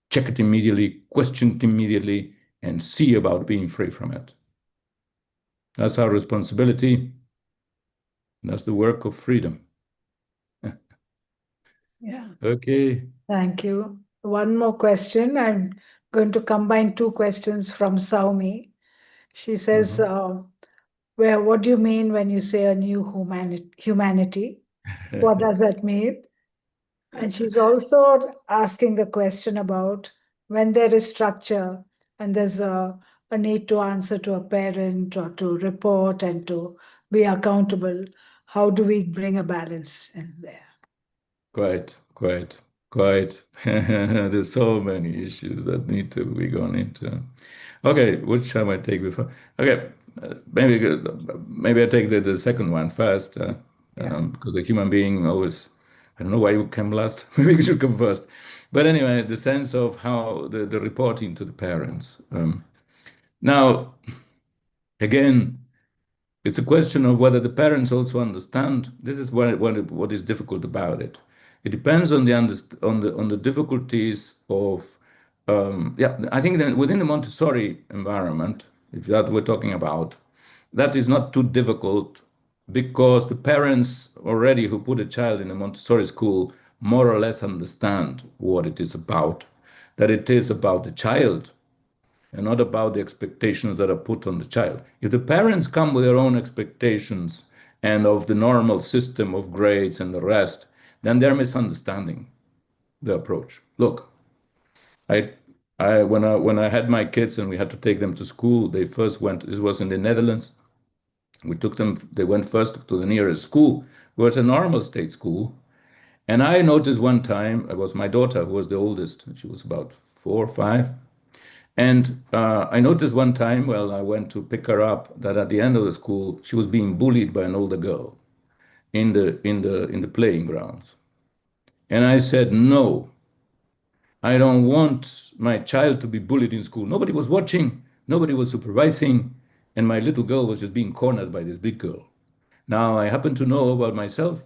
check it immediately, question it immediately, and see about being free from it. That's our responsibility. That's the work of freedom. Yeah. Okay. Thank you. One more question. I'm going to combine two questions from Saumi. She says, what do you mean when you say a new humanity? What does that mean? And she's also asking the question about when there is structure and there's a need to answer to a parent or to report and to be accountable, how do we bring a balance in there? Quite. There's so many issues that need to be gone into. Okay, which shall I take before? Okay, maybe I take the second one first, because the human being always I don't know why you came last. Maybe you should come first. But anyway, the sense of how the reporting to the parents. Now, again, it's a question of whether the parents also understand. This is what is difficult about it. It depends on the difficulties of I think that within the Montessori environment, if that we're talking about, that is not too difficult because the parents already who put a child in a Montessori school more or less understand what it is about, that it is about the child and not about the expectations that are put on the child. If the parents come with their own expectations and of the normal system of grades and the rest, then they're misunderstanding the approach. Look, when I had my kids and we had to take them to school, they first went, this was in the Netherlands. We took them, they went first to the nearest school, it was a normal state school. And I noticed one time, it was my daughter who was the oldest, she was about 4 or 5. And I noticed one time, well, I went to pick her up, that at the end of the school, she was being bullied by an older girl in the playing grounds. And I said, no, I don't want my child to be bullied in school. Nobody was watching, nobody was supervising, and my little girl was just being cornered by this big girl. Now, I happen to know about myself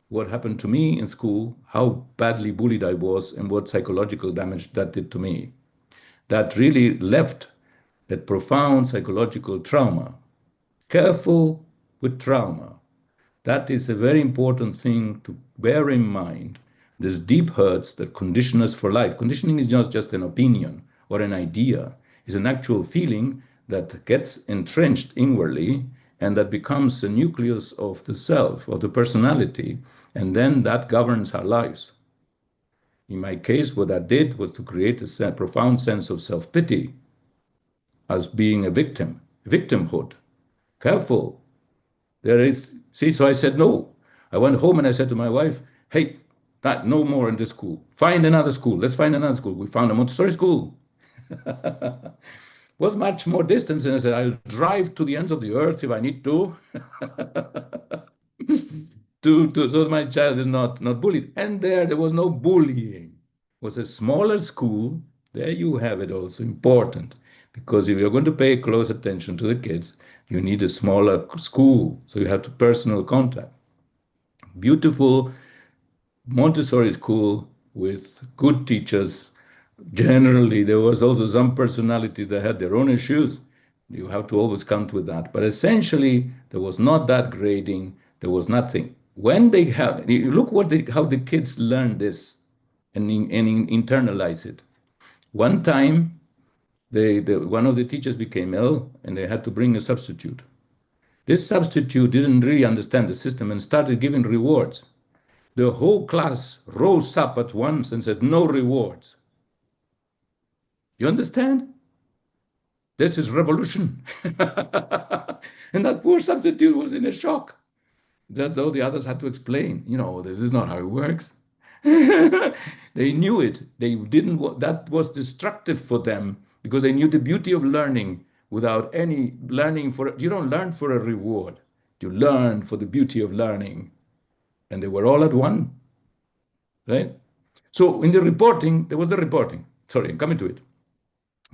what happened to me in school, how badly bullied I was, and what psychological damage that did to me. That really left a profound psychological trauma. Careful with trauma. That is a very important thing to bear in mind. There's deep hurts that condition us for life. Conditioning is not just an opinion or an idea. It's an actual feeling that gets entrenched inwardly and that becomes the nucleus of the self, of the personality, and then that governs our lives. In my case, what that did was to create a profound sense of self-pity as being a victim, victimhood. Careful. So I said no. I went home and I said to my wife, hey, no more in this school. Find another school. Let's find another school. We found a Montessori school. Was much more distance, and I said, I'll drive to the ends of the earth if I need to. So my child is not bullied. And there was no bullying. It was a smaller school. There you have it also important. Because if you're going to pay close attention to the kids, you need a smaller school. So you have to personal contact. Beautiful Montessori school with good teachers. Generally, there was also some personalities that had their own issues. You have to always count with that. But essentially, there was not that grading. There was nothing. When they have, look how the kids learn this and internalize it. One time, one of the teachers became ill and they had to bring a substitute. This substitute didn't really understand the system and started giving rewards. The whole class rose up at once and said, no rewards. You understand? This is revolution. And that poor substitute was in a shock. That though the others had to explain, this is not how it works. They knew it. They didn't. That was destructive for them because they knew the beauty of learning without any learning you don't learn for a reward. You learn for the beauty of learning. And they were all at one, right? So in the reporting, there was the reporting. Sorry, I'm coming to it.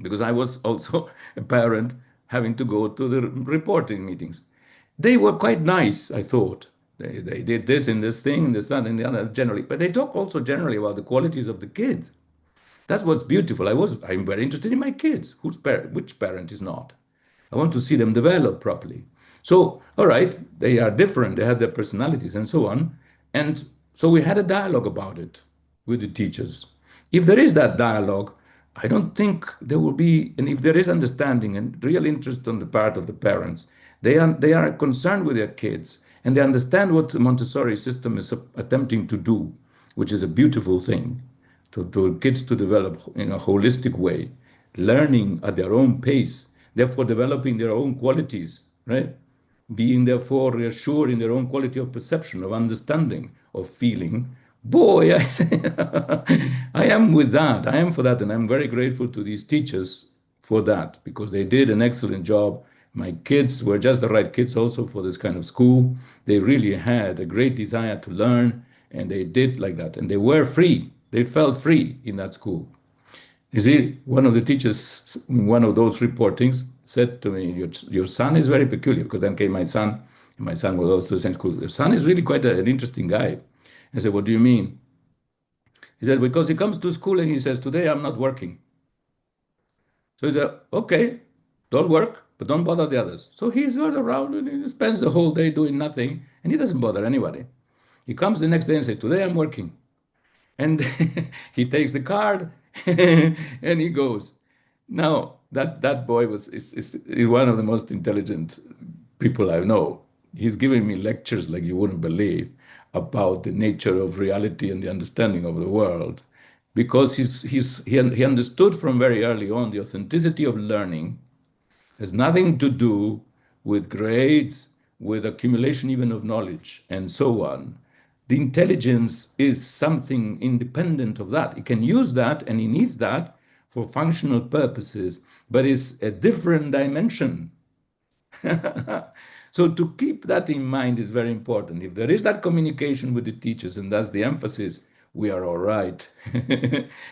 Because I was also a parent having to go to the reporting meetings. They were quite nice, I thought. They did this and this thing, and this, that, and the other, generally. But they talk also generally about the qualities of the kids. That's what's beautiful. I'm very interested in my kids. Which parent is not? I want to see them develop properly. So, all right, they are different. They have their personalities and so on. And so we had a dialogue about it with the teachers. If there is that dialogue, I don't think there will be, and if there is understanding and real interest on the part of the parents, they are concerned with their kids and they understand what the Montessori system is attempting to do, which is a beautiful thing, to kids to develop in a holistic way, learning at their own pace, therefore developing their own qualities, right? Being therefore reassured in their own quality of perception, of understanding, of feeling. Boy, I am with that. I am for that. And I'm very grateful to these teachers for that because they did an excellent job. My kids were just the right kids also for this kind of school. They really had a great desire to learn And they did like that. And they were free. They felt free in that school. You see, one of the teachers, in one of those reportings, said to me, your son is very peculiar, because then came my son, and my son was also the same school. Your son is really quite an interesting guy. I said, what do you mean? He said, because he comes to school and he says, today I'm not working. So he said, okay, don't work, but don't bother the others. So he's around and he spends the whole day doing nothing, and he doesn't bother anybody. He comes the next day and says, today I'm working. And he takes the card and he goes. Now, that boy is one of the most intelligent people I know. He's giving me lectures like you wouldn't believe about the nature of reality and the understanding of the world, because he understood from very early on the authenticity of learning has nothing to do with grades, with accumulation even of knowledge, and so on. The intelligence is something independent of that. He can use that and he needs that for functional purposes, but it's a different dimension. So to keep that in mind is very important. If there is that communication with the teachers, and that's the emphasis, we are all right.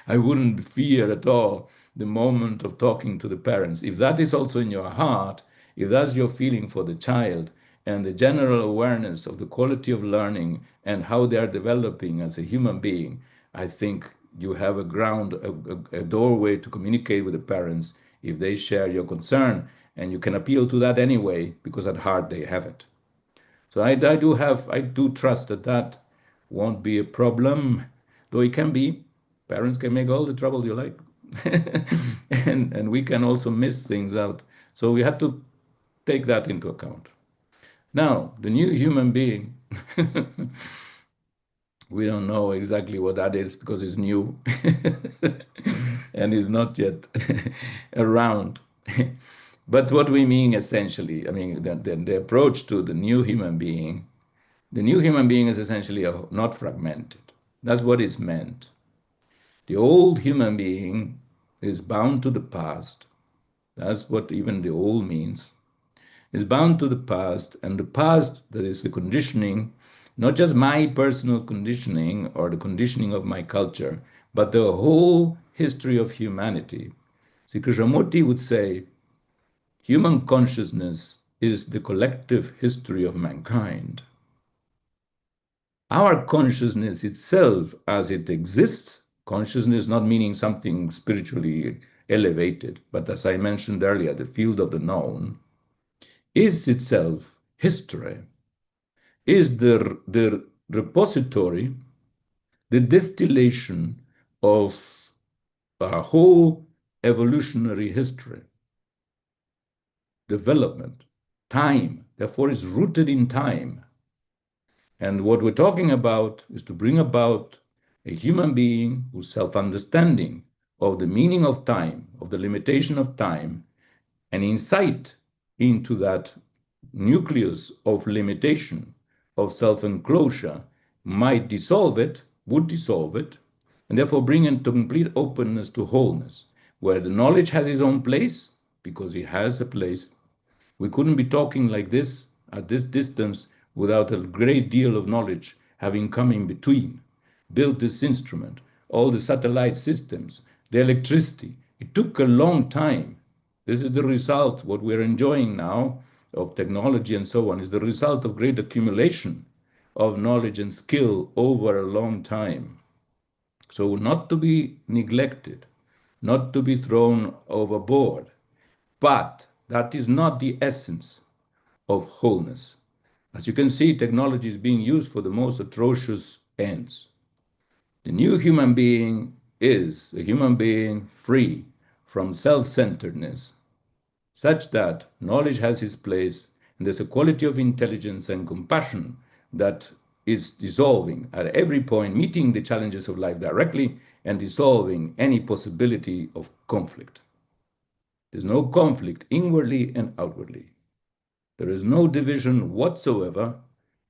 I wouldn't fear at all the moment of talking to the parents. If that is also in your heart, if that's your feeling for the child, and the general awareness of the quality of learning and how they are developing as a human being, I think you have a ground, a doorway to communicate with the parents if they share your concern. And you can appeal to that anyway, because at heart they have it. So I do trust that won't be a problem, though it can be. Parents can make all the trouble you like. and we can also miss things out. So we have to take that into account. Now, the new human being, we don't know exactly what that is because it's new and is not yet around. But what we mean essentially, I mean, the approach to the new human being is essentially not fragmented. That's what is meant. The old human being is bound to the past. That's what even the old means. Is bound to the past, and the past, that is the conditioning, not just my personal conditioning or the conditioning of my culture, but the whole history of humanity. J Krishnamurti would say, human consciousness is the collective history of mankind. Our consciousness itself, as it exists, consciousness not meaning something spiritually elevated, but as I mentioned earlier, the field of the known, is itself history, is the repository, the distillation of a whole evolutionary history, development, time, therefore is rooted in time. And what we're talking about is to bring about a human being whose self-understanding of the meaning of time, of the limitation of time, and insight into that nucleus of limitation, of self-enclosure, might dissolve it, would dissolve it, and therefore bring into complete openness to wholeness, where the knowledge has its own place, because it has a place. We couldn't be talking like this at this distance without a great deal of knowledge having come in between, built this instrument, all the satellite systems, the electricity. It took a long time. This is the result, what we're enjoying now of technology and so on, is the result of great accumulation of knowledge and skill over a long time. So not to be neglected, not to be thrown overboard, but that is not the essence of wholeness. As you can see, technology is being used for the most atrocious ends. The new human being is a human being free from self-centeredness, such that knowledge has its place, and there's a quality of intelligence and compassion that is dissolving at every point, meeting the challenges of life directly and dissolving any possibility of conflict. There's no conflict inwardly and outwardly. There is no division whatsoever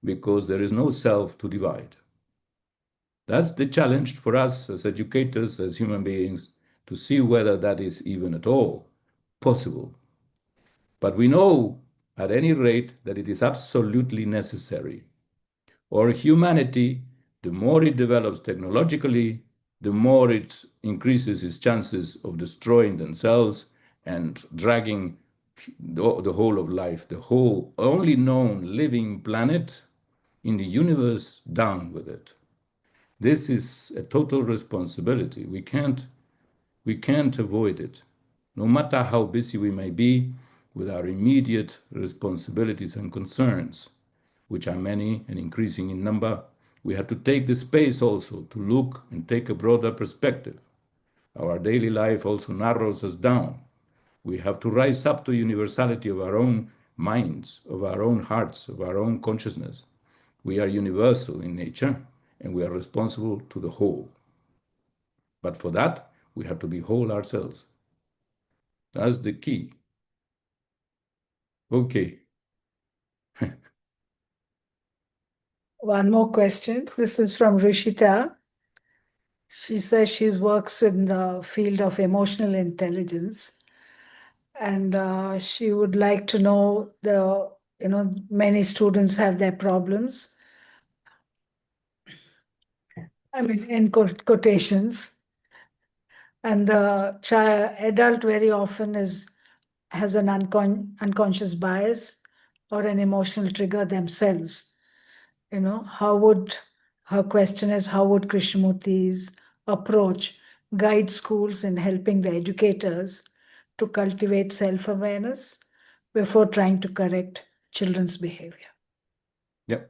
because there is no self to divide. That's the challenge for us as educators, as human beings, to see whether that is even at all possible. But we know, at any rate, that it is absolutely necessary, or humanity the more it develops technologically, the more it increases its chances of destroying themselves and dragging the whole of life, the whole only known living planet in the universe down with it. This is a total responsibility. We can't avoid it. No matter how busy we may be with our immediate responsibilities and concerns, which are many and increasing in number, we have to take the space also to look and take a broader perspective. Our daily life also narrows us down. We have to rise up to universality of our own minds, of our own hearts, of our own consciousness. We are universal in nature, and we are responsible to the whole. But for that, we have to be whole ourselves. That's the key. Okay. One more question. This is from Rishita. She says she works in the field of emotional intelligence, and she would like to know many students have their problems. I mean, in quotations. And the adult very often has an unconscious bias or an emotional trigger themselves. Her question is, how would Krishnamurti's approach guide schools in helping the educators to cultivate self-awareness before trying to correct children's behavior? Yeah.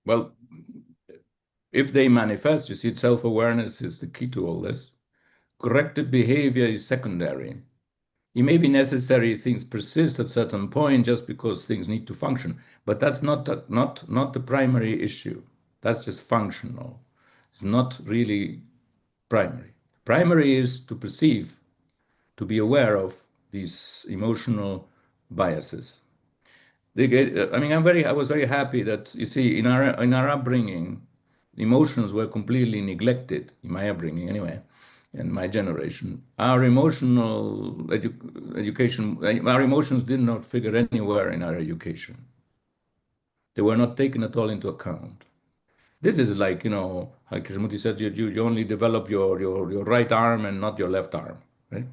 Well, if they manifest, you see, self-awareness is the key to all this. Corrected behavior is secondary. It may be necessary things persist at certain point just because things need to function, but that's not the primary issue. That's just functional. It's not really primary. Primary is to perceive, to be aware of these emotional biases. I was very happy that, you see, in our upbringing, emotions were completely neglected, in my upbringing anyway, in my generation. Our emotional education, our emotions did not figure anywhere in our education. They were not taken at all into account. This is like, how Krishnamurti said, you only develop your right arm and not your left arm, right?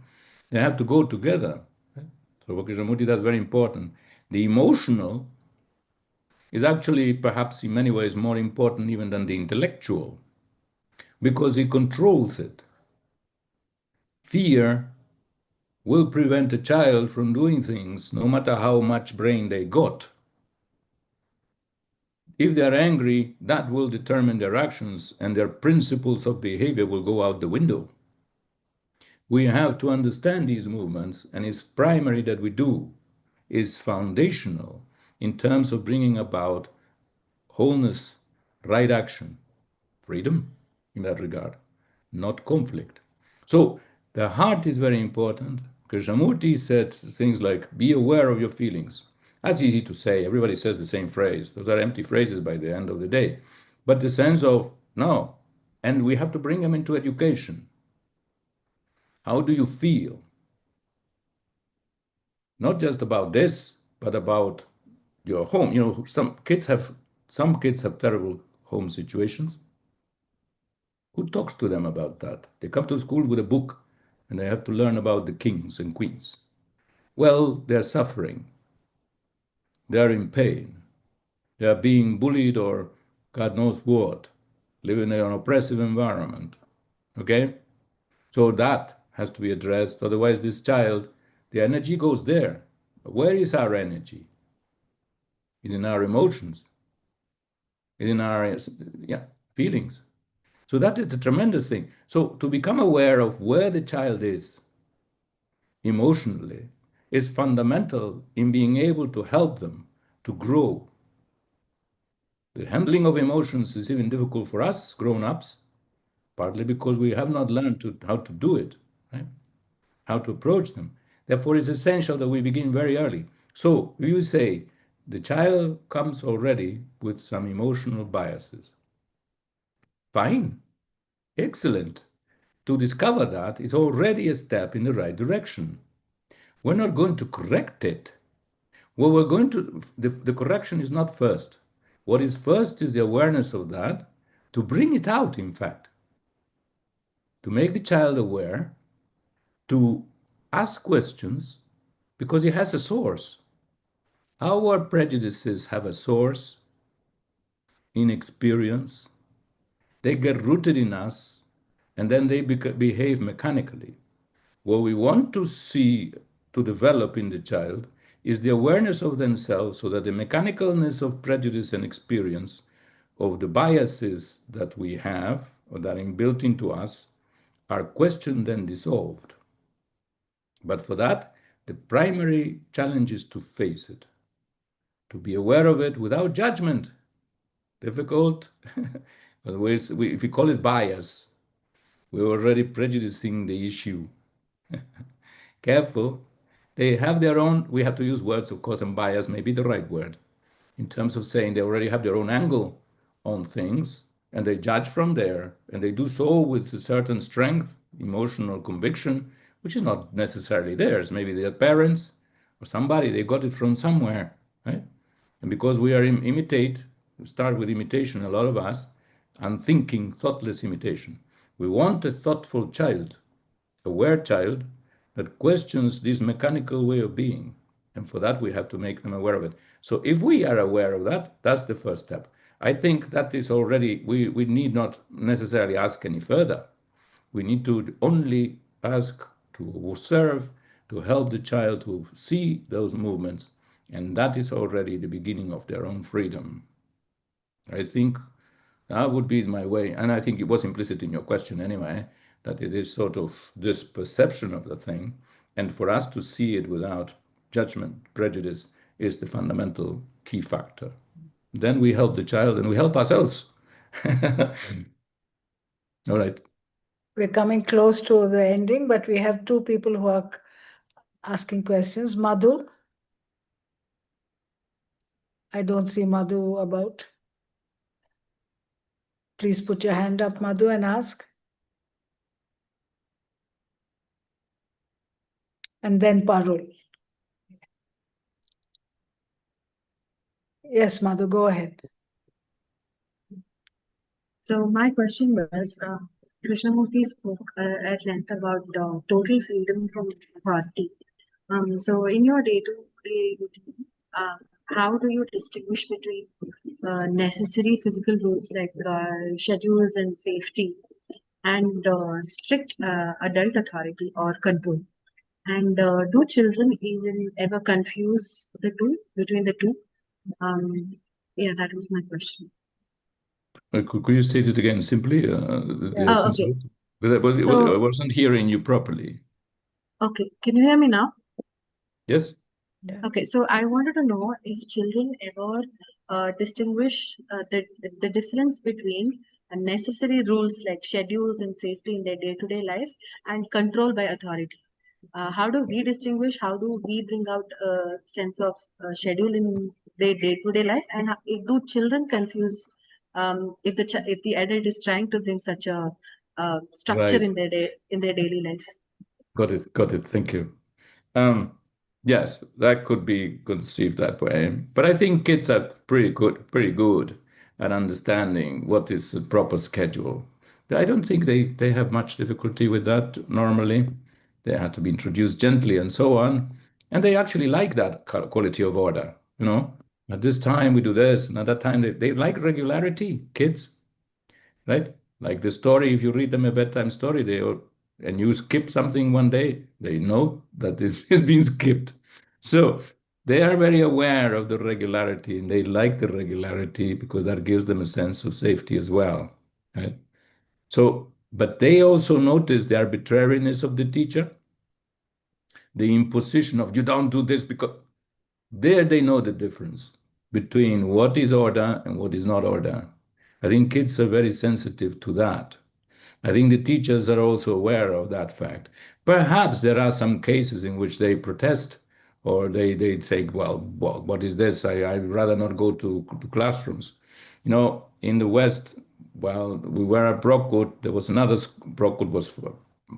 They have to go together. Right? So for Krishnamurti, that's very important. The emotional is actually perhaps in many ways more important even than the intellectual, because it controls it. Fear will prevent a child from doing things no matter how much brain they got. If they are angry, that will determine their actions, and their principles of behavior will go out the window. We have to understand these movements, and it's primary that we do, is foundational in terms of bringing about wholeness, right action, freedom in that regard, not conflict. So the heart is very important. Krishnamurti said things like, be aware of your feelings. That's easy to say. Everybody says the same phrase. Those are empty phrases by the end of the day. But the sense of, no, and we have to bring them into education. How do you feel? Not just about this, but about your home. Some kids have terrible home situations. Who talks to them about that? They come to school with a book and they have to learn about the kings and queens. Well, they're suffering. They're in pain. They are being bullied or God knows what, living in an oppressive environment. Okay? So that has to be addressed. Otherwise, this child, the energy goes there. Where is our energy? It's in our emotions. It's in our feelings. So that is the tremendous thing. So to become aware of where the child is emotionally is fundamental in being able to help them to grow. The handling of emotions is even difficult for us grown-ups, partly because we have not learned how to do it, right? How to approach them. Therefore, it's essential that we begin very early. So you say the child comes already with some emotional biases. Fine, excellent. To discover that is already a step in the right direction. We're not going to correct it. What we're going to, the correction is not first. What is first is the awareness of that, to bring it out, in fact, to make the child aware, to ask questions, because it has a source. Our prejudices have a source in experience. They get rooted in us, and then they behave mechanically. What we want to see to develop in the child is the awareness of themselves, so that the mechanicalness of prejudice and experience, of the biases that we have or that are built into us, are questioned and dissolved. But for that, the primary challenge is to face it, to be aware of it without judgment. Difficult. Otherwise, if we call it bias, we're already prejudicing the issue. Careful. They have their own, we have to use words, of course, and bias may be the right word, in terms of saying they already have their own angle on things, and they judge from there, and they do so with a certain strength, emotional conviction, which is not necessarily theirs. Maybe their parents or somebody, they got it from somewhere, right? And because we are we start with imitation, a lot of us, unthinking, thoughtless imitation. We want a thoughtful child, aware child, that questions this mechanical way of being. And for that, we have to make them aware of it. So if we are aware of that, that's the first step. I think that is already, we need not necessarily ask any further. We need to only ask to observe, to help the child to see those movements. And that is already the beginning of their own freedom. I think that would be my way. And I think it was implicit in your question anyway, that it is sort of this perception of the thing. And for us to see it without judgment, prejudice, is the fundamental key factor. Then we help the child and we help ourselves. All right. We're coming close to the ending, but we have two people who are asking questions. Madhu? I don't see Madhu about. Please put your hand up, Madhu, and ask. And then Parul. Yes, Madhu, go ahead. So my question was, Krishnamurti spoke at length about total freedom from authority. So in your day-to-day routine, how do you distinguish between necessary physical rules like schedules and safety and strict adult authority or control? And do children even ever confuse between the two? Yeah, that was my question. Could you state it again simply? The essence okay. of it? Because I wasn't hearing you properly. Okay, can you hear me now? Yes? Yeah. Okay, so I wanted to know if children ever distinguish the difference between necessary rules like schedules and safety in their day-to-day life and control by authority. How do we distinguish? How do we bring out a sense of schedule in their day-to-day life? And do children confuse if the adult is trying to bring such a structure Right. in their daily life? Got it. Thank you. Yes, that could be conceived that way. But I think kids are pretty good at understanding what is a proper schedule. I don't think they have much difficulty with that normally. They have to be introduced gently and so on. And they actually like that quality of order, you know. At this time we do this, and at that time they like regularity, kids, right? Like the story, if you read them a bedtime story, and you skip something one day, they know that this is being skipped. So they are very aware of the regularity, and they like the regularity because that gives them a sense of safety as well, right? So, but they also notice the arbitrariness of the teacher, the imposition of you don't do this because there they know the difference between what is order and what is not order. I think kids are very sensitive to that. I think the teachers are also aware of that fact. Perhaps there are some cases in which they protest or they think, well, what is this? I'd rather not go to classrooms. You know, in the West, while we were at Brockwood, there was another, Brockwood was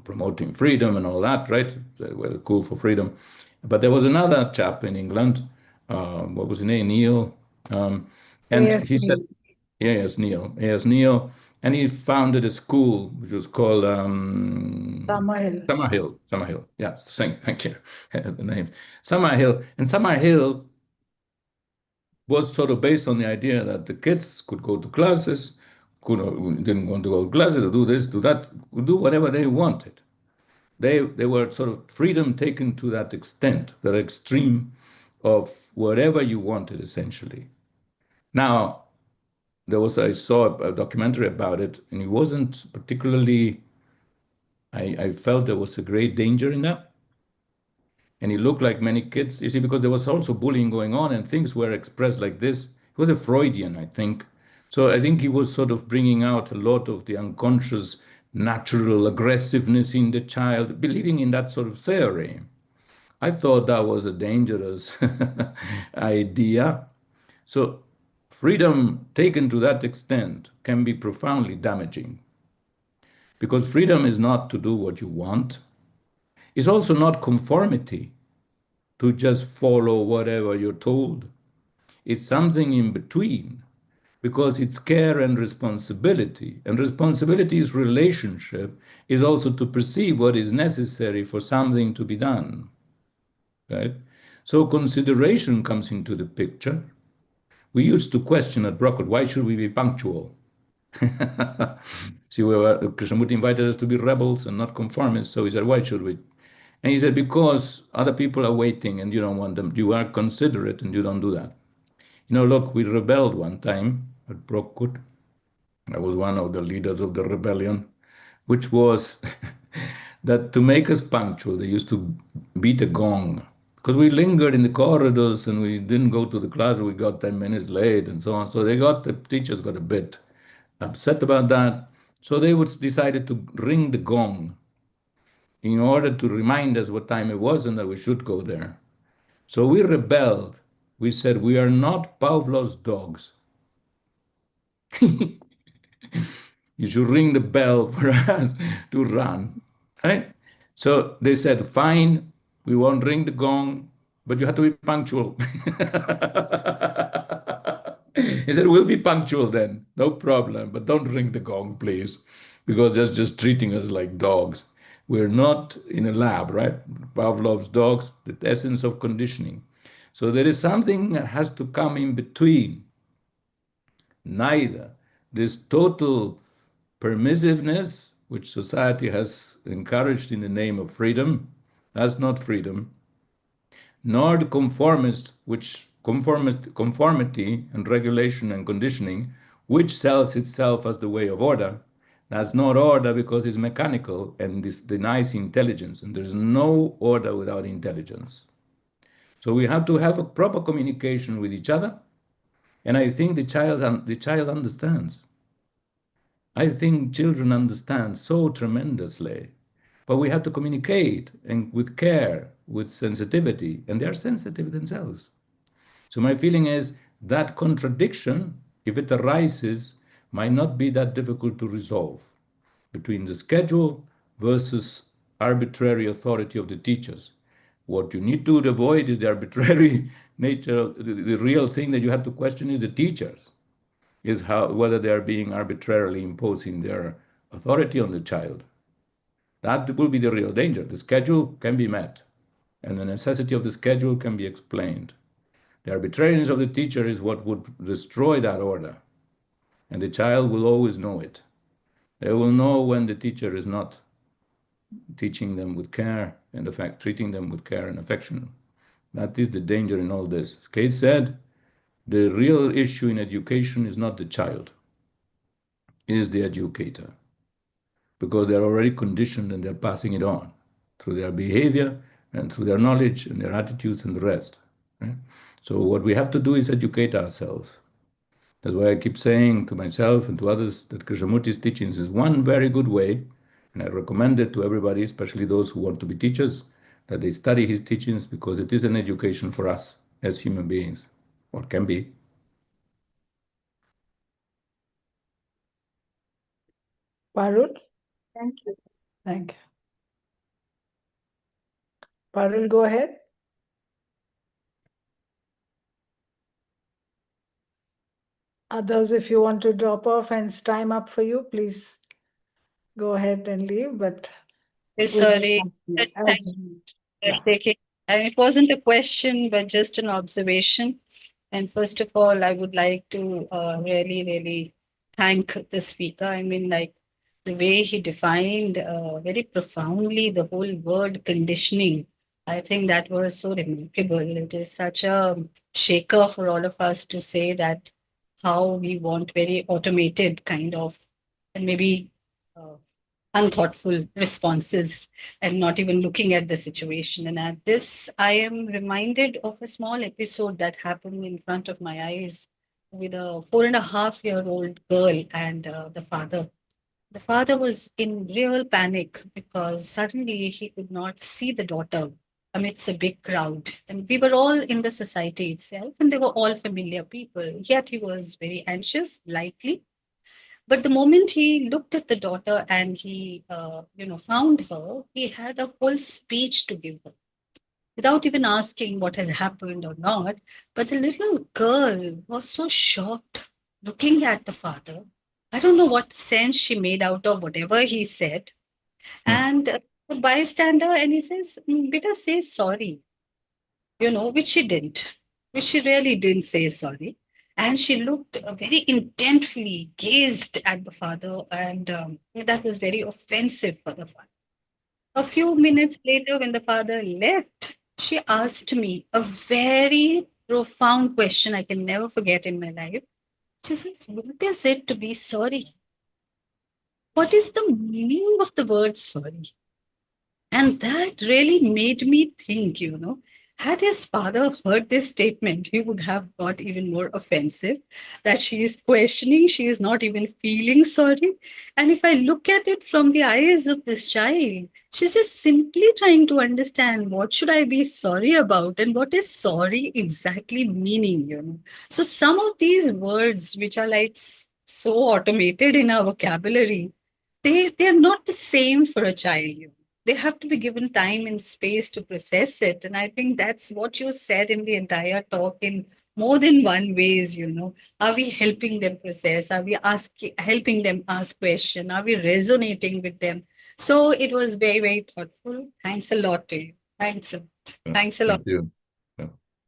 promoting freedom and all that, right? They were cool for freedom. But there was another chap in England, what was his name? Neil. And Yes, he said, Neil. yes, Neil. Yes, Neil. And he founded a school which was called Summerhill. Summerhill. Yeah, thank you. The name Summerhill. And Summerhill was sort of based on the idea that the kids could go to classes, didn't want to go to classes, or do this, do that, could do whatever they wanted. They were sort of freedom taken to that extent, that extreme of whatever you wanted, essentially. Now, I saw a documentary about it, and it wasn't particularly, I felt there was a great danger in that. And it looked like many kids, you see, because there was also bullying going on and things were expressed like this. He was a Freudian, I think. So I think he was sort of bringing out a lot of the unconscious natural aggressiveness in the child, believing in that sort of theory. I thought that was a dangerous idea. So freedom taken to that extent can be profoundly damaging, because freedom is not to do what you want. It's also not conformity, to just follow whatever you're told. It's something in between, because it's care and responsibility. And responsibility is relationship, is also to perceive what is necessary for something to be done. Right? So consideration comes into the picture. We used to question at Brockwood, why should we be punctual? See, Krishnamurti invited us to be rebels and not conformists. So he said, why should we? And he said, because other people are waiting and you don't want them. You are considerate and you don't do that. Look, we rebelled one time at Brockwood. I was one of the leaders of the rebellion, which was that to make us punctual, they used to beat a gong. Because we lingered in the corridors and we didn't go to the class, we got 10 minutes late and so on. So the teachers got a bit upset about that. So they decided to ring the gong in order to remind us what time it was and that we should go there. So we rebelled. We said, we are not Pavlov's dogs. You should ring the bell for us to run, right? So they said, fine, we won't ring the gong, but you have to be punctual. He said, we'll be punctual then, no problem, but don't ring the gong, please, because that's just treating us like dogs. We're not in a lab, right? Pavlov's dogs, the essence of conditioning. So there is something that has to come in between. Neither this total permissiveness, which society has encouraged in the name of freedom, that's not freedom, nor the conformist, which conformity and regulation and conditioning, which sells itself as the way of order. That's not order, because it's mechanical and this denies intelligence, and there's no order without intelligence. So we have to have a proper communication with each other, and I think the child understands. I think children understand so tremendously, but we have to communicate and with care, with sensitivity, and they are sensitive themselves. So my feeling is that contradiction, if it arises, might not be that difficult to resolve between the schedule versus arbitrary authority of the teachers. What you need to avoid is the arbitrary nature. The real thing that you have to question is the teachers, is whether they are being arbitrarily imposing their authority on the child. That will be the real danger. The schedule can be met, and the necessity of the schedule can be explained. The arbitrariness of the teacher is what would destroy that order, and the child will always know it. They will know when the teacher is not teaching them with care and, in fact, treating them with care and affection. That is the danger in all this. As Kate said, the real issue in education is not the child, it is the educator, because they're already conditioned and they're passing it on through their behavior and through their knowledge and their attitudes and the rest. Right? So what we have to do is educate ourselves. That's why I keep saying to myself and to others that Krishnamurti's teachings is one very good way, and I recommend it to everybody, especially those who want to be teachers, that they study his teachings, because it is an education for us as human beings, or can be. Parul? Thank you. Thank you. Parul, go ahead. Others, if you want to drop off and it's time up for you, please go ahead and leave. But Sorry, as yeah. taking. And it wasn't a question, but just an observation. And first of all, I would like to really, really thank the speaker. I mean, like the way he defined very profoundly the whole word conditioning. I think that was so remarkable. It is such a shaker for all of us to say that how we want very automated kind of, and maybe uh, unthoughtful responses and not even looking at the situation. And at this, I am reminded of a small episode that happened in front of my eyes with a 4.5-year-old girl and the father. The father was in real panic because suddenly he could not see the daughter amidst a big crowd. And we were all in the society itself, and they were all familiar people. Yet he was very anxious, likely, but the moment he looked at the daughter and he, found her, he had a whole speech to give her without even asking what had happened or not. But the little girl was so shocked looking at the father. I don't know what sense she made out of whatever he said. And the bystander, and he says, Beta, say sorry, which she didn't, which she really didn't say sorry. And she looked very intently, gazed at the father, and that was very offensive for the father. A few minutes later, when the father left, she asked me a very profound question I can never forget in my life. She says, what is it to be sorry? What is the meaning of the word sorry? And that really made me think, had his father heard this statement, he would have got even more offensive that she is questioning, she is not even feeling sorry. And if I look at it from the eyes of this child, she's just simply trying to understand what should I be sorry about and what is sorry exactly meaning. So some of these words, which are like so automated in our vocabulary, they're not the same for a child. They have to be given time and space to process it. And I think that's what you said in the entire talk in more than one ways. Are we helping them process? Are we helping them ask questions? Are we resonating with them? So it was very, very thoughtful. Thanks a lot to you. Thanks a lot. Thanks a lot. Thank you. Yeah.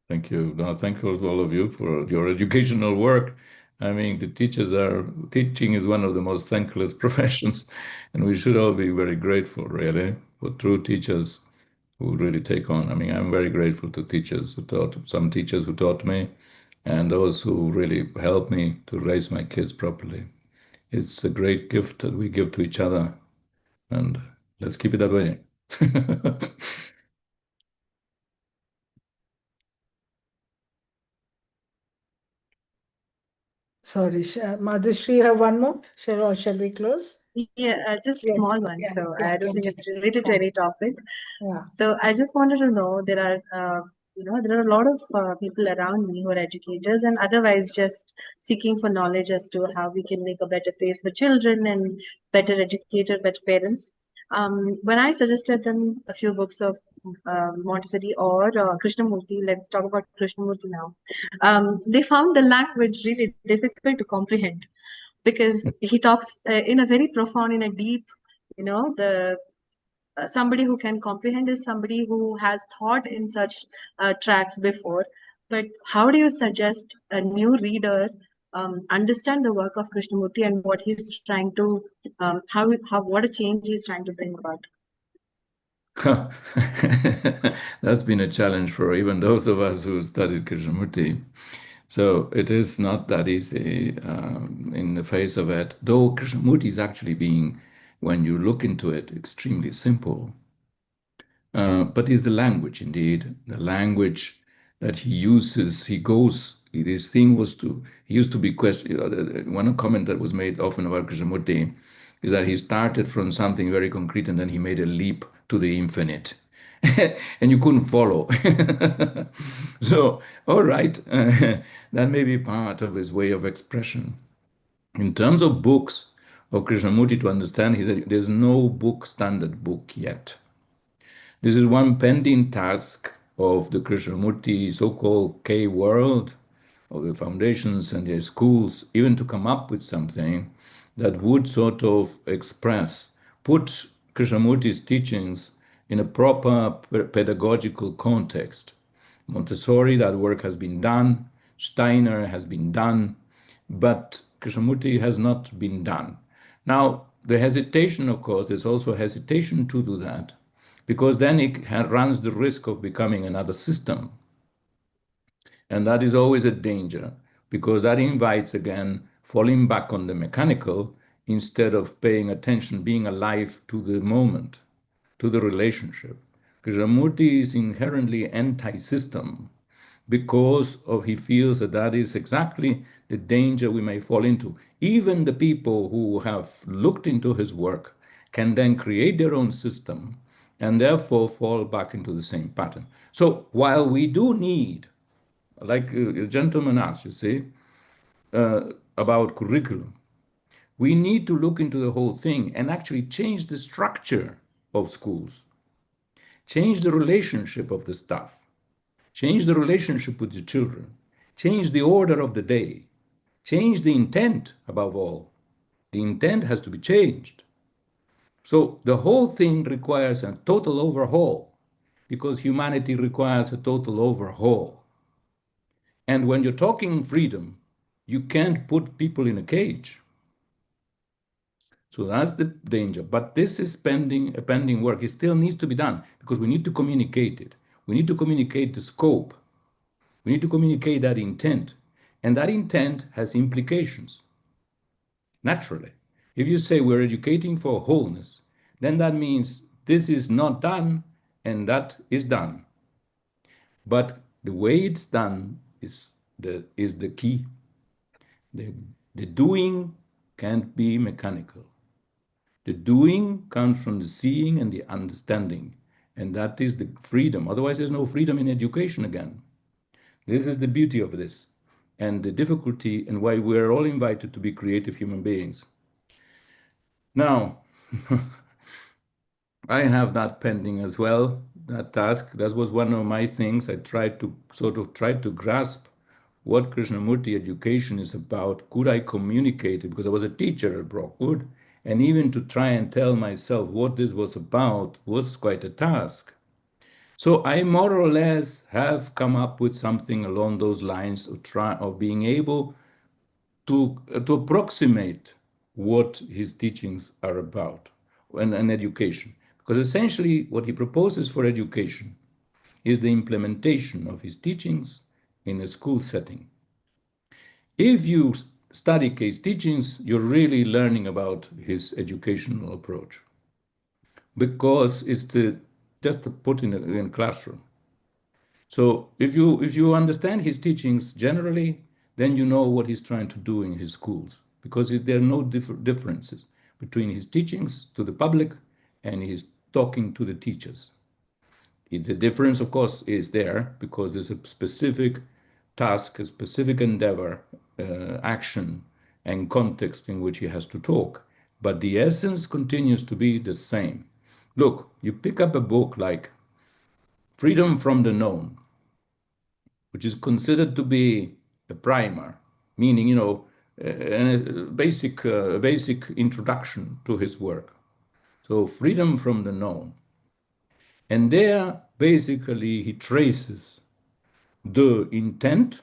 Thank you. No, thank you to all of you for your educational work. I mean, teaching is one of the most thankless professions, and we should all be very grateful, really, for true teachers who really take on. I mean, I'm very grateful to teachers some teachers who taught me, and those who really helped me to raise my kids properly. It's a great gift that we give to each other, and let's keep it that way. Sorry, Madhushree, you have one more? Shall we close? Yeah, just a Yes, small one. yeah, So yeah, I don't think it's continue. related to any topic. Yeah. So I just wanted to know there are, there are a lot of people around me who are educators and otherwise just seeking for knowledge as to how we can make a better place for children and better educator, better parents. When I suggested them a few books of Montessori or Krishnamurti, let's talk about Krishnamurti now. They found the language really difficult to comprehend because he talks in a very profound, in a deep, the somebody who can comprehend is somebody who has thought in such tracks before. But how do you suggest a new reader understand the work of Krishnamurti and what he's trying to, what a change he's trying to bring about? That's been a challenge for even those of us who studied Krishnamurti. So it is not that easy in the face of it, though Krishnamurti is actually being, when you look into it, extremely simple. But is the language indeed, the language that he uses, his thing was he used to be questioned. One comment that was made often about Krishnamurti is that he started from something very concrete and then he made a leap to the infinite. And you couldn't follow. So, all right, that may be part of his way of expression. In terms of books of Krishnamurti to understand, he said there's no standard book yet. This is one pending task of the Krishnamurti so-called K world, of the foundations and their schools, even to come up with something that would sort of put Krishnamurti's teachings in a proper pedagogical context. Montessori, that work has been done. Steiner has been done, but Krishnamurti has not been done. Now, the hesitation, of course, there's also hesitation to do that, because then it runs the risk of becoming another system. And that is always a danger, because that invites, again, falling back on the mechanical instead of paying attention, being alive to the moment, to the relationship. Krishnamurti is inherently anti-system, because he feels that that is exactly the danger we may fall into. Even the people who have looked into his work can then create their own system and therefore fall back into the same pattern. So while we do need, like a gentleman asked, you see, about curriculum, we need to look into the whole thing and actually change the structure of schools, change the relationship of the staff, change the relationship with the children, change the order of the day, change the intent above all. The intent has to be changed. So the whole thing requires a total overhaul, because humanity requires a total overhaul. And when you're talking freedom, you can't put people in a cage. So that's the danger. But this is pending work. It still needs to be done, because we need to communicate it. We need to communicate the scope. We need to communicate that intent. And that intent has implications, naturally. If you say we're educating for wholeness, then that means this is not done and that is done. But the way it's done is the key. The doing can't be mechanical. The doing comes from the seeing and the understanding. And that is the freedom. Otherwise, there's no freedom in education again. This is the beauty of this, and the difficulty, and why we're all invited to be creative human beings. Now, I have that pending as well, that task. That was one of my things. I tried to grasp what Krishnamurti education is about. Could I communicate it? Because I was a teacher at Brockwood, and even to try and tell myself what this was about was quite a task. So I more or less have come up with something along those lines of being able to approximate what his teachings are about and education. Because essentially what he proposes for education is the implementation of his teachings in a school setting. If you study case teachings, you're really learning about his educational approach, because it's just to put in a classroom. So if you understand his teachings generally, then you know what he's trying to do in his schools, because there are no differences between his teachings to the public and his talking to the teachers. The difference, of course, is there because there's a specific task, a specific endeavor, action, and context in which he has to talk. But the essence continues to be the same. Look, you pick up a book like Freedom from the Known, which is considered to be a primer, meaning, a basic introduction to his work. So freedom from the known. And there, basically, he traces the intent,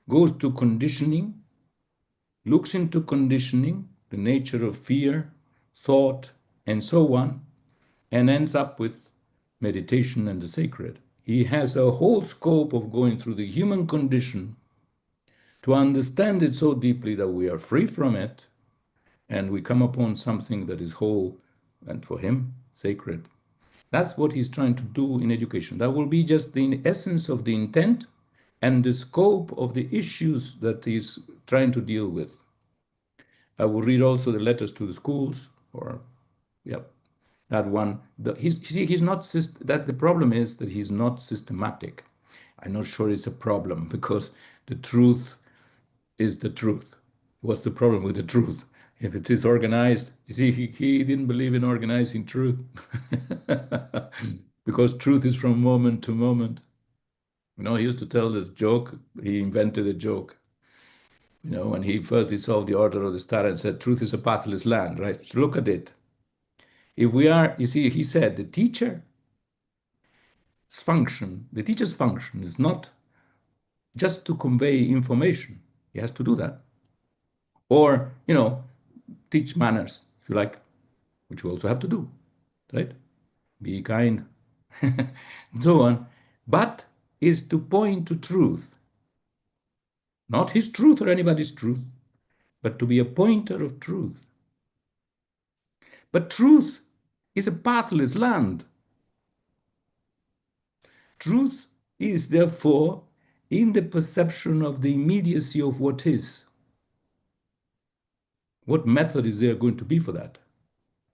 goes to conditioning, looks into conditioning, the nature of fear, thought, and so on, and ends up with meditation and the sacred. He has a whole scope of going through the human condition to understand it so deeply that we are free from it, and we come upon something that is whole and, for him, sacred. That's what he's trying to do in education. That will be just the essence of the intent and the scope of the issues that he's trying to deal with. I will read also the letters to the schools, that one. He's not. That the problem is that he's not systematic. I'm not sure it's a problem, because the truth is the truth. What's the problem with the truth? If it is organized, you see, he didn't believe in organizing truth because truth is from moment to moment. You know, he used to tell this joke. He invented a joke. You know, when he first solved the order of the star and said, truth is a pathless land, right? So look at it. If we are, you see, he said, the teacher's function is not just to convey information. He has to do that. Or, you know, teach manners, if you like, which you also have to do, right? Be kind, and so on. But is to point to truth. Not his truth or anybody's truth, but to be a pointer of truth. But truth is a pathless land. Truth is, therefore, in the perception of the immediacy of what is. What method is there going to be for that?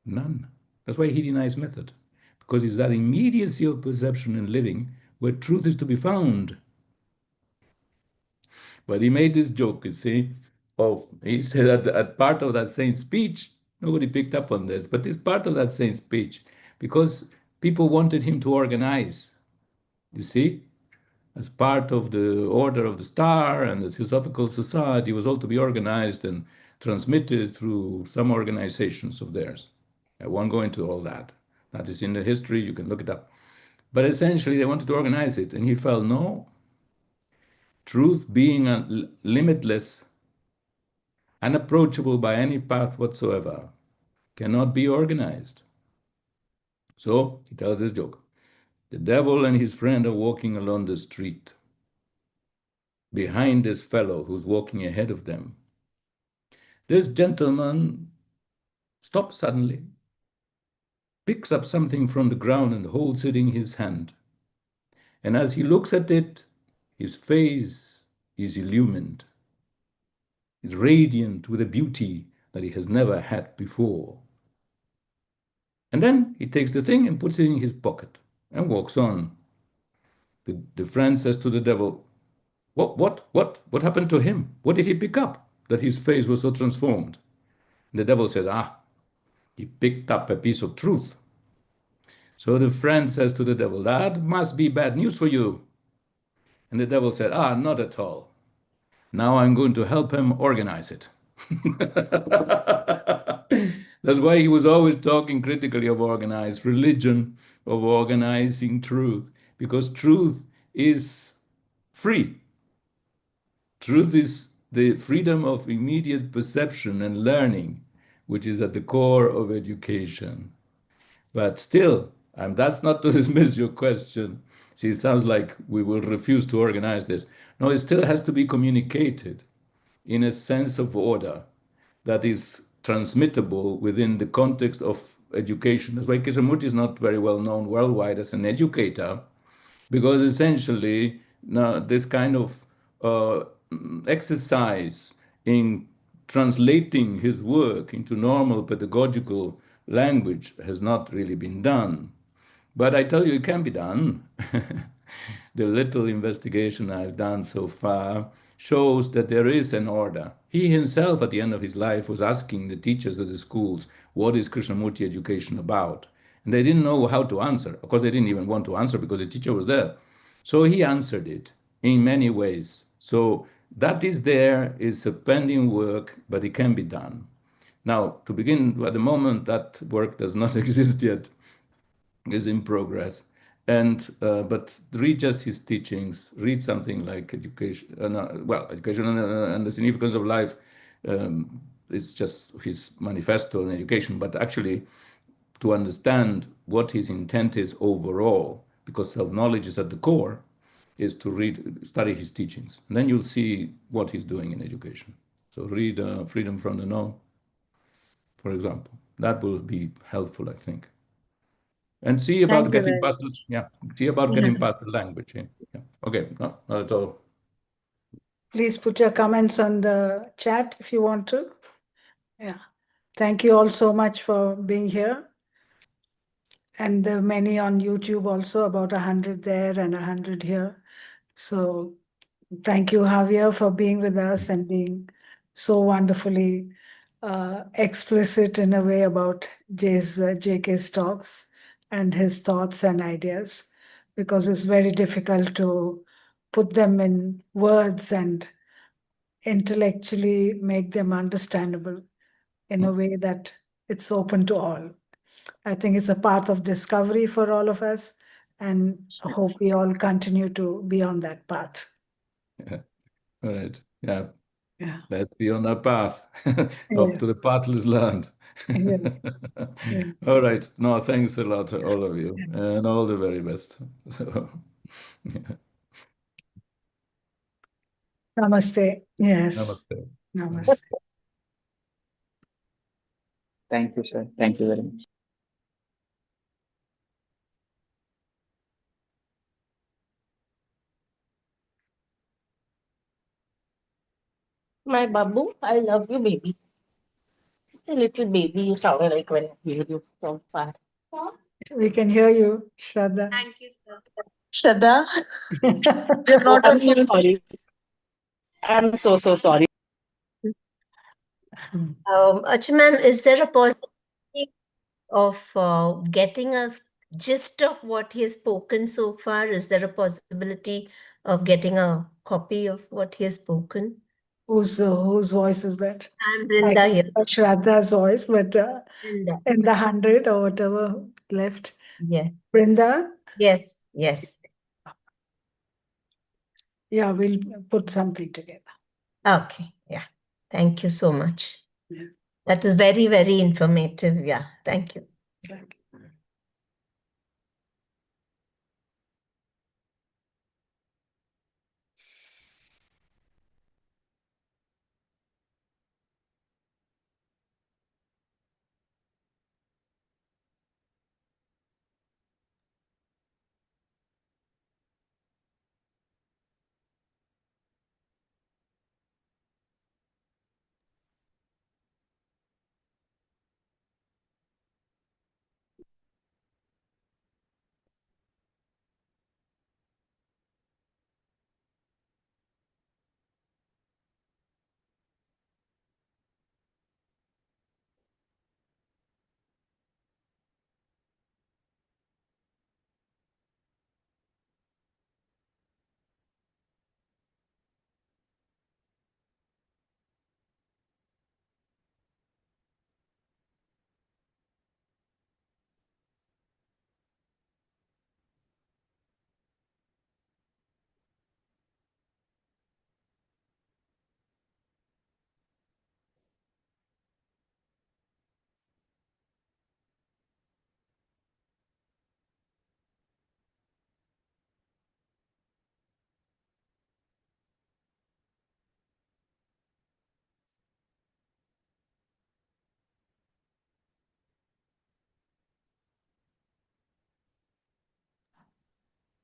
None. That's why he denies method, because it's that immediacy of perception and living where truth is to be found. But he made this joke, you see, he said that at part of that same speech, nobody picked up on this, but it's part of that same speech, because people wanted him to organize, you see, as part of the Order of the Star and the Theosophical Society was all to be organized and transmitted through some organizations of theirs. I won't go into all that. That is in the history, you can look it up. But essentially, they wanted to organize it, and he felt, no, truth being limitless, unapproachable by any path whatsoever, cannot be organized. So he tells this joke. The devil and his friend are walking along the street behind this fellow who's walking ahead of them. This gentleman stops suddenly, picks up something from the ground and holds it in his hand. And as he looks at it, his face is illumined. It's radiant with a beauty that he has never had before. And then he takes the thing and puts it in his pocket and walks on. The friend says to the devil, what happened to him? What did he pick up that his face was so transformed? And the devil said, he picked up a piece of truth. So the friend says to the devil, that must be bad news for you. And the devil said, not at all. Now I'm going to help him organize it. That's why he was always talking critically of organized religion, of organizing truth, because truth is free. Truth is the freedom of immediate perception and learning, which is at the core of education. But still, and that's not to dismiss your question. See, it sounds like we will refuse to organize this. No, it still has to be communicated in a sense of order that is transmittable within the context of education. That's why Krishnamurti is not very well known worldwide as an educator, because essentially this kind of exercise in translating his work into normal pedagogical language has not really been done. But I tell you, it can be done. The little investigation I've done so far shows that there is an order. He himself, at the end of his life, was asking the teachers at the schools, what is Krishnamurti education about? And they didn't know how to answer. Of course, they didn't even want to answer because the teacher was there. So he answered it in many ways. So that is there, it's a pending work, but it can be done. Now, to begin, at the moment, that work does not exist yet, is in progress. And but read just his teachings, read something like education, education and the significance of life. It's just his manifesto on education, but actually to understand what his intent is overall, because self-knowledge is at the core, is to study his teachings. And then you'll see what he's doing in education. So read Freedom from the Known, for example. That will be helpful, I think. And see about getting past the language. Yeah. Okay, no, not at all. Please put your comments on the chat if you want to. Yeah. Thank you all so much for being here. And there are many on YouTube also, about 100 there and 100 here. So thank you, Javier, for being with us and being so wonderfully explicit in a way about JK's talks and his thoughts and ideas, because it's very difficult to put them in words and intellectually make them understandable in a way that it's open to all. I think it's a path of discovery for all of us, and I hope we all continue to be on that path. Yeah. All right. Yeah. Yeah. Let's be on that path. Yeah. Up to the path is learned. Yeah. Yeah. All right. No, thanks a lot to all of you, and all the very best. So, yeah. Namaste. Yes. Namaste. Namaste. Thank you, sir. Thank you very much. My babu, I love you, baby. Such a little baby you sounded like when I hear you so far. We can hear you, Shraddha. Thank you, sir. Shraddha, You're oh, not I'm on so mute. sorry. I'm so sorry. Acha ma'am, is there a possibility of getting a gist of what he has spoken so far? Is there a possibility of getting a copy of what he has spoken? Whose voice is that? I'm I Brinda can here. hear Shraddha's voice, but Brinda. in the 100 or whatever left. Yeah. Brinda? Yes. Yes. Yeah, we'll put something together. Okay. Yeah. Thank you so much. Yeah. That is very, very informative. Yeah. Thank you. Thank you.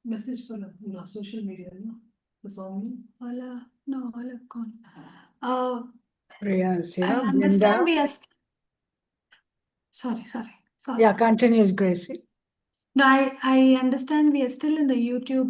Message for social media, no? The song, no, all have gone. Yes, I yeah, understand Brinda. we are. Sorry. Yeah, continue, Gracie. No, I understand we are still in the YouTube